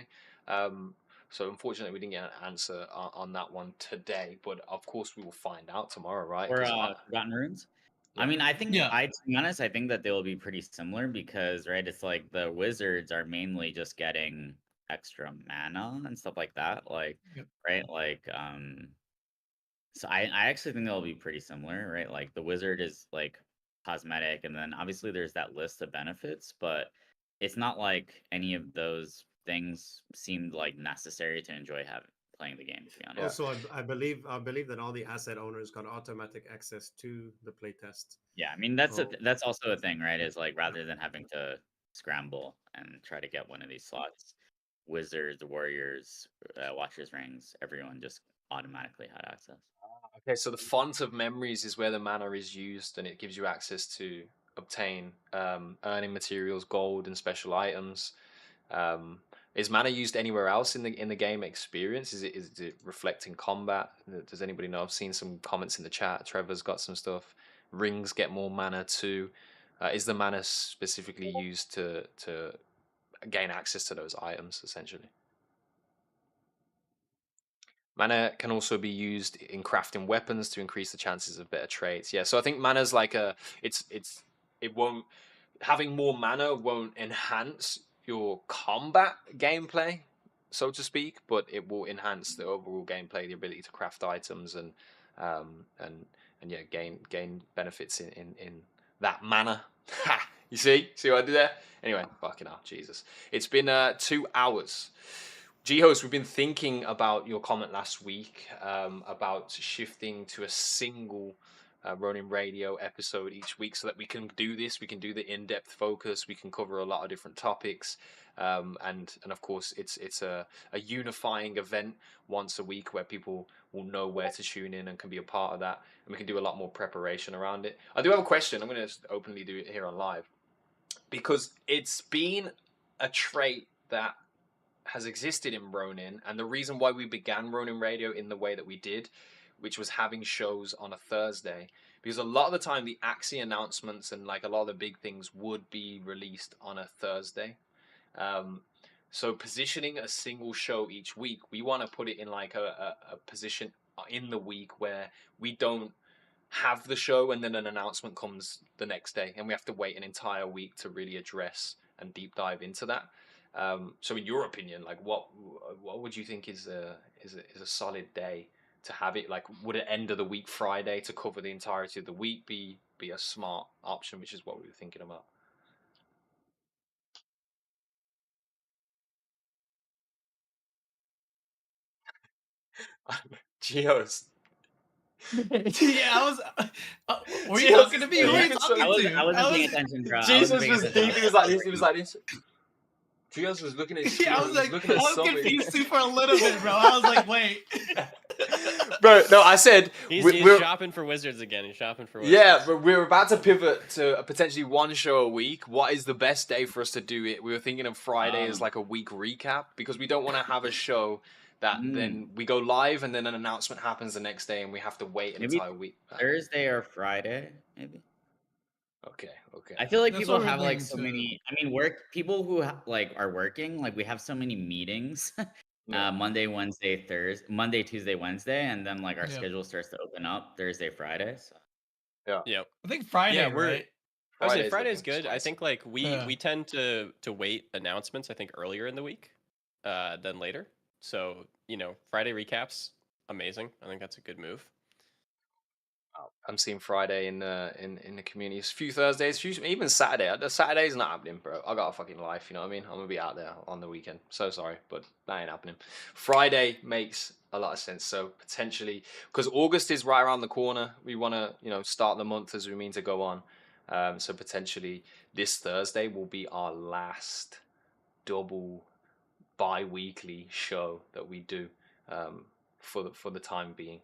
So unfortunately, we didn't get an answer on that one today, but of course we will find out tomorrow, right? For Forgotten Runes. I mean, I think to be honest, I think that they will be pretty similar because, right, it's like the wizards are mainly just getting extra mana and stuff like that, like right, like so I actually think they'll be pretty similar, right? Like the wizard is like cosmetic, and then obviously there's that list of benefits, but it's not like any of those things seemed like necessary to enjoy playing the game, to be honest. Also, I believe that all the asset owners got automatic access to the playtest. Yeah, I mean that's also a thing, right? Is like rather than having to scramble and try to get one of these slots, wizards, warriors, watchers rings, everyone just automatically had access. Okay, so the font of memories is where the mana is used, and it gives you access to obtain earning materials, gold, and special items. Is mana used anywhere else in the game experience? Is it reflecting combat? Does anybody know? I've seen some comments in the chat. Trevor's got some stuff. Rings get more mana too. Is the mana specifically used to gain access to those items, essentially? Mana can also be used in crafting weapons to increase the chances of better traits. Yeah, so I think mana's like it won't, having more mana won't enhance your combat gameplay, so to speak, but it will enhance the overall gameplay, the ability to craft items and yeah, gain benefits in that manner. Ha! You see what I did there? Anyway, fucking hell, Jesus. It's been 2 hours. G-Host, we've been thinking about your comment last week about shifting to a single Ronin Radio episode each week so that we can do this. We can do the in-depth focus. We can cover a lot of different topics. And of course, it's a unifying event once a week where people will know where to tune in and can be a part of that. And we can do a lot more preparation around it. I do have a question. I'm going to just openly do it here on live. Because it's been a trait that has existed in Ronin, and the reason why we began Ronin Radio in the way that we did, which was having shows on a Thursday, because a lot of the time the Axie announcements and like a lot of the big things would be released on a Thursday. So positioning a single show each week, we want to put it in like a position in the week where we don't have the show and then an announcement comes the next day and we have to wait an entire week to really address and deep dive into that. So in your opinion, like what would you think is a solid day to have it? Like, would an end of the week Friday to cover the entirety of the week be a smart option, which is what we were thinking about? Geos. Yeah, I was. Were you talking to me? Who are you talking to? I wasn't paying attention, bro. Jesus was deep. He was like this. He was like this. Geos was looking at his. Yeah, I was like, I was confused too for a little bit, bro. I was like, wait. Bro, no, I said He's we're shopping for Wizards again. He's shopping for Wizards. yeah, but we're about to pivot to potentially one show a week. What is the best day for us to do it? We were thinking of Friday as like a week recap because we don't want to have a show that then we go live and then an announcement happens the next day and we have to wait an Maybe entire week. Thursday or Friday, maybe. Okay. I feel like That's people what we're have like thinking so too. many. I mean, people who like are working, like we have so many meetings. Yeah. Monday, Wednesday, Thursday, Monday, Tuesday, Wednesday, and then like our Yep. schedule starts to open up Thursday, Friday. So. Yep. I think Friday, Yeah, right? I would say Friday's Friday's looking good. I spicy. think like we Yeah. we tend to wait announcements. I think earlier in the week, than later. So Friday recaps, amazing. I think that's a good move. I'm seeing Friday in the community. It's a few Thursdays, even Saturday. The Saturday's not happening, bro. I got a fucking life, you know what I mean? I'm gonna be out there on the weekend. So sorry, but that ain't happening. Friday makes a lot of sense. So potentially, because August is right around the corner, we want to start the month as we mean to go on. So potentially this Thursday will be our last double bi-weekly show that we do for the time being.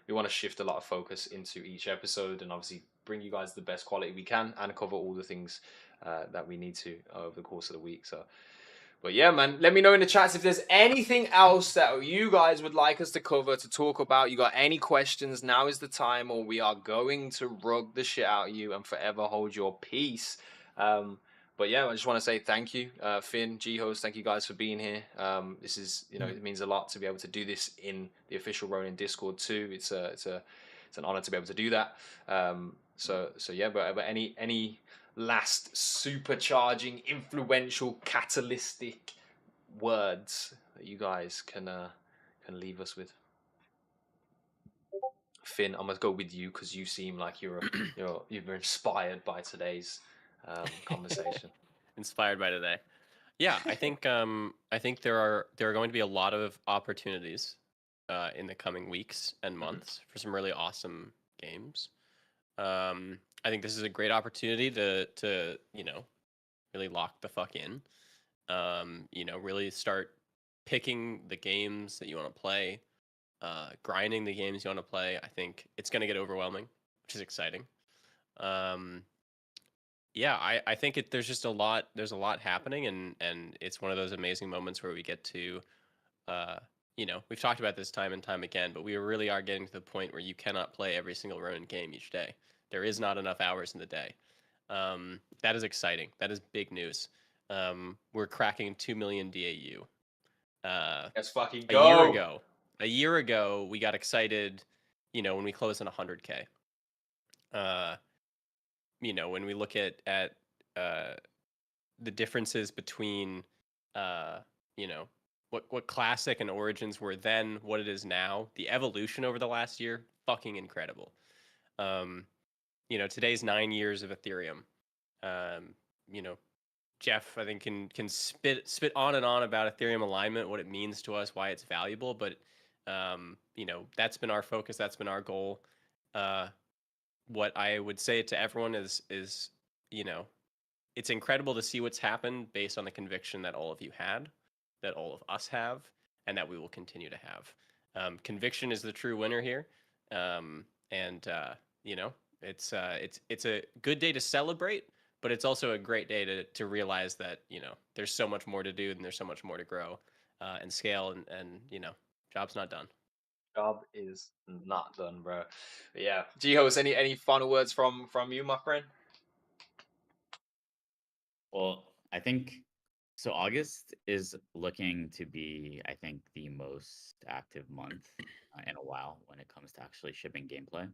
We want to shift a lot of focus into each episode and obviously bring you guys the best quality we can and cover all the things that we need to over the course of the week. So, but yeah, man, let me know in the chats if there's anything else that you guys would like us to cover, to talk about. You got any questions? Now is the time, or we are going to rug the shit out of you and forever hold your peace. But yeah, I just want to say thank you, Finn, G-Host. Thank you guys for being here. This is, it means a lot to be able to do this in the official Ronin Discord too. It's an honor to be able to do that. So yeah, but any last supercharging, influential, catalytic words that you guys can leave us with? Finn, I'm gonna go with you because you seem like you're inspired by today's conversation. Inspired by today. Yeah, I think there are going to be a lot of opportunities in the coming weeks and months for some really awesome games. I think this is a great opportunity to really lock the fuck in. Really start picking the games that you want to play, grinding the games you want to play. I think it's going to get overwhelming, which is exciting. Yeah, I think there's just a lot. There's a lot happening, and it's one of those amazing moments where we get to, we've talked about this time and time again, but we really are getting to the point where you cannot play every single Ronin game each day. There is not enough hours in the day. That is exciting. That is big news. We're cracking 2 million DAU. Let's fucking go. A year ago, we got excited, when we closed on 100K. When we look at the differences between, what Classic and Origins were then, what it is now, the evolution over the last year, fucking incredible. Today's 9 years of Ethereum. Jeff, I think can spit on and on about Ethereum alignment, what it means to us, why it's valuable. But that's been our focus. That's been our goal. What I would say to everyone is it's incredible to see what's happened based on the conviction that all of you had, that all of us have, and that we will continue to have. Conviction is the true winner here, and it's a good day to celebrate. But it's also a great day to realize that, there's so much more to do and there's so much more to grow and scale and job's not done. Job is not done, bro. But yeah, G-Host, any final words from you, my friend? Well, I think so. August is looking to be, I think, the most active month in a while when it comes to actually shipping gameplay.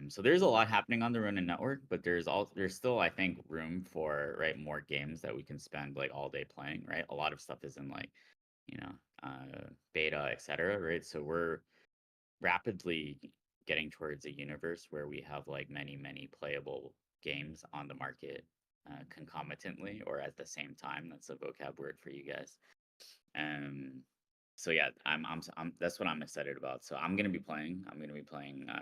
So there's a lot happening on the Ronin Network, but there's still, I think, room for more games that we can spend like all day playing. Right, a lot of stuff is in like beta, etc. Right, so we're rapidly getting towards a universe where we have like many playable games on the market concomitantly or at the same time. That's a vocab word for you guys. So yeah, I'm that's what I'm excited about. So I'm gonna be playing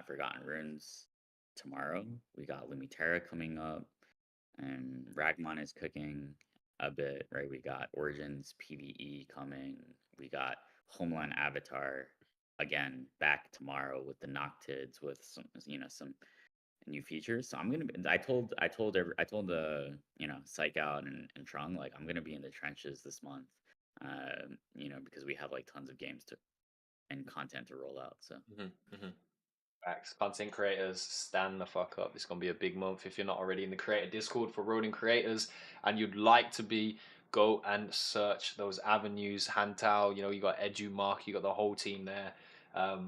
Forgotten Runes tomorrow. We got Lumiterra coming up, and Ragmon is cooking a bit, right? We got Origins PvE coming. We got Homeland Avatar again back tomorrow with the Noctids with some some new features. So I'm gonna be. I told the Psych Out and Trung, like, I'm gonna be in the trenches this month. Because we have like tons of games and content to roll out. So Facts. Content creators, stand the fuck up. It's gonna be a big month. If you're not already in the creator Discord for Ronin creators and you'd like to be, go and search those avenues. Hantao, you got Edu Mark, you got the whole team there.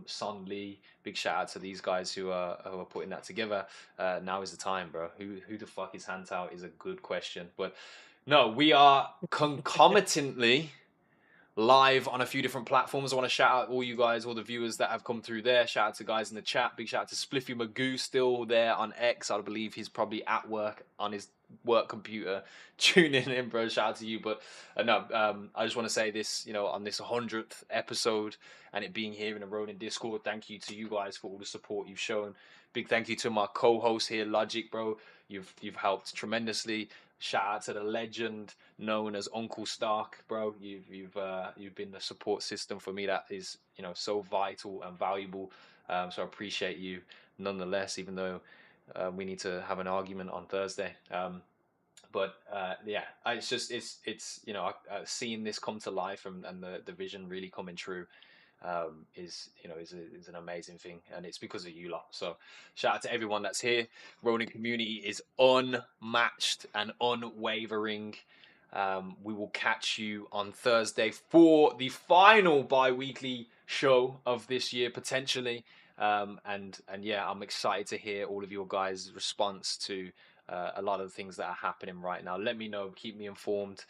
Son Lee, big shout out to these guys who are putting that together. Now is the time, bro. Who the fuck is Hantao is a good question. But no, we are concomitantly live on a few different platforms. I want to shout out all you guys, all the viewers that have come through there. Shout out to guys in the chat. Big shout out to Spliffy Magoo, still there on X. I believe he's probably at work on his work computer tuning in, bro. Shout out to you. But I just want to say this, on this 100th episode and it being here in the Ronin Discord, thank you to you guys for all the support you've shown. Big thank you to my co-host here, Logic, bro. You've helped tremendously. Shout out to the legend known as Uncle Stark, bro. You've been the support system for me that is so vital and valuable. So I appreciate you nonetheless, even though we need to have an argument on Thursday. It's seeing this come to life and the vision really coming true is an amazing thing, and it's because of you lot. So shout out to everyone that's here. Ronin community is unmatched and unwavering. We will catch you on Thursday for the final bi-weekly show of this year, potentially. And yeah, I'm excited to hear all of your guys' response to a lot of the things that are happening right now. Let me know, keep me informed.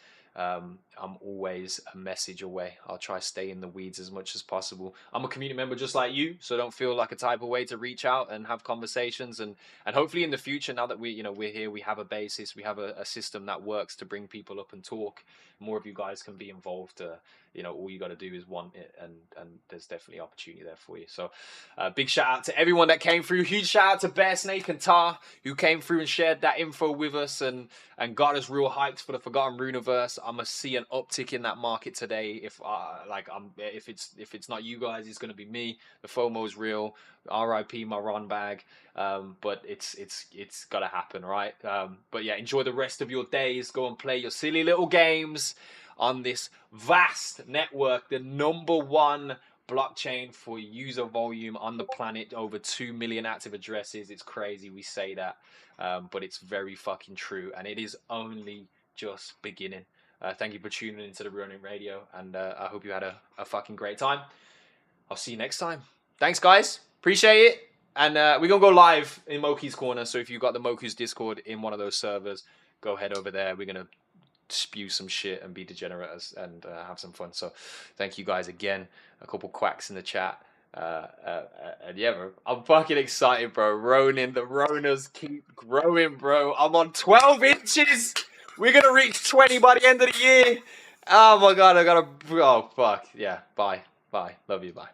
I'm always a message away. I'll try to stay in the weeds as much as possible. I'm a community member just like you, so don't feel like a type of way to reach out and have conversations. And hopefully in the future, now that we're here, we have a basis, we have a system that works to bring people up and talk. More of you guys can be involved. All you got to do is want it, and there's definitely opportunity there for you. So big shout out to everyone that came through. Huge shout out to Bear Snake and Tar, who came through and shared that info with us and got us real hyped for the Forgotten Runeverse. I'm gonna see an uptick in that market today. If it's not you guys, it's gonna be me. The FOMO's real. RIP my Ron bag. But it's gotta happen, right? But yeah, enjoy the rest of your days. Go and play your silly little games on this vast network, the #1 blockchain for user volume on the planet, over 2 million active addresses. It's crazy we say that, but it's very fucking true, and it is only just beginning. Thank you for tuning into the Ronin Radio, and I hope you had a fucking great time. I'll see you next time. Thanks, guys. Appreciate it. And we're going to go live in Moki's Corner, so if you've got the Moku's Discord in one of those servers, go head over there. We're going to spew some shit and be degenerate and have some fun. So thank you guys again. A couple quacks in the chat. And yeah, bro, I'm fucking excited, bro. Ronin, the Ronas keep growing, bro. I'm on 12 inches. We're going to reach 20 by the end of the year. Oh my God, oh fuck. Yeah, bye. Love you, bye.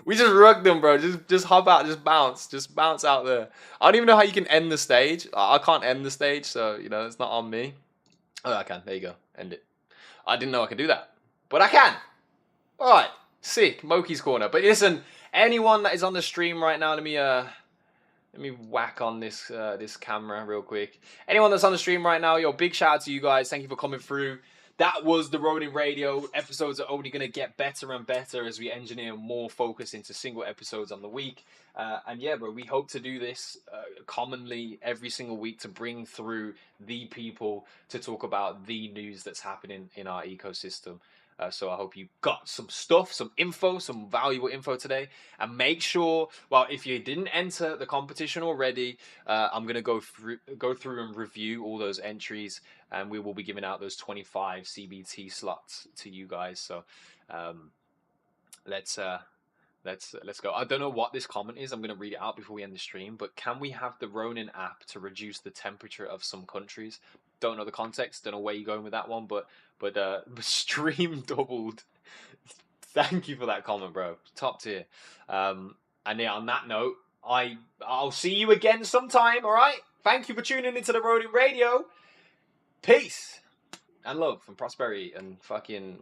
We just rugged them, bro. Just hop out, just bounce out there. I don't even know how you can end the stage. I can't end the stage, so it's not on me. Oh, I can. There you go. End it. I didn't know I could do that, but I can. All right, sick. Moki's Corner. But listen, anyone that is on the stream right now, let me whack on this this camera real quick. Anyone that's on the stream right now, big shout out to you guys. Thank you for coming through. That was the Ronin Radio. Episodes are only going to get better and better as we engineer more focus into single episodes on the week. And yeah, bro, we hope to do this commonly every single week to bring through the people to talk about the news that's happening in our ecosystem. So I hope you got some stuff, some info, some valuable info today. And make sure, well, if you didn't enter the competition already, I'm going to go through and review all those entries, and we will be giving out those 25 CBT slots to you guys. So let's go. I don't know what this comment is. I'm going to read it out before we end the stream. But can we have the Ronin app to reduce the temperature of some countries? Don't know the context. Don't know where you're going with that one. But stream doubled. Thank you for that comment, bro. Top tier. And yeah, on that note, I'll see you again sometime. All right. Thank you for tuning into the Ronin Radio. Peace and love and prosperity and fucking